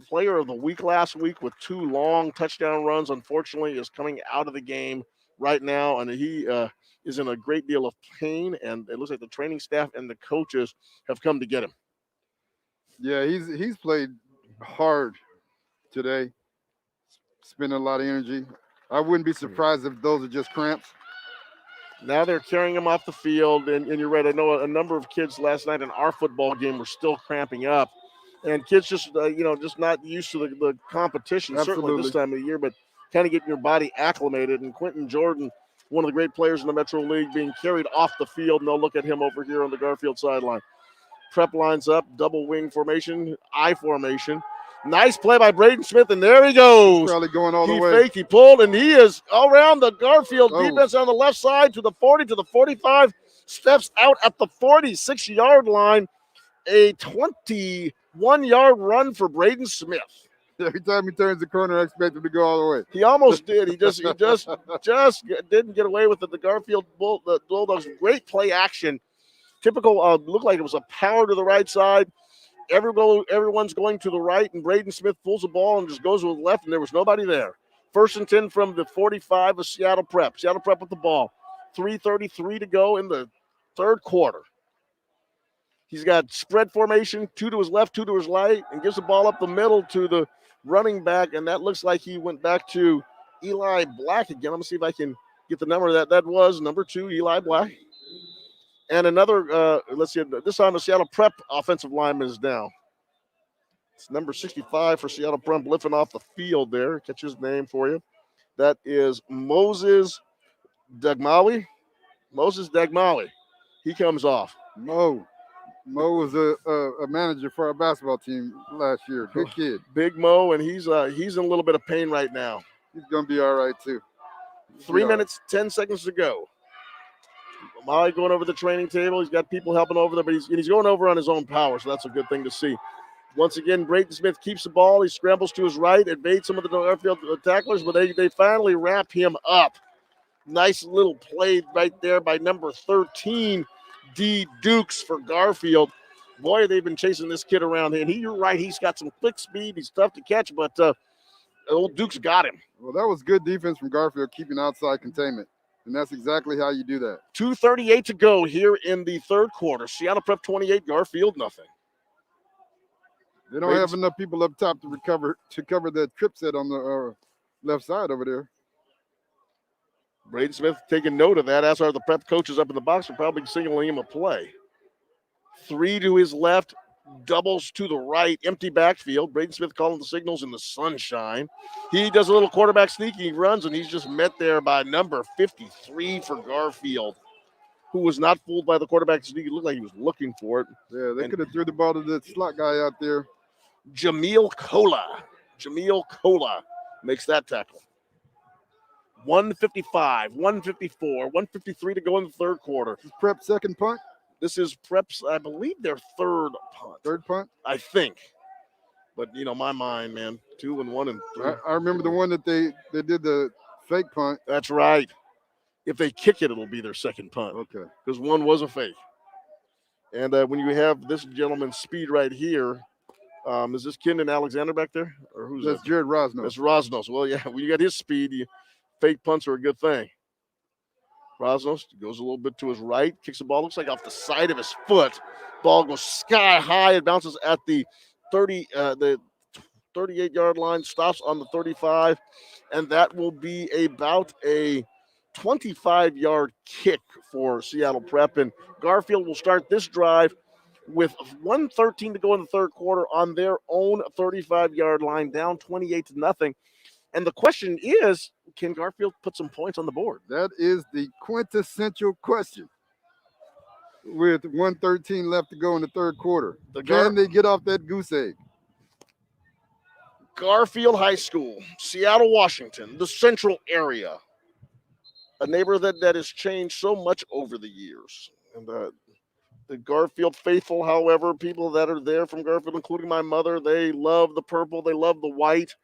player of the week last week with 2 long touchdown runs, unfortunately, is coming out of the game right now, and he is in a great deal of pain, and it looks like the training staff and the coaches have come to get him. Yeah, he's played hard today, spending a lot of energy. I wouldn't be surprised if those are just cramps. Now they're carrying him off the field, and you're right. I know a number of kids last night in our football game were still cramping up, and kids just not used to the competition. Absolutely. Certainly this time of the year, but kind of getting your body acclimated. And Quentin Jordan, one of the great players in the Metro League, being carried off the field, and they'll look at him over here on the Garfield sideline. Prep lines up, double wing formation, I formation. Nice play by Braden Smith, and there he goes. Probably going all the way. He faked, he pulled, and he is around the Garfield defense on the left side to the 40, to the 45, steps out at the 46-yard line. A 21-yard run for Braden Smith. Every time he turns the corner, I expect him to go all the way. He almost did. He just didn't get away with it. The Garfield Bulldogs, great play action. Typical, looked like it was a power to the right side. Everyone's going to the right, and Braden Smith pulls the ball and just goes to the left, and there was nobody there. 1st and 10 from the 45 of Seattle Prep. Seattle Prep with the ball. 3:33 to go in the third quarter. He's got spread formation, 2 to his left, 2 to his right, and gives the ball up the middle to the running back, and that looks like he went back to Eli Black again. I'm going to see if I can get the number that was number 2, Eli Black. And another, let's see, this time the Seattle Prep offensive lineman is down. It's number 65 for Seattle Prep, lifting off the field there. Catch his name for you. That is Moses Dagmawi. He comes off. Mo was a manager for our basketball team last year. Good kid. Big Mo, and he's in a little bit of pain right now. He's going to be all right, too. 3 minutes, 10 seconds to go. Molly going over the training table. He's got people helping over there, but he's going over on his own power, so that's a good thing to see. Once again, Braden Smith keeps the ball. He scrambles to his right, evades some of the Garfield tacklers, but they finally wrap him up. Nice little play right there by number 13, D. Dukes for Garfield. boy, they've been chasing this kid around. And you're right, he's got some quick speed. He's tough to catch, but old Duke's got him. Well, that was good defense from Garfield, keeping outside containment. And that's exactly how you do that. 2:38 to go here in the third quarter. Seattle Prep 28, Garfield nothing. They don't have enough people up top to cover the trip set on the left side over there. Braden Smith taking note of that, as are the Prep coaches up in the box. Are probably signaling him a play. 3 to his left, doubles to the right, empty backfield. Braden Smith calling the signals in the sunshine. He does a little quarterback sneak. He runs, and he's just met there by number 53 for Garfield, who was not fooled by the quarterback sneak. It looked like he was looking for it. Yeah, they could have threw the ball to the slot guy out there. Jameel Cola makes that tackle. 155, 154, 153 to go in the third quarter. This is Prep second punt? This is Prep's, I believe, their third punt. Third punt? I think. But, my mind, man, 2 and 1 and 3. I remember the one that they did the fake punt. That's right. If they kick it, it'll be their second punt. Okay. Because one was a fake. And when you have this gentleman's speed right here, is this Kendon Alexander back there? Or who's That's that? Jared Rosnos. That's Rosnos. Well, yeah, when you got his speed, fake punts are a good thing. Rosnos goes a little bit to his right, kicks the ball, looks like off the side of his foot. Ball goes sky high. It bounces at the 38-yard line, stops on the 35, and that will be about a 25-yard kick for Seattle Prep. And Garfield will start this drive with 1:13 to go in the third quarter on their own 35-yard line, down 28-0. And the question is, can Garfield put some points on the board? That is the quintessential question. With 1:13 left to go in the third quarter, can they get off that goose egg? Garfield High School, Seattle, Washington, the central area, a neighborhood that has changed so much over the years. And the Garfield faithful, however, people that are there from Garfield, including my mother, they love the purple, they love the white.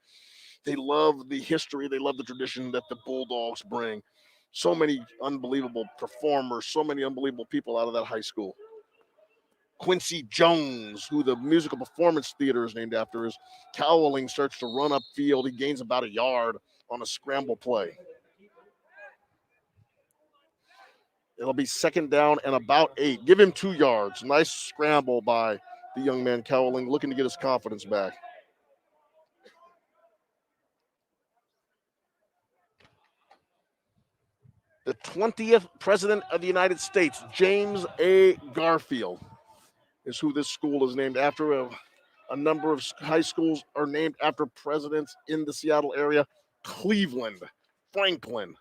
They love the history. They love the tradition that the Bulldogs bring. So many unbelievable performers, so many unbelievable people out of that high school. Quincy Jones, who the musical performance theater is named after, is Cowling starts to run upfield. He gains about a yard on a scramble play. It'll be second down and about 8. Give him 2 yards. Nice scramble by the young man Cowling, looking to get his confidence back. The 20th President of the United States, James A. Garfield, is who this school is named after. A number of high schools are named after presidents in the Seattle area. Cleveland, Franklin,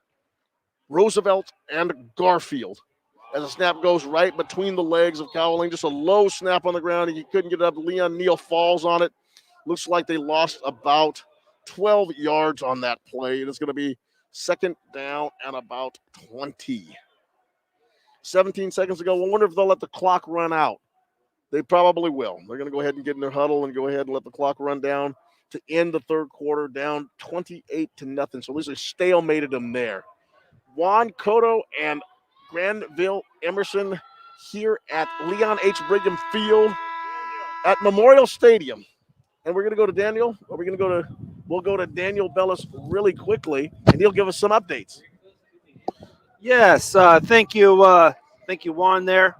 Roosevelt, and Garfield. As the snap goes right between the legs of Cowling, just a low snap on the ground. He couldn't get it up. Leon Neal falls on it. Looks like they lost about 12 yards on that play. And it's going to be second down and about 20. 17 seconds ago. I wonder if they'll let the clock run out. They probably will. They're going to go ahead and get in their huddle and go ahead and let the clock run down to end the third quarter, down 28-0. So at least they stalemated them there. Juan Cotto and Granville Emerson here at Leon H. Brigham Field at Memorial Stadium. And we're going to go to Daniel. Or we're going to go to We'll go to Daniel Bellis really quickly, and he'll give us some updates. Yes, thank you, Juan. There.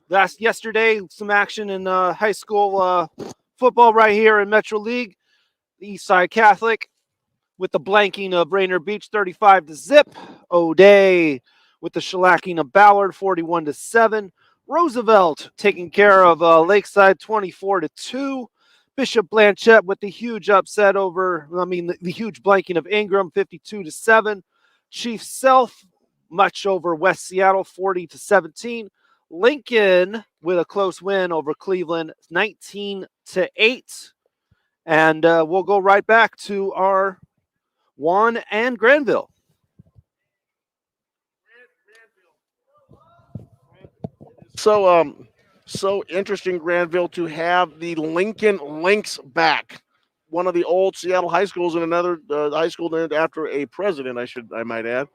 Yesterday, some action in high school football right here in Metro League. The Eastside Catholic with the blanking of Rainier Beach, 35-0. O'Day with the shellacking of Ballard, 41-7. Roosevelt taking care of Lakeside, 24-2. Bishop Blanchette with the huge upset the huge blanking of Ingram, 52-7. Chief Self, much over West Seattle, 40-17. Lincoln with a close win over Cleveland, 19-8. And we'll go right back to our Juan and Granville. So interesting, Granville, to have the Lincoln Lynx back. One of the old Seattle high schools and another high school named after a president, I might add.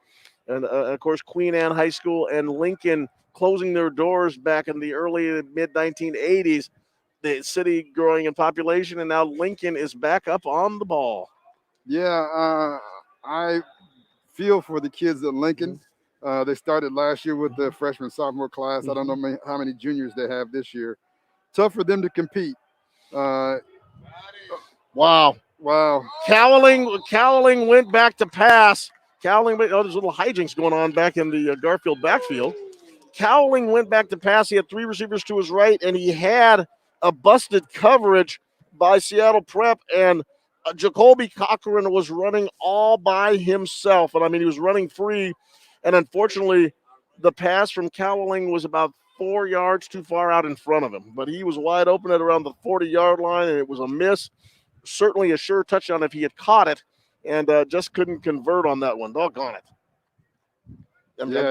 And, of course, Queen Anne High School and Lincoln closing their doors back in the early to mid 1980s. The city growing in population, and now Lincoln is back up on the ball. Yeah, I feel for the kids at Lincoln. They started last year with the freshman, sophomore class. I don't know how many juniors they have this year. Tough for them to compete. Wow. Cowling went back to pass. There's little hijinks going on back in the Garfield backfield. Cowling went back to pass. He had 3 receivers to his right, and he had a busted coverage by Seattle Prep, and Jacoby Cochran was running all by himself. And, he was running free, and unfortunately, the pass from Cowling was about 4 yards too far out in front of him. But he was wide open at around the 40-yard line, and it was a miss. Certainly a sure touchdown if he had caught it, and just couldn't convert on that one. Doggone it.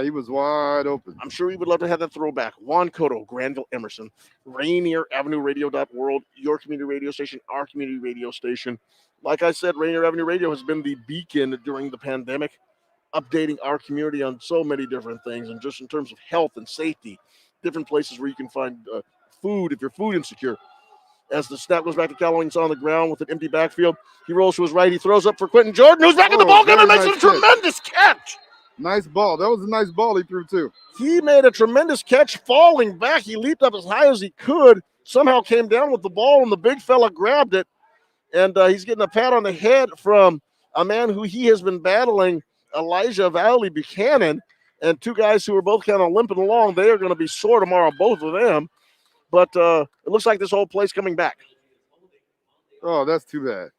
He was wide open. I'm sure he would love to have that throwback. Juan Cotto, Granville, Emerson, Rainier Avenue Radio.world, your community radio station, our community radio station. Like I said, Rainier Avenue Radio has been the beacon during the pandemic, updating our community on so many different things, and just in terms of health and safety, different places where you can find food if you're food insecure. As the snap goes back to Cowling's on the ground with an empty backfield, he rolls to his right. He throws up for Quentin Jordan, who's back in the ball game and makes a tremendous catch. Nice ball. That was a nice ball he threw, too. He made a tremendous catch falling back. He leaped up as high as he could, somehow came down with the ball, and the big fella grabbed it. And he's getting a pat on the head from a man who he has been battling, Elijah Valley Buchanan, and 2 guys who are both kind of limping along. They are going to be sore tomorrow, both of them. But it looks like this whole play's coming back. Oh, that's too bad.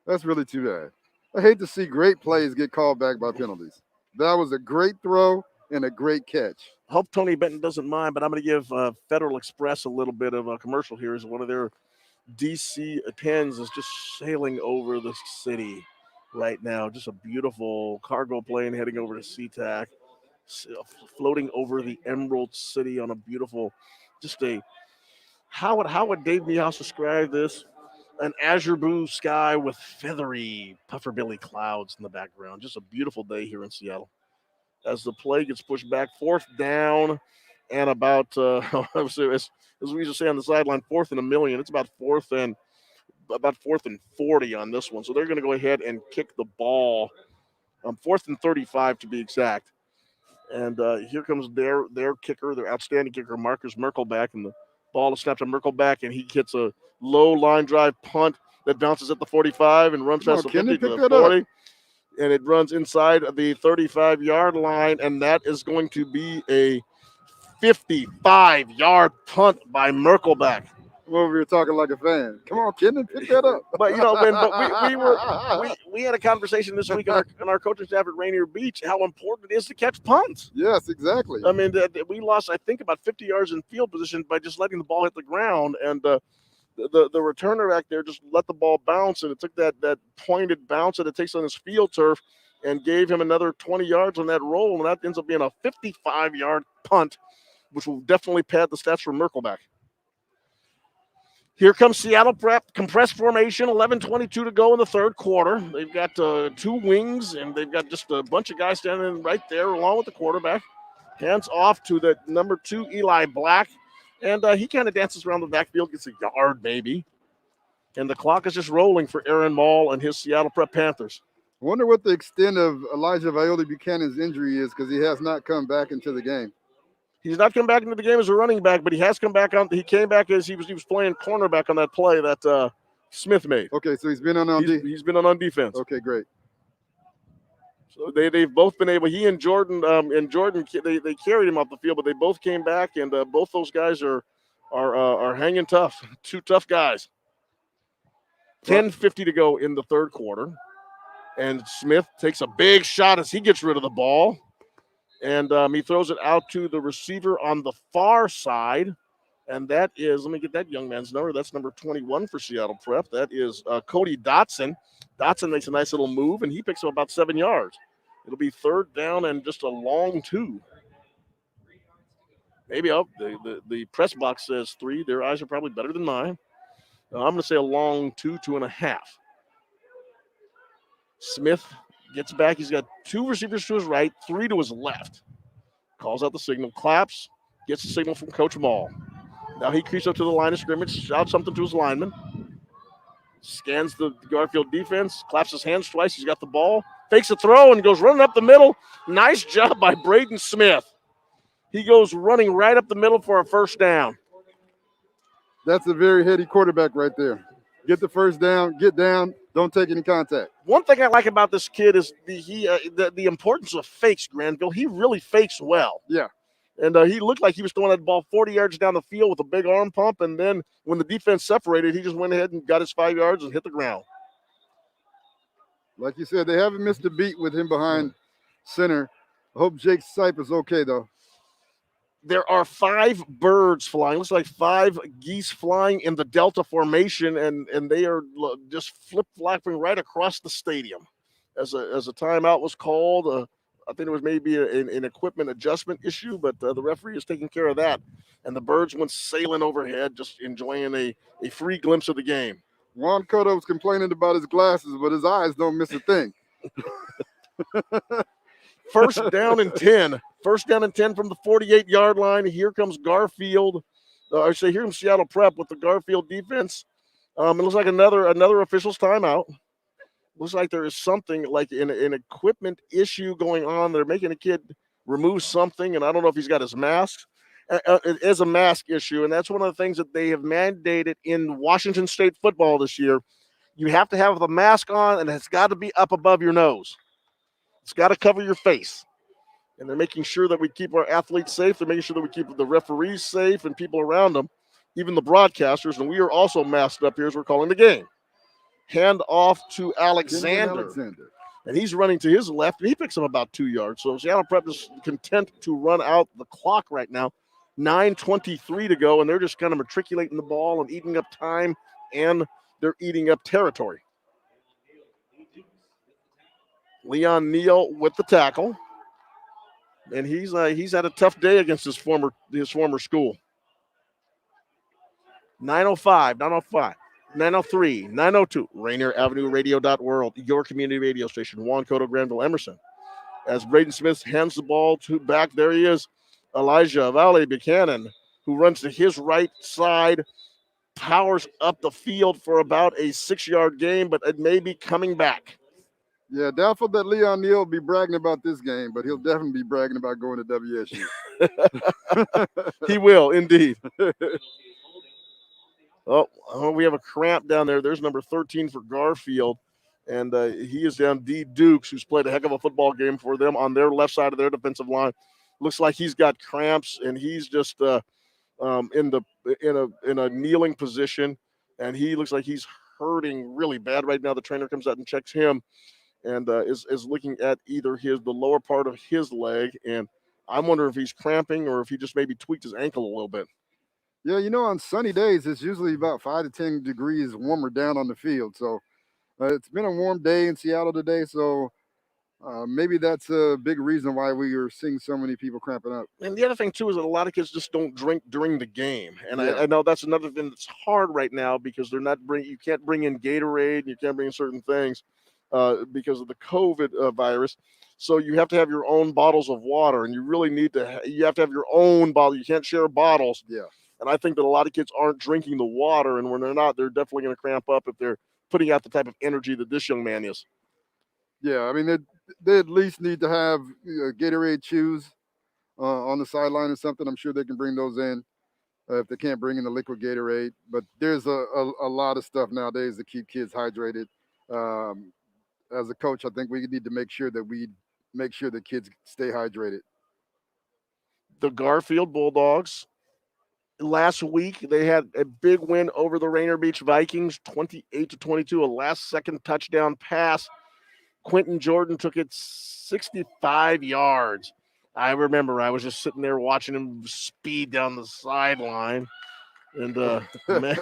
That's really too bad. I hate to see great plays get called back by penalties. That was a great throw and a great catch. I hope Tony Benton doesn't mind, but I'm going to give Federal Express a little bit of a commercial here as one of their DC-10s is just sailing over the city right now. Just a beautiful cargo plane heading over to SeaTac, floating over the Emerald City on a beautiful, how would Dave Niehaus describe this? An azure blue sky with feathery puffer-billy clouds in the background. Just a beautiful day here in Seattle. As the play gets pushed back, 4th down and about, as we used to say on the sideline, 4th and 1,000,000. It's about 4th and 40 on this one. So they're going to go ahead and kick the ball. 4th and 35 to be exact. And here comes their kicker, their outstanding kicker, Marcus Merkelback, and the ball is snapped to Merkelback, and he hits a low line drive punt that bounces at the 45 and runs past the 50 to the 40. And it runs inside of the 35-yard line, and that is going to be a 55-yard punt by Merkelback. Well, we were talking like a fan. Come on, Kenan, pick that up. But we had a conversation this week on our coaching staff at Rainier Beach how important it is to catch punts. Yes, exactly. We lost, I think, about 50 yards in field position by just letting the ball hit the ground, and the returner back there just let the ball bounce, and it took that pointed bounce that it takes on his field turf and gave him another 20 yards on that roll, and that ends up being a 55-yard punt, which will definitely pad the stats for Merkelback. Here comes Seattle Prep, compressed formation, 11:22 to go in the third quarter. They've got 2 wings, and they've got just a bunch of guys standing right there along with the quarterback. Hands off to the number 2, Eli Black, and he kind of dances around the backfield, gets a yard maybe. And the clock is just rolling for Aaron Mall and his Seattle Prep Panthers. I wonder what the extent of Elijah Valley Buchanan's injury is, because he has not come back into the game. He's not come back into the game as a running back, but he has come back on. He came back as he was playing cornerback on that play that Smith made. Okay, so he's been on he's been on defense. Okay, great. So they've both been able. He and Jordan they carried him off the field, but they both came back, and both those guys are hanging tough. 2 tough guys. 10:50 to go in the third quarter, and Smith takes a big shot as he gets rid of the ball. And he throws it out to the receiver on the far side. And that is, let me get that young man's number. That's number 21 for Seattle Prep. That is Cody Dotson. Dotson makes a nice little move, and he picks up about 7 yards. It'll be 3rd down and just a long 2. Maybe the press box says 3. Their eyes are probably better than mine. I'm going to say a long 2, 2.5. Smith gets back. He's got 2 receivers to his right, 3 to his left. calls out the signal, claps, gets the signal from Coach Mall. Now he creeps up to the line of scrimmage, shouts something to his lineman, scans the Garfield defense, claps his hands twice. He's got the ball, fakes a throw, and goes running up the middle. Nice job by Braden Smith. He goes running right up the middle for a first down. That's a very heady quarterback right there. Get the first down, get down, don't take any contact. One thing I like about this kid is the importance of fakes, Granville. He really fakes well. Yeah. And he looked like he was throwing that ball 40 yards down the field with a big arm pump. And then when the defense separated, he just went ahead and got his 5 yards and hit the ground. Like you said, they haven't missed a beat with him behind center. I hope Jake Sipe is okay, though. There are 5 birds flying. Looks like 5 geese flying in the Delta formation, and they are just flip-flopping right across the stadium. As a timeout was called, I think it was maybe an equipment adjustment issue, but the referee is taking care of that. And the birds went sailing overhead, just enjoying a free glimpse of the game. Juan Cotto was complaining about his glasses, but his eyes don't miss a thing. First down and 10. First down and 10 from the 48-yard line. Here comes Garfield. Here comes Seattle Prep with the Garfield defense. It looks like another official's timeout. Looks like there is something like an equipment issue going on. They're making a kid remove something, and I don't know if he's got his mask. It is a mask issue, and that's one of the things that they have mandated in Washington State football this year. You have to have the mask on, and it's got to be up above your nose. It's got to cover your face. And they're making sure that we keep our athletes safe. They're making sure that we keep the referees safe and people around them, even the broadcasters. And we are also masked up here as we're calling the game. Hand off to Alexander. And he's running to his left, and he picks up about 2 yards. So Seattle Prep is content to run out the clock right now. 9:23 to go, and they're just kind of matriculating the ball and eating up time, and they're eating up territory. Leon Neal with the tackle. And he's had a tough day against his former school. 9:05, 9:03, 9:02. Rainier Avenue Radio.world, your community radio station. Juan Cotto, Granville, Emerson. As Braden Smith hands the ball to back, there he is. Elijah Valley Buchanan, who runs to his right side, powers up the field for about a 6-yard gain, but it may be coming back. Yeah, doubtful that Leon Neal will be bragging about this game, but he'll definitely be bragging about going to WSU. He will, indeed. Oh, we have a cramp down there. There's number 13 for Garfield, and he is down D. Dukes, who's played a heck of a football game for them on their left side of their defensive line. Looks like he's got cramps, and he's just in a kneeling position, and he looks like he's hurting really bad right now. The trainer comes out and checks him, and is looking at either the lower part of his leg, and I'm wondering if he's cramping or if he just maybe tweaked his ankle a little bit. Yeah, on sunny days, it's usually about 5 to 10 degrees warmer down on the field. So it's been a warm day in Seattle today, so maybe that's a big reason why we are seeing so many people cramping up. And the other thing, too, is that a lot of kids just don't drink during the game. And Yeah. I know that's another thing that's hard right now because you can't bring in Gatorade, you can't bring in certain things because of the COVID virus. So you have to have your own bottles of water, and you really you have to have your own bottle. You can't share bottles. Yeah. And I think that a lot of kids aren't drinking the water, and when they're not, they're definitely going to cramp up if they're putting out the type of energy that this young man is. Yeah, I mean, they at least need to have Gatorade chews on the sideline or something. I'm sure they can bring those in if they can't bring in the liquid Gatorade. But there's a lot of stuff nowadays to keep kids hydrated. As a coach, I think we need to make sure the kids stay hydrated. The Garfield Bulldogs, last week, they had a big win over the Rainier Beach Vikings, 28-22, a last-second touchdown pass. Quentin Jordan took it 65 yards. I remember I was just sitting there watching him speed down the sideline, and man,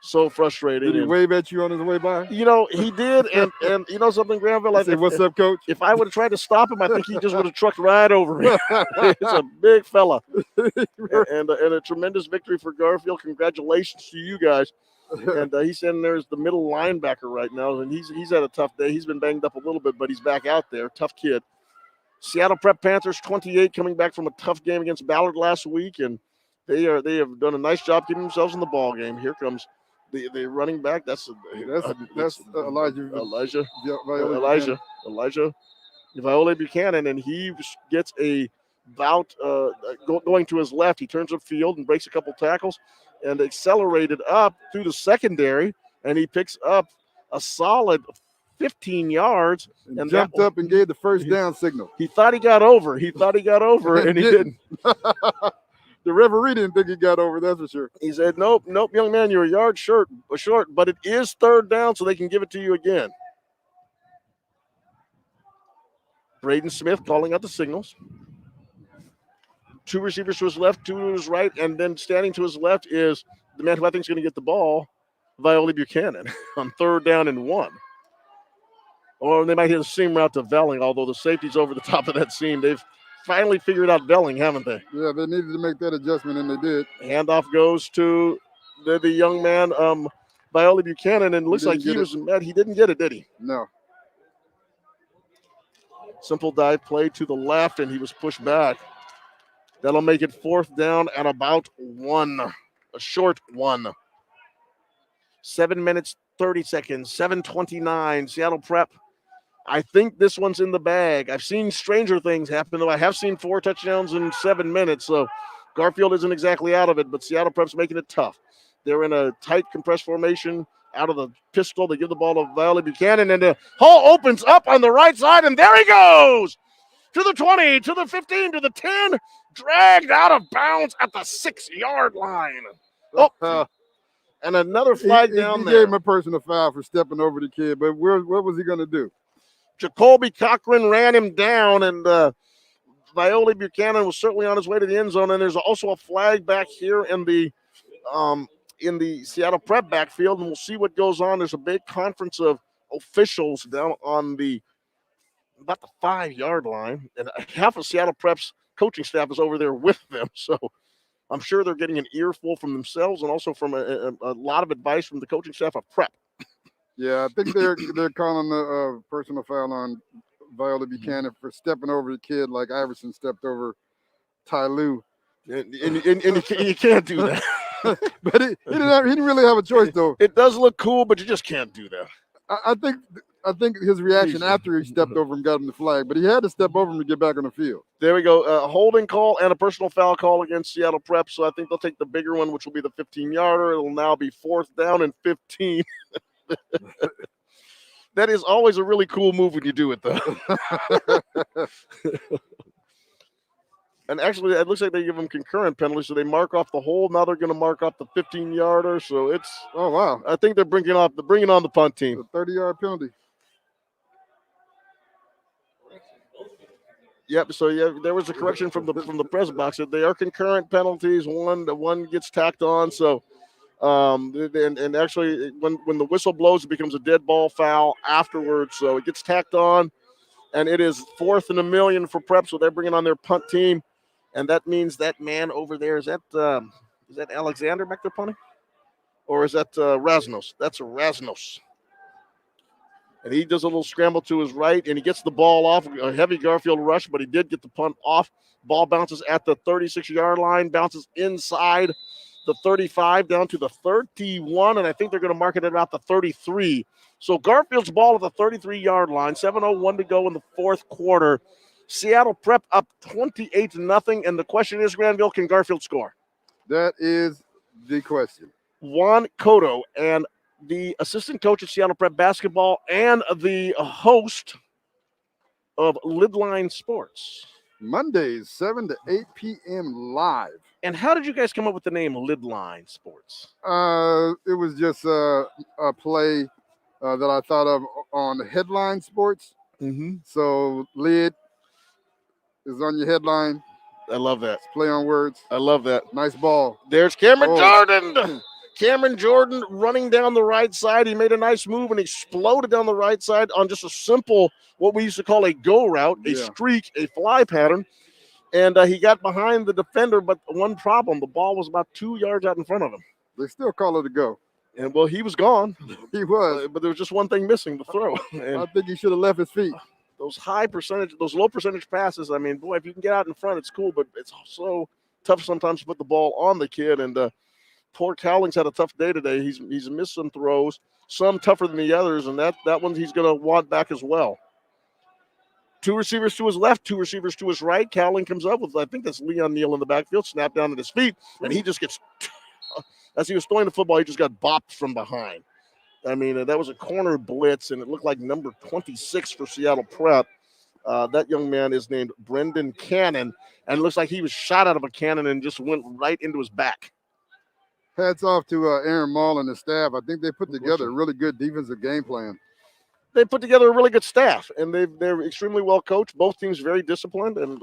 so frustrating. Did he wave at you on his way by? He did, and you know something, Granville? Say, what's up, coach? If I would have tried to stop him, I think he just would have trucked right over me. He's a big fella. And a tremendous victory for Garfield. Congratulations to you guys. And he's in there as the middle linebacker right now, and he's had a tough day. He's been banged up a little bit, but he's back out there. Tough kid. Seattle Prep Panthers 28, coming back from a tough game against Ballard last week, and they have done a nice job keeping themselves in the ball game. Here comes the running back. That's Elijah Viole Buchanan, and he gets a bout going to his left. He turns upfield and breaks a couple tackles and accelerated up through the secondary, and he picks up a solid 15 yards and jumped up and gave the first down signal. He thought he got over. And he didn't. The referee didn't think he got over, that's for sure. He said, nope, young man, you're a yard short, but it is third down, so they can give it to you again. Braden Smith calling out the signals. 2 receivers to his left, 2 to his right, and then standing to his left is the man who I think is going to get the ball, Viole Buchanan, on 3rd down and 1. Or they might hit a seam route to Velling, although the safety's over the top of that seam. They've finally figured out Velling, haven't they? Yeah, they needed to make that adjustment, and they did. Handoff goes to the young man, Viole Buchanan, and looks like he was mad. He didn't get it, did he? No. Simple dive play to the left, and he was pushed back. That'll make it 4th down and about 1. A short 1. 7 minutes, 30 seconds, 7:29. Seattle Prep. I think this one's in the bag. I've seen stranger things happen, though. I have seen 4 touchdowns in 7 minutes, so Garfield isn't exactly out of it, but Seattle Prep's making it tough. They're in a tight compressed formation. Out of the pistol, they give the ball to Viole Buchanan, and the hole opens up on the right side, and there he goes! To the 20, to the 15, to the 10, dragged out of bounds at the 6-yard line. And another flag down there. He gave him a personal foul for stepping over the kid, but what was he going to do? Jacoby Cochran ran him down, and Viole Buchanan was certainly on his way to the end zone. And there's also a flag back here in the Seattle Prep backfield, and we'll see what goes on. There's a big conference of officials down on about the 5-yard line, and half of Seattle Prep's coaching staff is over there with them. So I'm sure they're getting an earful from themselves and also from a lot of advice from the coaching staff of Prep. Yeah, I think they're calling the personal foul on Viole Buchanan for stepping over the kid like Iverson stepped over Ty Lue. And you can't do that. But he didn't really have a choice, though. It does look cool, but you just can't do that. I think his reaction after he stepped over him got him the flag, but he had to step over him to get back on the field. There we go. A holding call and a personal foul call against Seattle Prep. So I think they'll take the bigger one, which will be the 15-yarder. It'll now be 4th down and 15. That is always a really cool move when you do it, though. And actually, it looks like they give them concurrent penalties, so they mark off the hold. Now they're going to mark off the 15-yarder. So it's wow. I think they're bringing on the punt team. A 30-yard penalty. Yep. So yeah, there was a correction from the press box. They are concurrent penalties. One gets tacked on. So, and actually, when the whistle blows, it becomes a dead ball foul afterwards. So it gets tacked on, and it is 4th and 1,000,000 for Prep. So they're bringing on their punt team, and that means that man over there is that Alexander back there punting, or is that Rasnos? That's Rasnos. And he does a little scramble to his right, and he gets the ball off. A heavy Garfield rush, but he did get the punt off. Ball bounces at the 36-yard line, bounces inside the 35 down to the 31, and I think they're going to mark it at about the 33. So Garfield's ball at the 33-yard line, 7:01 to go in the 4th quarter. Seattle Prep up 28-0, and the question is, Granville, can Garfield score? That is the question. Juan Cotto and the assistant coach at Seattle Prep basketball and the host of LidLine Sports. Mondays, 7 to 8 p.m. live. And how did you guys come up with the name LidLine Sports? It was just a play that I thought of on Headline Sports. Mm-hmm. So lid is on your headline. I love that. It's play on words. I love that. Nice ball. There's Cameron Jordan. Cameron Jordan running down the right side. He made a nice move and exploded down the right side on just a simple, what we used to call a go route, a streak, a fly pattern. And he got behind the defender, but one problem, the ball was about 2 yards out in front of him. They still call it a go. And, well, he was gone. He was. But there was just one thing missing, the throw. And I think he should have left his feet. those low percentage passes. I mean, boy, if you can get out in front, it's cool, but it's so tough sometimes to put the ball on the kid. And poor Cowling's had a tough day today. He's missed some throws, some tougher than the others, and that one he's going to want back as well. 2 receivers to his left, 2 receivers to his right. Cowling comes up with, I think that's Leon Neal in the backfield, snap down at his feet, and he just gets, as he was throwing the football, he just got bopped from behind. I mean, that was a corner blitz, and it looked like number 26 for Seattle Prep. That young man is named Brendan Cannon, and it looks like he was shot out of a cannon and just went right into his back. Hats off to Aaron Mall and the staff. I think they put together a really good defensive game plan. They put together a really good staff, and they're extremely well coached. Both teams very disciplined, and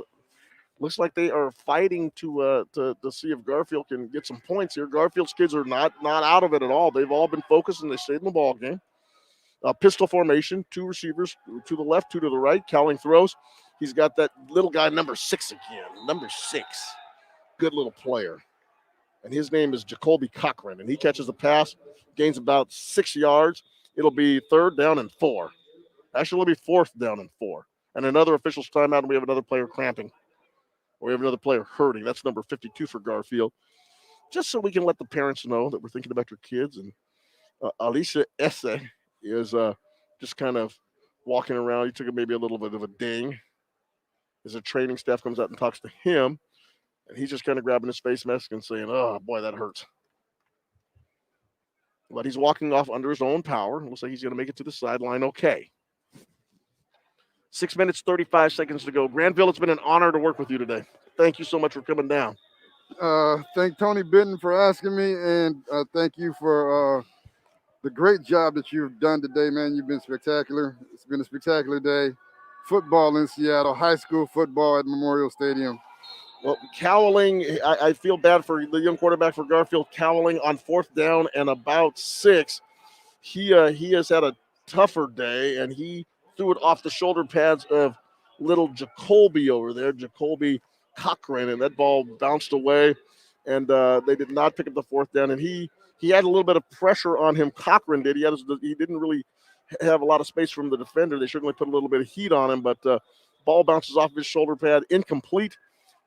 looks like they are fighting to see if Garfield can get some points here. Garfield's kids are not out of it at all. They've all been focused, and they stayed in the ball game. Pistol formation, 2 receivers to the left, 2 to the right. Cowling throws. He's got that little guy, number 6 again. Number 6. Good little player. And his name is Jacoby Cochran, and he catches the pass, gains about 6 yards. It'll be 3rd down and 4. Actually, it'll be 4th down and 4. And another official's timeout, and we have another player cramping. We have another player hurting. That's number 52 for Garfield. Just so we can let the parents know that we're thinking about your kids. And Alicia Esse is just kind of walking around. He took maybe a little bit of a ding as the training staff comes out and talks to him. And he's just kind of grabbing his face mask and saying, oh, boy, that hurts. But he's walking off under his own power. Looks like he's going to make it to the sideline okay. 6 minutes, 35 seconds to go. Granville, it's been an honor to work with you today. Thank you so much for coming down. Thank Tony Benton for asking me, and thank you for the great job that you've done today, man. You've been spectacular. It's been a spectacular day. Football in Seattle, high school football at Memorial Stadium. Well, Cowling, I feel bad for the young quarterback for Garfield. Cowling on 4th down and about 6. He has had a tougher day, and he threw it off the shoulder pads of little Jacoby over there, Jacoby Cochran, and that ball bounced away, and they did not pick up the 4th down. And he had a little bit of pressure on him. Cochran did. He didn't really have a lot of space from the defender. They certainly put a little bit of heat on him, but ball bounces off his shoulder pad, incomplete.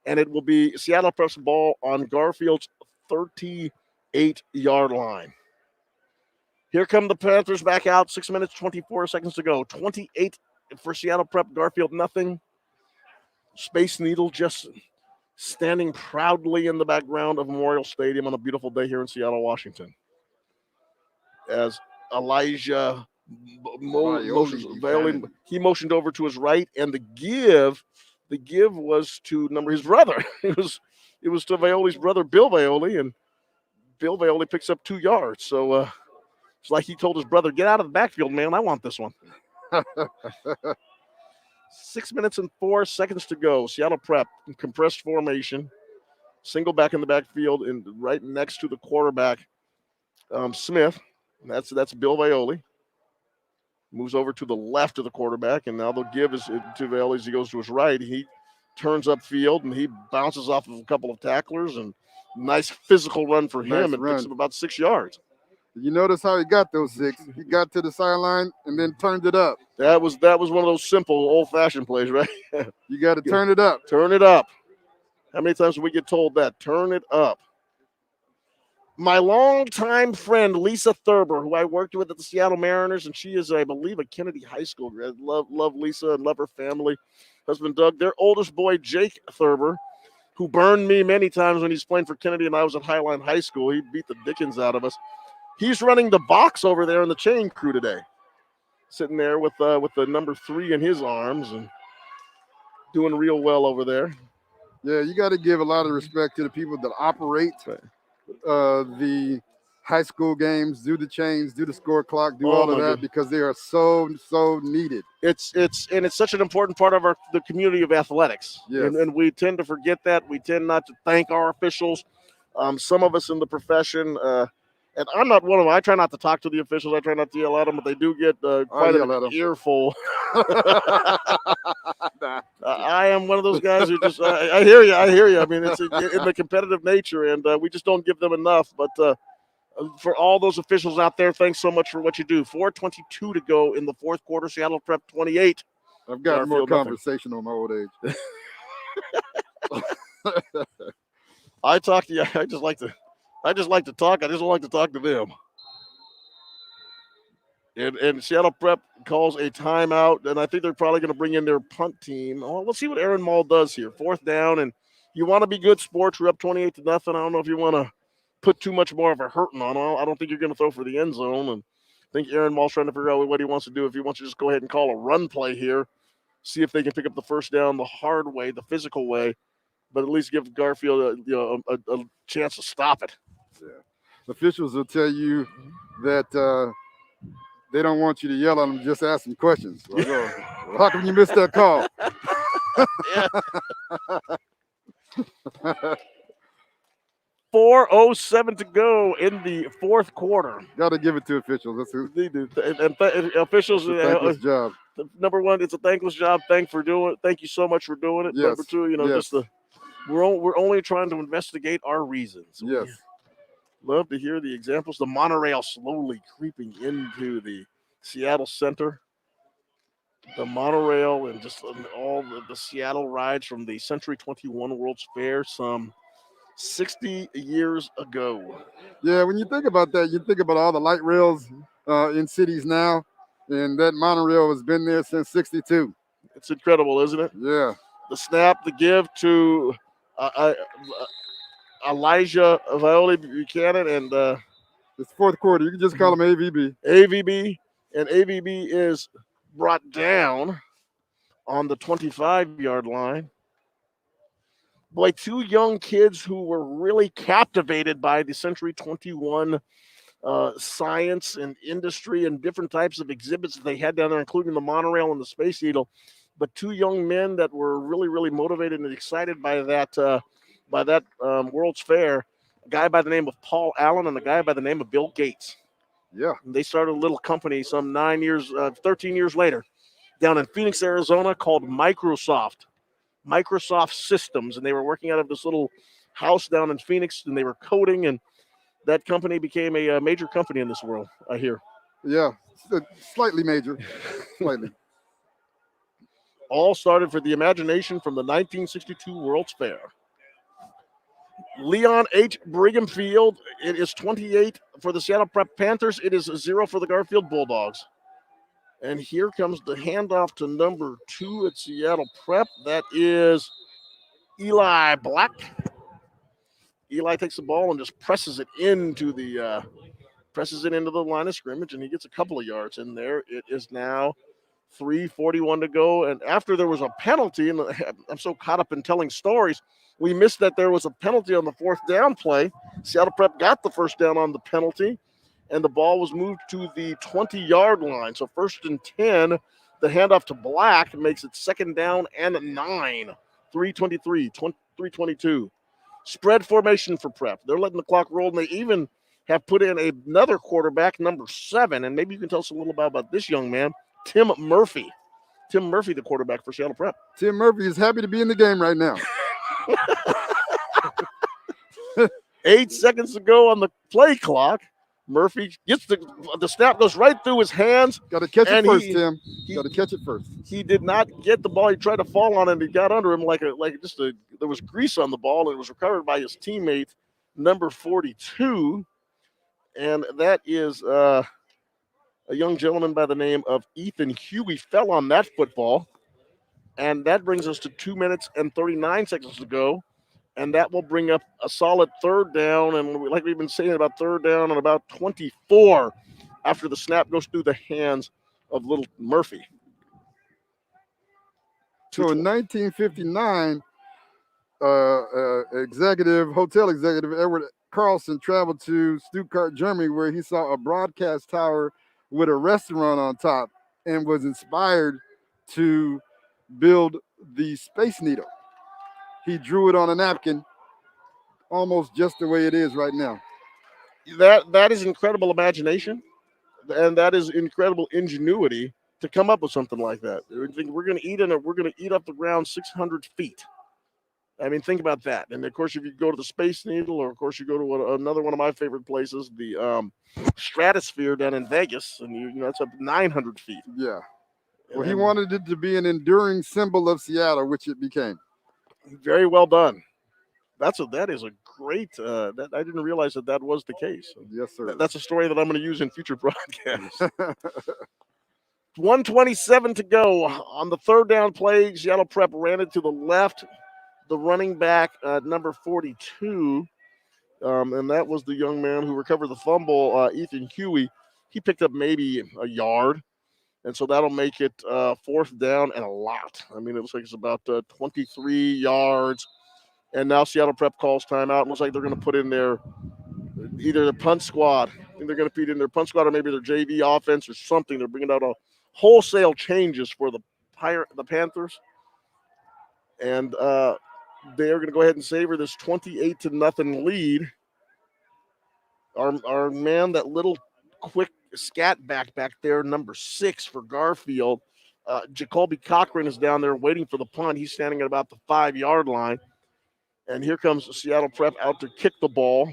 And it will be Seattle Prep's ball on Garfield's 38-yard line. Here come the Panthers back out. 6 minutes, 24 seconds to go. 28 for Seattle Prep, Garfield nothing. Space Needle just standing proudly in the background of Memorial Stadium on a beautiful day here in Seattle, Washington. As Elijah he motioned over to his right, and the give was to his brother. It was to Vaioli's brother, Bill Vaioli, and Bill Vaioli picks up 2 yards. So it's like he told his brother, get out of the backfield, man. I want this one. 6 minutes and 4 seconds to go. Seattle Prep in compressed formation. Single back in the backfield and right next to the quarterback, Smith. That's Bill Vaioli. Moves over to the left of the quarterback, and now the give is to Vaioli as he goes to his right. He turns upfield, and he bounces off of a couple of tacklers, and nice physical run for him, and picks up about 6 yards. You notice how he got those 6? He got to the sideline and then turned it up. That was one of those simple, old-fashioned plays, right? You got to turn it up. Turn it up. How many times do we get told that? Turn it up. My longtime friend, Lisa Thurber, who I worked with at the Seattle Mariners, and she is, I believe, a Kennedy High School grad. Love Lisa and love her family. Husband, Doug. Their oldest boy, Jake Thurber, who burned me many times when he's playing for Kennedy and I was at Highline High School. He beat the dickens out of us. He's running the box over there in the chain crew today. Sitting there with the number 3 in his arms and doing real well over there. Yeah, you got to give a lot of respect to the people that operate the high school games, do the chains, do the score clock, do all of that, because they are so needed. It's such an important part of the community of athletics. Yes. And we tend to forget that. We tend not to thank our officials. Some of us in the profession, and I'm not one of them. I try not to talk to the officials. I try not to yell at them, but they do get quite an earful. I am one of those guys who just I hear you. I mean, it's in the competitive nature, and we just don't give them enough. But for all those officials out there, thanks so much for what you do. 4:22 to go in the fourth quarter. Seattle Prep 28, I've gotten more Garfield, nothing. conversational in my old age. I talk to you. I just like to talk. I just don't like to talk to them. And Seattle Prep calls a timeout, and I think they're probably going to bring in their punt team. Oh, let's see what Aaron Mall does here. 4th down, and you want to be good sports. We're up 28-0. I don't know if you want to put too much more of a hurting on. I don't think you're going to throw for the end zone, and I think Aaron Mall's trying to figure out what he wants to do. If he wants to just go ahead and call a run play here, see if they can pick up the first down the hard way, the physical way, but at least give Garfield a chance to stop it. Yeah. Officials will tell you that they don't want you to yell at them, just ask them questions. Like, well, how come you missed that call? Yeah. 4:07 to go in the 4th quarter. Got to give it to officials. They do. Officials, it's a thankless job. Number one, it's a thankless job. Thank you so much for doing it. Yes. Number two, we're only trying to investigate our reasons. Yes. Love to hear the examples. The monorail slowly creeping into the Seattle Center. The monorail and just all the Seattle rides from the Century 21 World's Fair some 60 years ago. Yeah, when you think about that, you think about all the light rails in cities now, and that monorail has been there since '62. It's incredible, isn't it? Yeah. The snap, the give to Elijah Violi Buchanan, and it's 4th quarter. You can just call him AVB. AVB, and AVB is brought down on the 25-yard line. Boy, 2 young kids who were really captivated by the Century 21 science and industry and different types of exhibits that they had down there, including the monorail and the Space Needle. But 2 young men that were really, really motivated and excited by that World's Fair, a guy by the name of Paul Allen and a guy by the name of Bill Gates. Yeah. And they started a little company some 13 years later down in Phoenix, Arizona called Microsoft Systems. And they were working out of this little house down in Phoenix, and they were coding, and that company became a major company in this world, I hear. Yeah, slightly major, slightly. All started for the imagination from the 1962 World's Fair. Leon H. Brigham Field, it is 28 for the Seattle Prep Panthers. It is 0 for the Garfield Bulldogs. And here comes the handoff to number 2 at Seattle Prep. That is Eli Black. Eli takes the ball and just presses it into the line of scrimmage, and he gets a couple of yards in there. It is now 3:41 to go. And after there was a penalty, and I'm so caught up in telling stories, we missed that there was a penalty on the 4th down play. Seattle Prep got the first down on the penalty, and the ball was moved to the 20-yard line. So 1st and 10, the handoff to Black makes it 2nd down and 9. 3:22. Spread formation for Prep. They're letting the clock roll, and they even have put in another quarterback, number 7. And maybe you can tell us a little about this young man, Tim Murphy. Tim Murphy, the quarterback for Seattle Prep. Tim Murphy is happy to be in the game right now. 8 seconds to go on the play clock. Murphy gets the snap, goes right through his hands. Got to catch it first, Tim. Got to catch it first. He did not get the ball. He tried to fall on it, and he got under him there was grease on the ball, and it was recovered by his teammate, number 42. And that is a young gentleman by the name of Ethan Huey fell on that football. And that brings us to 2 minutes and 39 seconds to go. And that will bring up a solid 3rd down. And like we've been saying, about 3rd down and about 24 after the snap goes through the hands of little Murphy. So in 1959, hotel executive Edward Carlson traveled to Stuttgart, Germany, where he saw a broadcast tower with a restaurant on top and was inspired to build the Space Needle. He drew it on a napkin, almost just the way it is right now. That is incredible imagination, and that is incredible ingenuity to come up with something like that. We're going to eat up the ground 600 feet. I mean, think about that. And of course, if you go to the Space Needle, or of course you go to another one of my favorite places, the Stratosphere down in Vegas, and that's up 900 feet. Yeah. Well, he wanted it to be an enduring symbol of Seattle, which it became. Very well done. That is a great. That I didn't realize that was the case. Yes, sir. That's a story that I'm going to use in future broadcasts. 1:27 to go on the third down play. Seattle Prep ran it to the left. The running back, number 42, and that was the young man who recovered the fumble, Ethan Huey. He picked up maybe a yard, and so that'll make it fourth down and a lot. I mean, it looks like it's about 23 yards. And now Seattle Prep calls timeout. It looks like they're going to put in either the punt squad. I think they're going to put in their punt squad or maybe their JV offense or something. They're bringing out a wholesale changes for the Panthers. And they're going to go ahead and savor this 28-0 lead. Our man, that little quick scat back there, number 6 for Garfield. Jacoby Cochran is down there waiting for the punt. He's standing at about the 5-yard line. And here comes Seattle Prep out to kick the ball.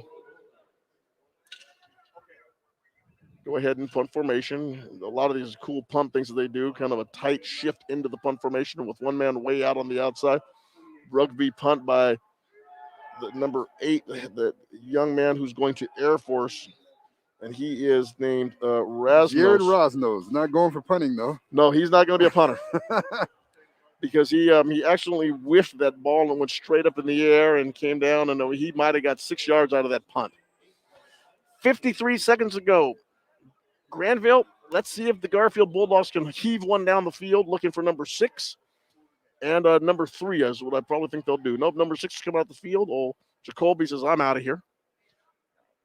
Go ahead and punt formation. A lot of these cool punt things that they do, kind of a tight shift into the punt formation with one man way out on the outside. Rugby punt by the number 8, the young man who's going to Air Force. And he is named Rasnos. Jared Rasnos. Not going for punting, though. No, he's not going to be a punter. Because he actually whiffed that ball and went straight up in the air and came down, and he might have got 6 yards out of that punt. 53 seconds ago. Granville, let's see if the Garfield Bulldogs can heave one down the field looking for number 6. And number 3 is what I probably think they'll do. Nope, number 6 is coming out the field. Oh, Jacoby says, I'm out of here.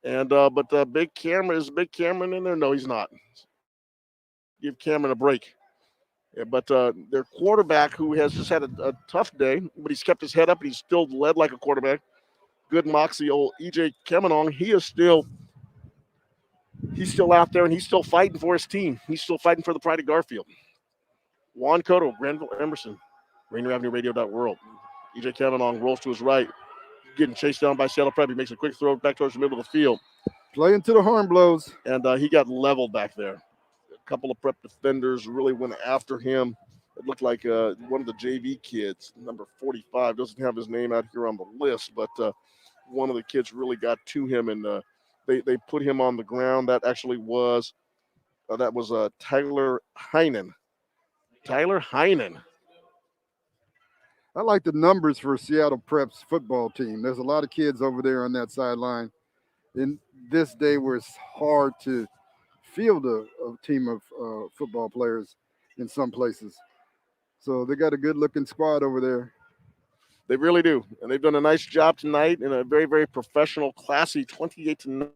And but Big Cameron, is Big Cameron in there? No, he's not. Give Cameron a break. Yeah, but their quarterback, who has just had a tough day, but he's kept his head up and he's still led like a quarterback. Good moxie, old E.J. Kemenong. He's still out there and he's still fighting for his team. He's still fighting for the pride of Garfield. Juan Cotto, Granville, Emerson, Rainier Avenue Radio.world. E.J. Kemenong rolls to his right, getting chased down by Seattle Prep. He makes a quick throw back towards the middle of the field. Play into the horn blows. And he got leveled back there. Couple of Prep defenders really went after him. It looked like one of the JV kids, number 45, doesn't have his name out here on the list, but one of the kids really got to him, and they put him on the ground. That actually was Tyler Heinen. Tyler Heinen. I like the numbers for Seattle Prep's football team. There's a lot of kids over there on that sideline. In this day where it's hard to field a team of football players in some places. So they got a good-looking squad over there. They really do. And they've done a nice job tonight in a very, very professional, classy 28-0.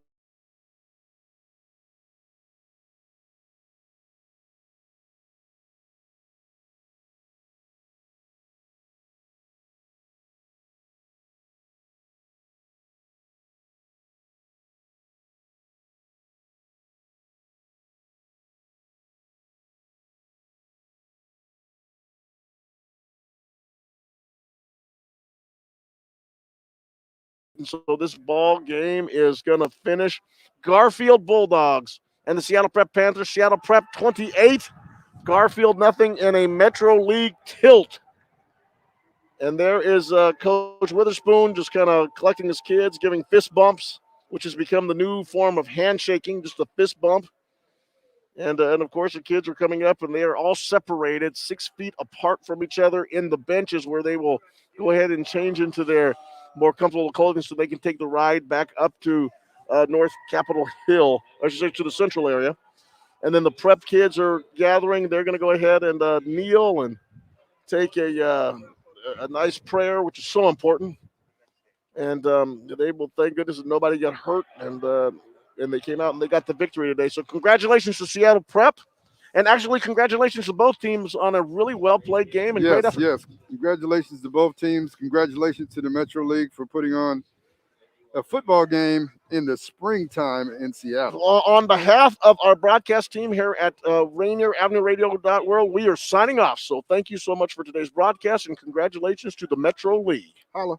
And so this ball game is going to finish Garfield Bulldogs and the Seattle Prep Panthers. Seattle Prep 28, Garfield nothing in a Metro League tilt. And there is Coach Witherspoon just kind of collecting his kids, giving fist bumps, which has become the new form of handshaking, just a fist bump. And of course, the kids are coming up, and they are all separated 6 feet apart from each other in the benches where they will go ahead and change into their more comfortable clothing so they can take the ride back up to North Capitol Hill, I should say to the central area. And then the prep kids are gathering. They're going to go ahead and kneel and take a nice prayer, which is so important. And they will thank goodness that nobody got hurt, and they came out and they got the victory today. So congratulations to Seattle Prep. And actually, congratulations to both teams on a really well-played game and great effort. Yes, congratulations to both teams. Congratulations to the Metro League for putting on a football game in the springtime in Seattle. On behalf of our broadcast team here at Rainier Avenue Radio.world, we are signing off. So thank you so much for today's broadcast, and congratulations to the Metro League. Holla.